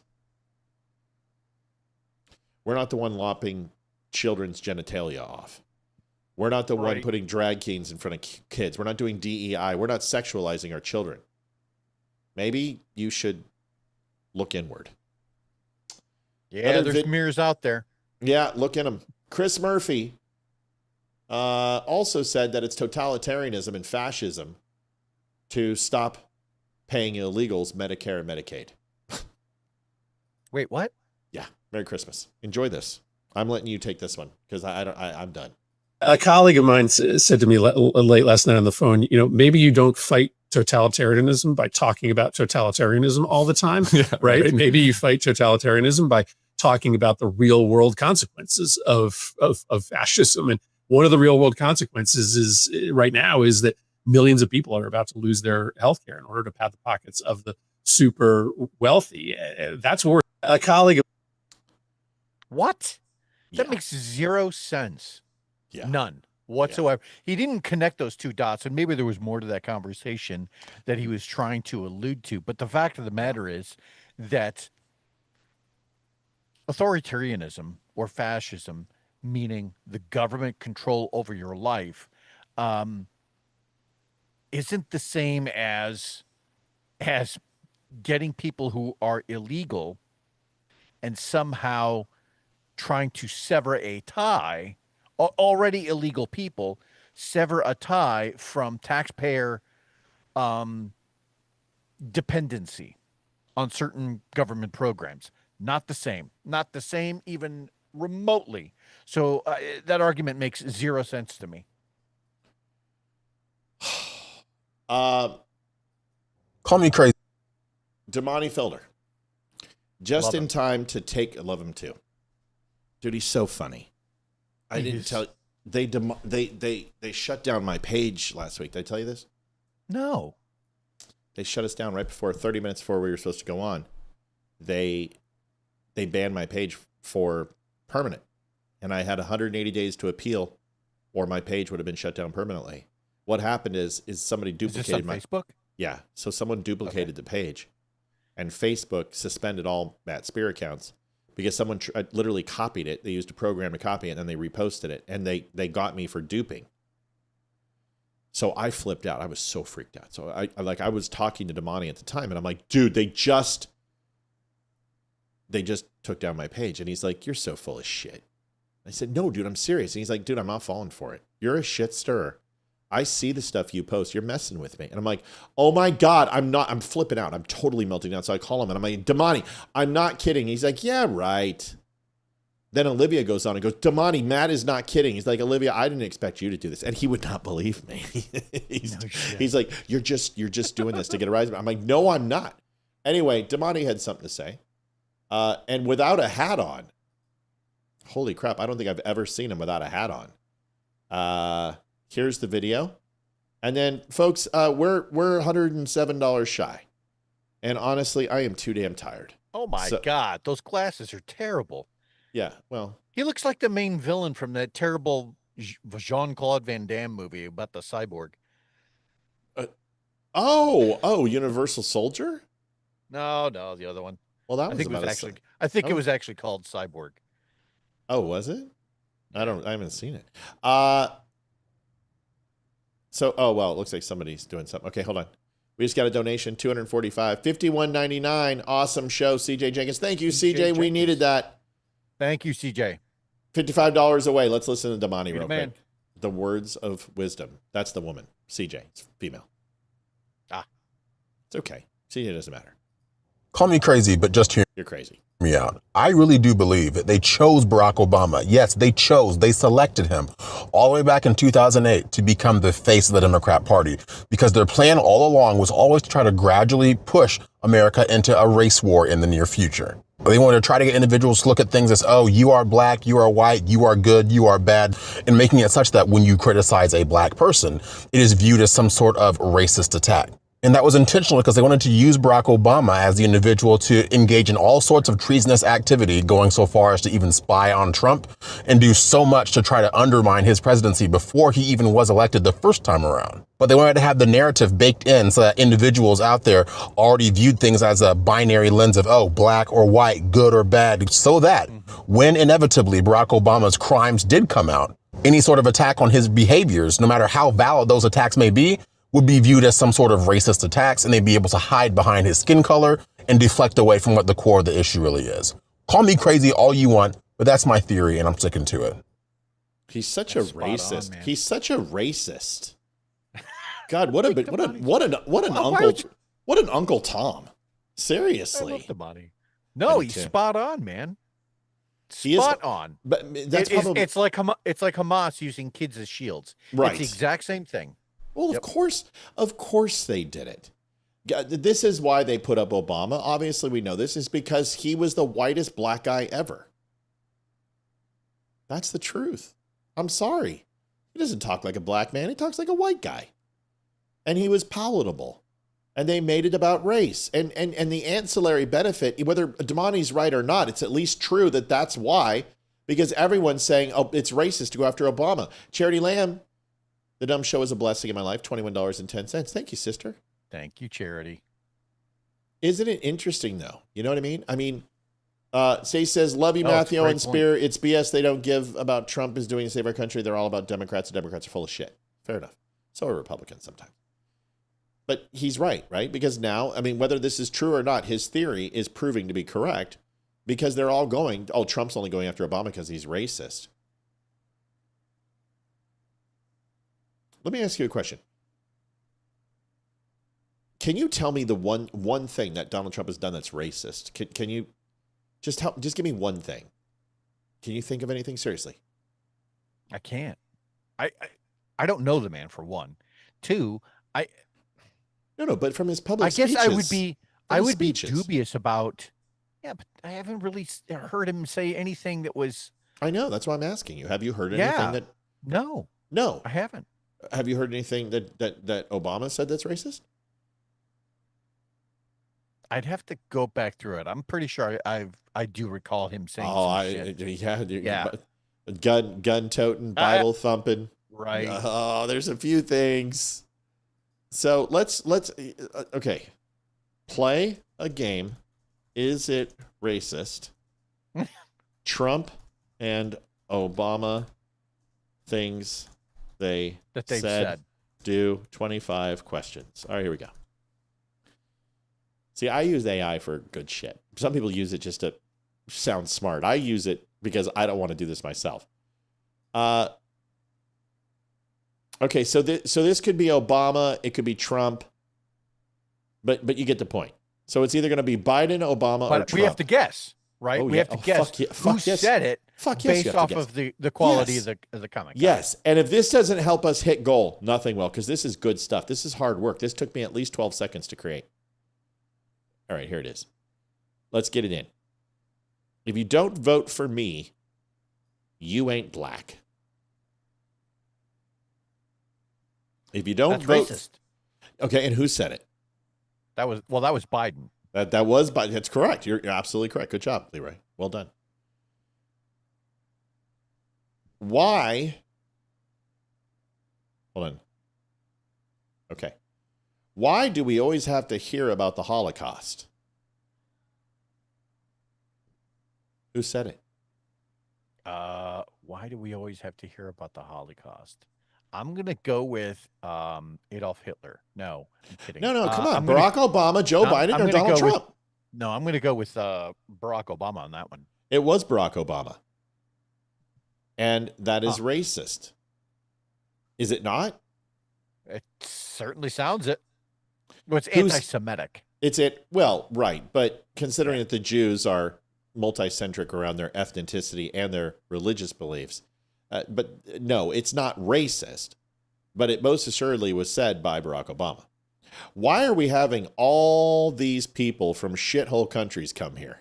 We're not the one lopping children's genitalia off. We're not the one putting drag kings in front of kids. We're not doing DEI. We're not sexualizing our children. Maybe you should look inward. Yeah, there's mirrors out there. Yeah, look in them. Chris Murphy also said that it's totalitarianism and fascism to stop paying illegals Medicare and Medicaid. Wait, what? Yeah. Merry Christmas. Enjoy this. I'm letting you take this one because I'm done. A colleague of mine said to me late last night on the phone, maybe you don't fight totalitarianism by talking about totalitarianism all the time, right? Maybe you fight totalitarianism by talking about the real world consequences of fascism. And one of the real world consequences is right now is that millions of people are about to lose their health care in order to pad the pockets of the super wealthy. That's where a colleague. What? That makes zero sense. Yeah. None whatsoever. Yeah. He didn't connect those two dots, and maybe there was more to that conversation that he was trying to allude to. But the fact of the matter is that authoritarianism or fascism, meaning the government control over your life, isn't the same as getting people who are illegal and somehow trying to sever a tie, already illegal people, sever a tie from taxpayer dependency on certain government programs. Not the same. Not the same even remotely. So that argument makes zero sense to me. Call me crazy. Damani Felder. Just Love in him. time to take. I love him too. Dude, he's so funny. I didn't tell they shut down my page last week. Did I tell you this? No. They shut us down right before 30 minutes before we were supposed to go on. They banned my page for permanent. And I had 180 days to appeal or my page would have been shut down permanently. What happened is somebody duplicated my Facebook? Yeah. So someone duplicated the page and Facebook suspended all Matt Spear accounts because someone literally copied it. They used a program to copy it and then they reposted it and they got me for duping. So I flipped out. I was so freaked out. So I was talking to Damani at the time and I'm like, dude, they just took down my page. And he's like, you're so full of shit. I said, no, dude, I'm serious. And he's like, dude, I'm not falling for it. You're a shit stirrer. I see the stuff you post. You're messing with me. And I'm like, oh my God, I'm flipping out. I'm totally melting down. So I call him and I'm like, Damani, I'm not kidding. He's like, yeah, right. Then Olivia goes on and goes, Damani, Matt is not kidding. He's like, Olivia, I didn't expect you to do this. And he would not believe me. He's like, you're just doing this to get a rise. I'm like, no, I'm not. Anyway, Damani had something to say. And without a hat on, holy crap, I don't think I've ever seen him without a hat on. Here's the video. And then, folks, we're $107 shy. And honestly, I am too damn tired. Oh, my God. Those glasses are terrible. Yeah, well. He looks like the main villain from that terrible Jean-Claude Van Damme movie about the cyborg. Universal Soldier? No, the other one. Well, that I think it was actually called Cyborg. Oh, was it? I haven't seen it. It looks like somebody's doing something. Okay, hold on. We just got a donation, $245, $51.99. Awesome show, CJ Jenkins. Thank you, CJ. We needed that. Thank you, CJ. $55 away. Let's listen to Damani real quick. The words of wisdom. That's the woman. CJ. It's female. It's okay. CJ doesn't matter. Call me crazy, but just hear You're crazy. me out. I really do believe that they chose Barack Obama. Yes, they selected him all the way back in 2008 to become the face of the Democrat Party because their plan all along was always to try to gradually push America into a race war in the near future. They wanted to try to get individuals to look at things as, oh, you are black, you are white, you are good, you are bad, and making it such that when you criticize a black person, it is viewed as some sort of racist attack. And that was intentional because they wanted to use Barack Obama as the individual to engage in all sorts of treasonous activity, going so far as to even spy on Trump and do so much to try to undermine his presidency before he even was elected the first time around. But they wanted to have the narrative baked in so that individuals out there already viewed things as a binary lens of, oh, black or white, good or bad, so that when inevitably Barack Obama's crimes did come out, any sort of attack on his behaviors, no matter how valid those attacks may be, would be viewed as some sort of racist attacks, and they'd be able to hide behind his skin color and deflect away from what the core of the issue really is. Call me crazy all you want, but that's my theory, and I'm sticking to it. He's such a racist. He's such a racist. God, what an Uncle Tom. Seriously. I love the money. No, he's spot on, man. Spot on. But that's probably, it's like Hamas using kids as shields. Right. It's the exact same thing. Well, of course they did it. This is why they put up Obama. Obviously, we know this is because he was the whitest black guy ever. That's the truth. I'm sorry. He doesn't talk like a black man. He talks like a white guy. And he was palatable. And they made it about race. And the ancillary benefit, whether Damani's right or not, it's at least true that that's why. Because everyone's saying, oh, it's racist to go after Obama. Charity Lamb, the dumb show is a blessing in my life. $21.10. Thank you, sister. Thank you, Charity. Isn't it interesting, though? You know what I mean? I mean, Say says, love you, Oh, it's a Matthew great and Spear. It's BS they don't give about Trump is doing to save our country. They're all about Democrats, and Democrats are full of shit. Fair enough. So are Republicans sometimes. But he's right? Because now, I mean, whether this is true or not, his theory is proving to be correct because they're all going, oh, Trump's only going after Obama because he's racist. Let me ask you a question. Can you tell me the one thing that Donald Trump has done that's racist? Can you just give me one thing? Can you think of anything? Seriously. I can't. I don't know the man, for one. Two, No, but from his public I guess speeches, I would be dubious about, but I haven't really heard him say anything that was. I know, that's why I'm asking you. Have you heard anything that? No, I haven't. Have you heard anything that Obama said that's racist? I'd have to go back through it. I'm pretty sure I do recall him saying. Gun toting, Bible thumping. Right. Oh, there's a few things. So let's okay. Play a game. Is it racist? Trump and Obama things they've said. Do 25 questions. All right, here we go. See, I use AI for good shit. Some people use it just to sound smart. I use it because I don't want to do this myself. Okay, so this could be Obama, it could be Trump, but you get the point. So it's either going to be Biden, Obama, or Trump. We have to guess, right? Oh, we yeah. have to guess who said it based off of the quality of the comic. Yes, and if this doesn't help us hit goal, nothing will, because this is good stuff. This is hard work. This took me at least 12 seconds to create. All right, here it is. Let's get it in. If you don't vote for me, you ain't black. If you don't vote, racist. Okay, and who said it? That was Biden. That was Biden. That's correct. You're absolutely correct. Good job, Leroy. Well done. Why? Hold on. Okay. Why do we always have to hear about the Holocaust? Who said it? Why do we always have to hear about the Holocaust? I'm going to go with Adolf Hitler. No, I'm kidding. No, come on. Barack Obama, Joe Biden, or Donald Trump? No, I'm going to go with Barack Obama on that one. It was Barack Obama. And that is racist. Is it not? It certainly sounds it. Well, it's anti-Semitic. Well, right. But considering that the Jews are multi-centric around their ethnicity and their religious beliefs, but no, it's not racist. But it most assuredly was said by Barack Obama. Why are we having all these people from shithole countries come here?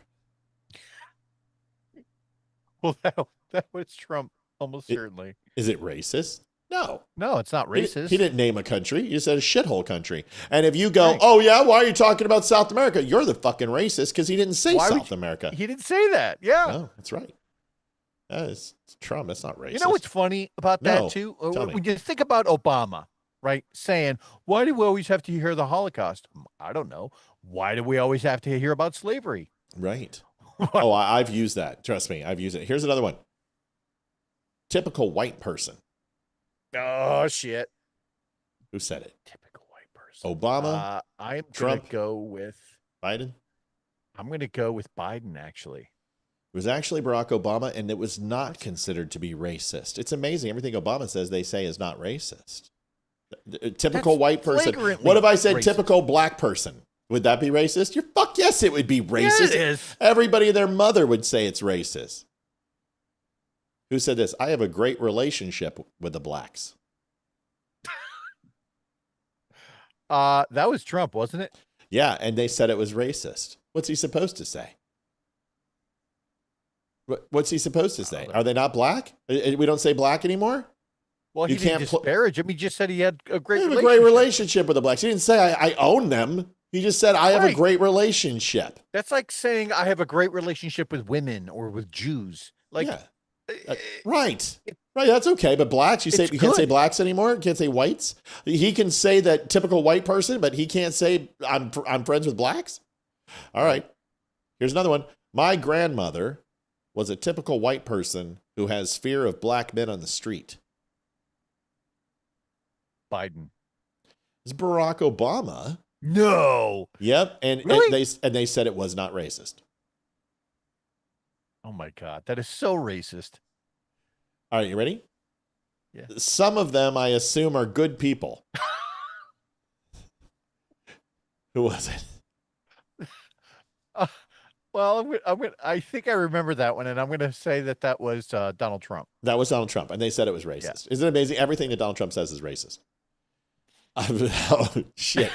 Well, that was Trump, almost certainly. Is it racist? No, it's not racist. He didn't name a country. He said a shithole country. And if you go, oh yeah, why are you talking about South America? You're the fucking racist because he didn't say South America. He didn't say that. Yeah. No, that's right. It's Trump. That's not racist. You know what's funny about that too? When you think about Obama, right, saying, why do we always have to hear the Holocaust? I don't know. Why do we always have to hear about slavery? Right. Oh, I've used that. Trust me, I've used it. Here's another one. Typical white person. Oh, shit. Who said it? Typical white person. Obama, I'm Trump, going to go with Biden. I'm going to go with Biden, actually. It was actually Barack Obama, and it was not considered to be racist. It's amazing. Everything Obama says they say is not racist. Typical That's white person. flagrantly What if I said racist. typical black person? Would that be racist? Fuck yes, it would be racist. Yeah, it is. Everybody and their mother would say it's racist. Who said this? I have a great relationship with the blacks. That was Trump, wasn't it? Yeah, and they said it was racist. What's he supposed to say? What's he supposed to say? Are they not black? We don't say black anymore? Well, he didn't disparage him. He just said he had a great relationship. A great relationship with the blacks. He didn't say I own them. He just said I have a great relationship. That's like saying I have a great relationship with women or with Jews. Like, right. Right, that's okay. But blacks, you can't say blacks anymore. You can't say whites. He can say that typical white person, but he can't say I'm friends with blacks. All right. Here's another one. My grandmother was a typical white person who has fear of black men on the street. Biden. It's Barack Obama. No. Yep. And they said it was not racist. Oh my God. That is so racist. All right, you ready? Yeah. Some of them, I assume, are good people. Who was it? Well, I think I remember that one, and I'm going to say that was Donald Trump. That was Donald Trump, and they said it was racist. Yeah. Isn't it amazing? Everything that Donald Trump says is racist. Oh, shit.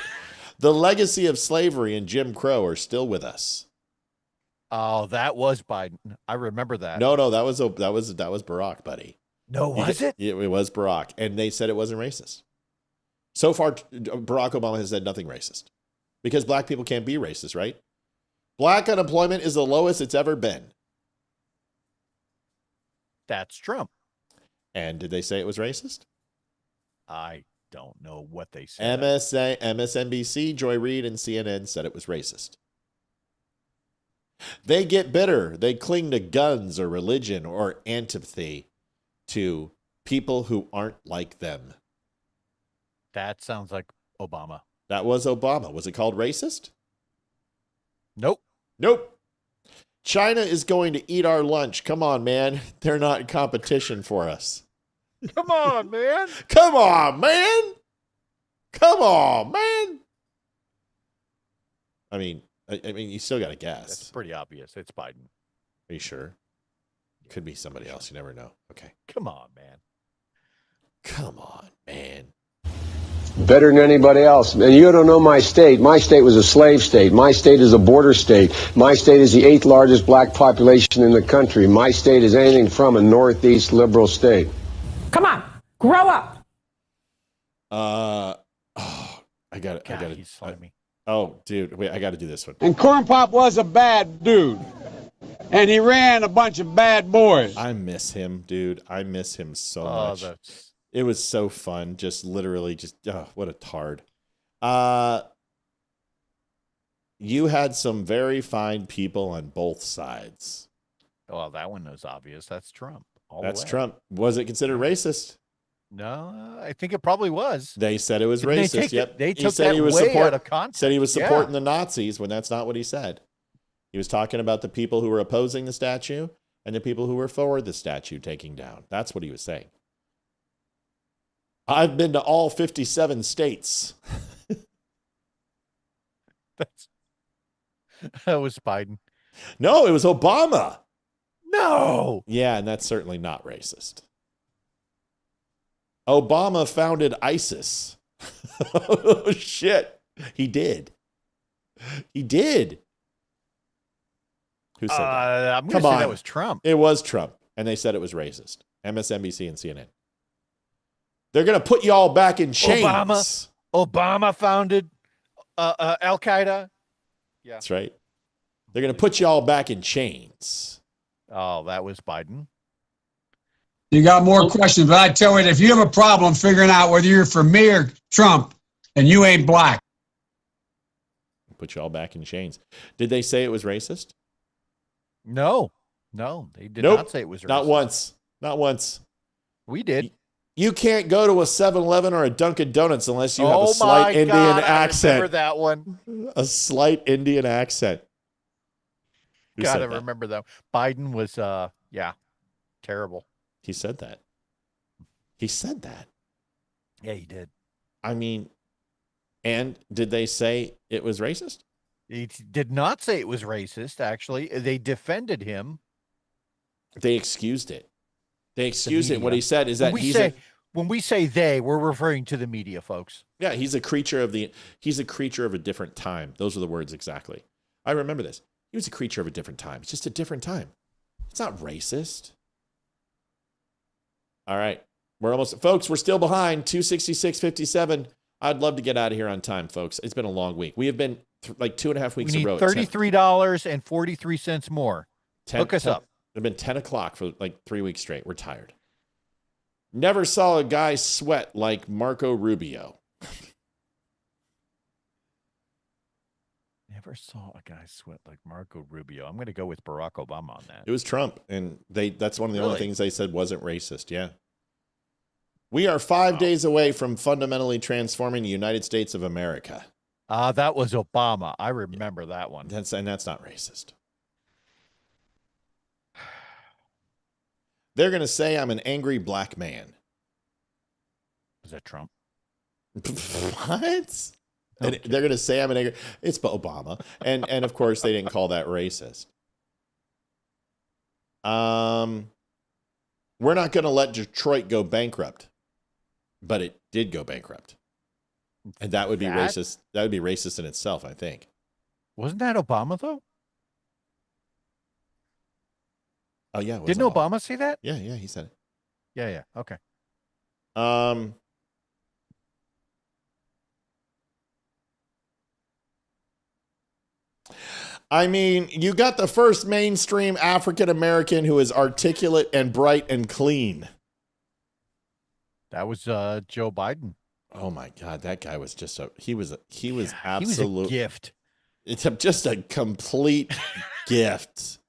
The legacy of slavery and Jim Crow are still with us. Oh, that was Biden. I remember that. No, that was Barack, buddy. No, was it? It was Barack, and they said it wasn't racist. So far, Barack Obama has said nothing racist because black people can't be racist, right? Black unemployment is the lowest it's ever been. That's Trump. And did they say it was racist? I don't know what they said. MSNBC, Joy Reid, and CNN said it was racist. They get bitter. They cling to guns or religion or antipathy to people who aren't like them. That sounds like Obama. That was Obama. Was it called racist? Nope. China is going to eat our lunch. Come on, man. They're not in competition for us. Come on, man. Come on, man. Come on, man. I mean, you still got to guess. That's pretty obvious. It's Biden. Are you sure? Could be somebody else. You never know. Okay. Come on, man. Come on, man. Better than anybody else. And you don't know my state. My state was a slave state. My state is a border state. My state is the 8th largest black population in the country. My state is anything from a Northeast liberal state. Come on, grow up. I got it. He's slimy. Oh, dude, wait, I got to do this one. And Corn Pop was a bad dude. And he ran a bunch of bad boys. I miss him, dude. I miss him so much. It was so fun. Just literally what a tard. You had some very fine people on both sides. Well, that one was obvious. That's Trump. That's Trump. Was it considered racist? No, I think it probably was. They said it was racist. They took that way out of context. Said he was supporting the Nazis when that's not what he said. He was talking about the people who were opposing the statue and the people who were for the statue taking down. That's what he was saying. I've been to all 57 states. That was Biden. No, it was Obama. No. Yeah, and that's certainly not racist. Obama founded ISIS. Oh, shit. He did. Who said that? I'm going to say that was Trump. It was Trump, and they said it was racist. MSNBC and CNN. They're going to put you all back in chains. Obama founded Al-Qaeda. Yeah. That's right. They're going to put you all back in chains. Oh, that was Biden. You got more questions, but I tell you, if you have a problem figuring out whether you're for me or Trump, and you ain't black. Put you all back in chains. Did they say it was racist? No, they did not say it was racist. Not once. We did. You can't go to a 7-Eleven or a Dunkin' Donuts unless you have a slight Indian accent. I remember that one. A slight Indian accent. I Gotta remember that. Biden was, terrible. He said that. He said that. Yeah, he did. I mean, and did they say it was racist? He did not say it was racist, actually. They defended him. They excused it. They excused it. What he said is that when we say they, we're referring to the media, folks. Yeah, he's a creature of a different time. Those are the words exactly. I remember this. He was a creature of a different time. It's just a different time. It's not racist. All right. Folks, we're still behind 266.57. I'd love to get out of here on time, folks. It's been a long week. We have been like 2.5 weeks in a row. $33.43 more. Hook us up. It's been 10 o'clock for like 3 weeks straight. We're tired. Never saw a guy sweat like Marco Rubio. Never saw a guy sweat like Marco Rubio. I'm going to go with Barack Obama on that. It was Trump, and that's one of the only things they said wasn't racist. Yeah. We are 5 days away from fundamentally transforming the United States of America. That was Obama. I remember that one. That's not racist. They're going to say I'm an angry black man. Was that Trump? What? Okay. They're going to say I'm an angry... It's Obama. And of course, they didn't call that racist. We're not going to let Detroit go bankrupt. But it did go bankrupt. And that would be racist. That would be racist in itself, I think. Wasn't that Obama, though? Oh, yeah. Didn't Obama say that? Yeah, he said it. Yeah, okay. I mean, you got the first mainstream African-American who is articulate and bright and clean. That was Joe Biden. Oh my God, that guy was just he was absolute He was a gift. It's just a complete gift.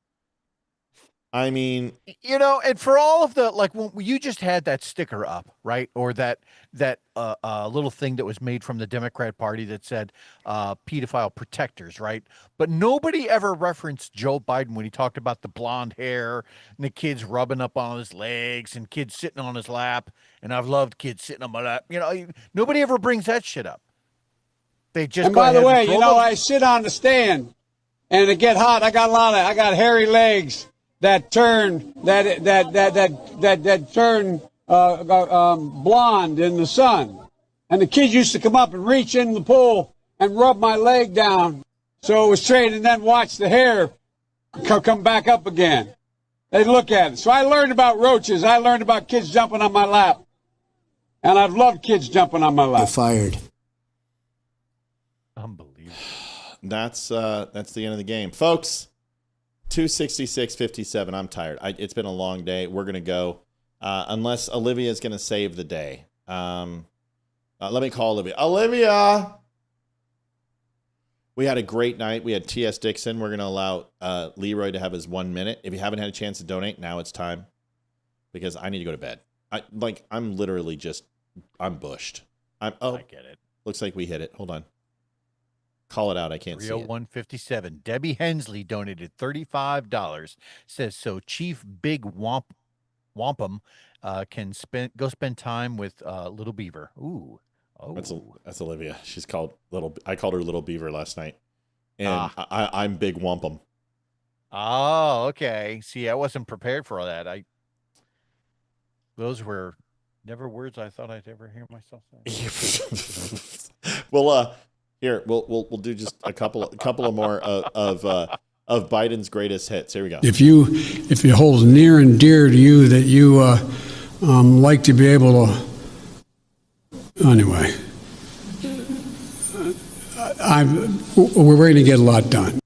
I mean, and for all of the, like, when you just had that sticker up, right? Or that little thing that was made from the Democrat Party that said pedophile protectors, right? But nobody ever referenced Joe Biden when he talked about the blonde hair and the kids rubbing up on his legs and kids sitting on his lap. And I've loved kids sitting on my lap. Nobody ever brings that shit up. They just. And by the way, I sit on the stand and it get hot. I got hairy legs that turn blonde in the sun, and the kids used to come up and reach in the pool and rub my leg down so it was straight, and then watch the hair come back up again. They'd look at it. So I learned about roaches. I learned about kids jumping on my lap, and I've loved kids jumping on my lap. Fired. Unbelievable. That's the end of the game, folks. 266.57. I'm tired. It's been a long day. We're going to go. Unless Olivia's going to save the day. Let me call Olivia. Olivia! We had a great night. We had T.S. DIXON. We're going to allow Leroy to have his 1 minute. If you haven't had a chance to donate, now it's time. Because I need to go to bed. I'm literally I'm bushed. I get it. Looks like we hit it. Hold on. Call it out. I can't see it. 157. Debbie Hensley donated $35. Says, so Chief Big Wampum can go spend time with Little Beaver. Ooh. Oh. That's Olivia. She's called Little. I called her Little Beaver last night. And I'm Big Wampum. Oh, okay. See, I wasn't prepared for that. Those were never words I thought I'd ever hear myself say. Well, here, we'll do just a couple of more of Biden's greatest hits. Here we go. If it holds near and dear to you that you like to be able to, anyway, we're ready to get a lot done.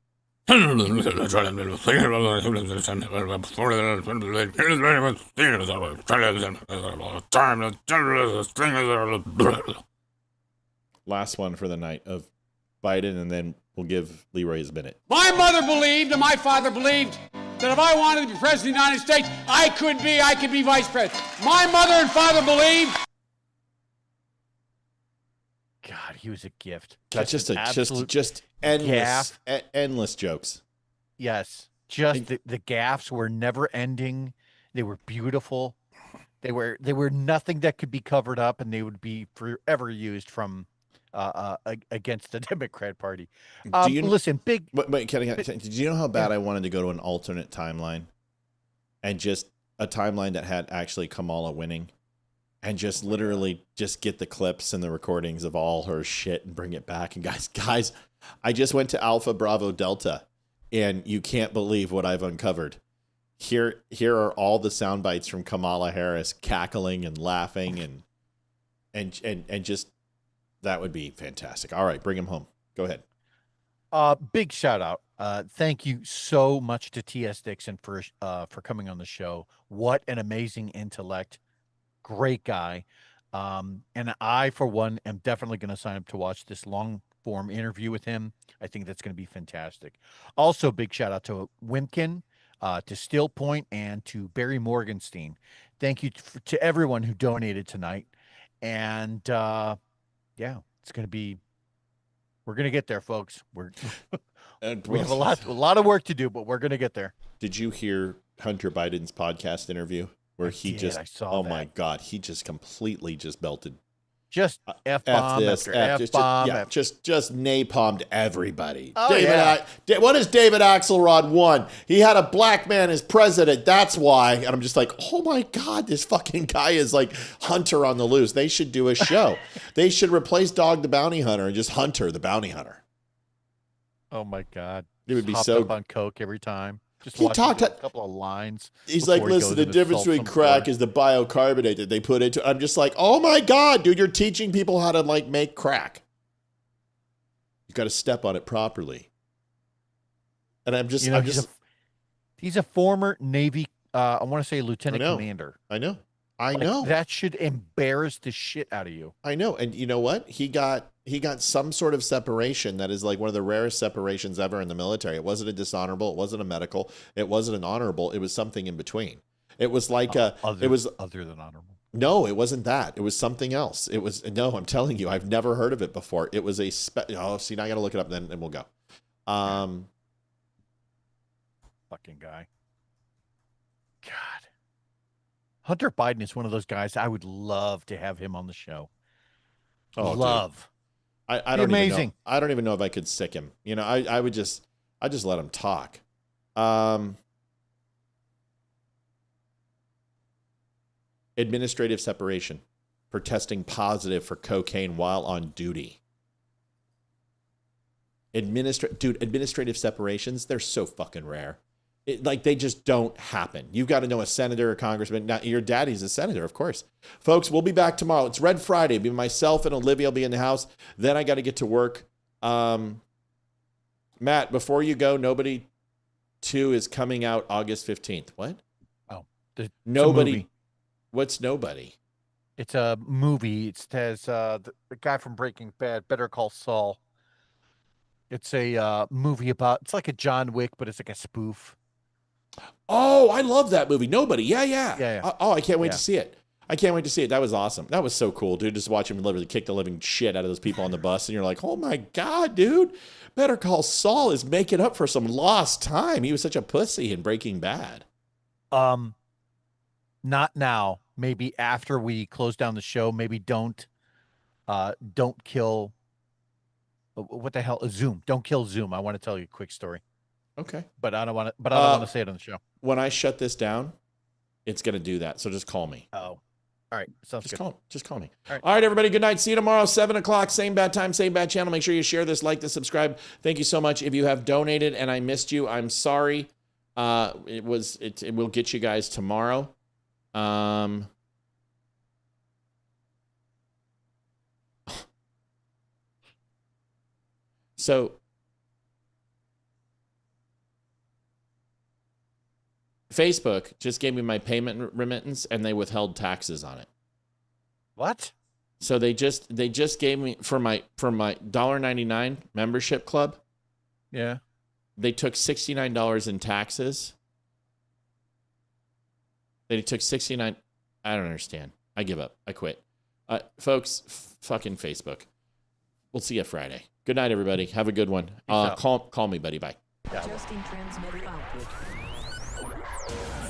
Last one for the night of Biden, and then we'll give Leroy his minute. My mother believed and my father believed that if I wanted to be president of the United States, I could be vice president. My mother and father believed. God, he was a gift. That's just endless jokes. Yes. Just the gaffes were never ending. They were beautiful. They were nothing that could be covered up, and they would be forever used from against the Democrat Party. Listen, big. Wait, did you know how bad I wanted to go to an alternate timeline, and just a timeline that had actually Kamala winning, and just literally just get the clips and the recordings of all her shit and bring it back? And guys, I just went to Alpha Bravo Delta, and you can't believe what I've uncovered. Here are all the sound bites from Kamala Harris cackling and laughing and just, that would be fantastic. All right, bring him home. Go ahead. Big shout out. Thank you so much to T.S. Dixon for coming on the show. What an amazing intellect. Great guy. And I, for one, am definitely going to sign up to watch this long form interview with him. I think that's going to be fantastic. Also, big shout out to Wimpkin, to Still Point, and to Barry Morgenstein. Thank you to everyone who donated tonight. And yeah, it's going to be, we're going to get there, folks. We have a lot of work to do, but we're going to get there. Did you hear Hunter Biden's podcast interview where I saw that. My God, he just completely just belted. Just F-bomb after F-bomb. Just napalmed everybody. Oh, what is David Axelrod won? He had a black man as president. That's why. And I'm just like, oh my God, this fucking guy is like Hunter on the loose. They should do a show. They should replace Dog the Bounty Hunter and just Hunter the Bounty Hunter. Oh my God. It would be Hopped so up on coke every time. Just he talked a couple of lines. He's like, listen, the difference between crack is the bicarbonate that they put into. I'm just like, oh my God, dude, you're teaching people how to like make crack. You got to step on it properly. And he's a former Navy, I want to say lieutenant commander. I know. That should embarrass the shit out of you. I know. And you know what? He got some sort of separation that is like one of the rarest separations ever in the military. It wasn't a dishonorable. It wasn't a medical. It wasn't an honorable. It was something in between. It was like other than honorable. No, it wasn't that. It was something else. It was, no, I'm telling you, I've never heard of it before. It was see, now I got to look it up and we'll go. Fucking guy. God. Hunter Biden is one of those guys I would love to have him on the show. Oh, love. Dude. I don't amazing. Even know. I don't even know if I could sick him. You know, I just let him talk. Administrative separation for testing positive for cocaine while on duty. Administrative separations, they're so fucking rare. They just don't happen. You've got to know a senator or congressman. Now, your daddy's a senator, of course. Folks, we'll be back tomorrow. It's Red Friday. It'll be myself and Olivia will be in the house. Then I got to get to work. Matt, before you go, Nobody 2 is coming out August 15th. What? Oh. Nobody. What's Nobody? It's a movie. It has the guy from Breaking Bad, Better Call Saul. It's a movie about, it's like a John Wick, but it's like a spoof. Oh, I love that movie. Nobody. Yeah. Oh, I can't wait to see it. That was awesome. That was so cool, dude. Just watch him literally kick the living shit out of those people on the bus. And you're like, oh my God, dude. Better Call Saul is making up for some lost time. He was such a pussy in Breaking Bad. Not now. Maybe after we close down the show, maybe don't kill, what the hell? Zoom. Don't kill Zoom. I want to tell you a quick story. Okay. But I don't want to say it on the show. When I shut this down, it's going to do that. So just call me. Oh, all right. Sounds good. Just call me. All right, everybody. Good night. See you tomorrow, 7:00. Same bad time, same bad channel. Make sure you share this, like this, subscribe. Thank you so much. If you have donated and I missed you, I'm sorry. It will get you guys tomorrow. So Facebook just gave me my payment remittance and they withheld taxes on it. What? So they just gave me for my $1.99 membership club. Yeah. They took $69 in taxes. They took 69. I don't understand. I give up. I quit. Folks, fucking Facebook. We'll see you Friday. Good night, everybody. Have a good one. Call me, buddy. Bye. Adjusting transmitter output.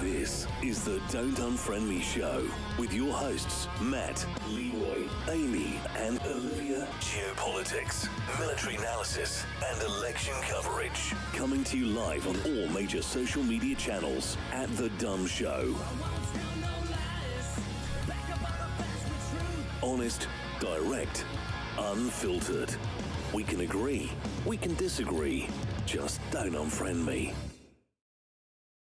This is the Don't Unfriend Me Show with your hosts, Matt, Leroy, Amy, and Olivia. Geopolitics, military analysis, and election coverage. Coming to you live on all major social media channels at The Dumb Show. Honest, direct, unfiltered. We can agree, we can disagree. Just don't unfriend me.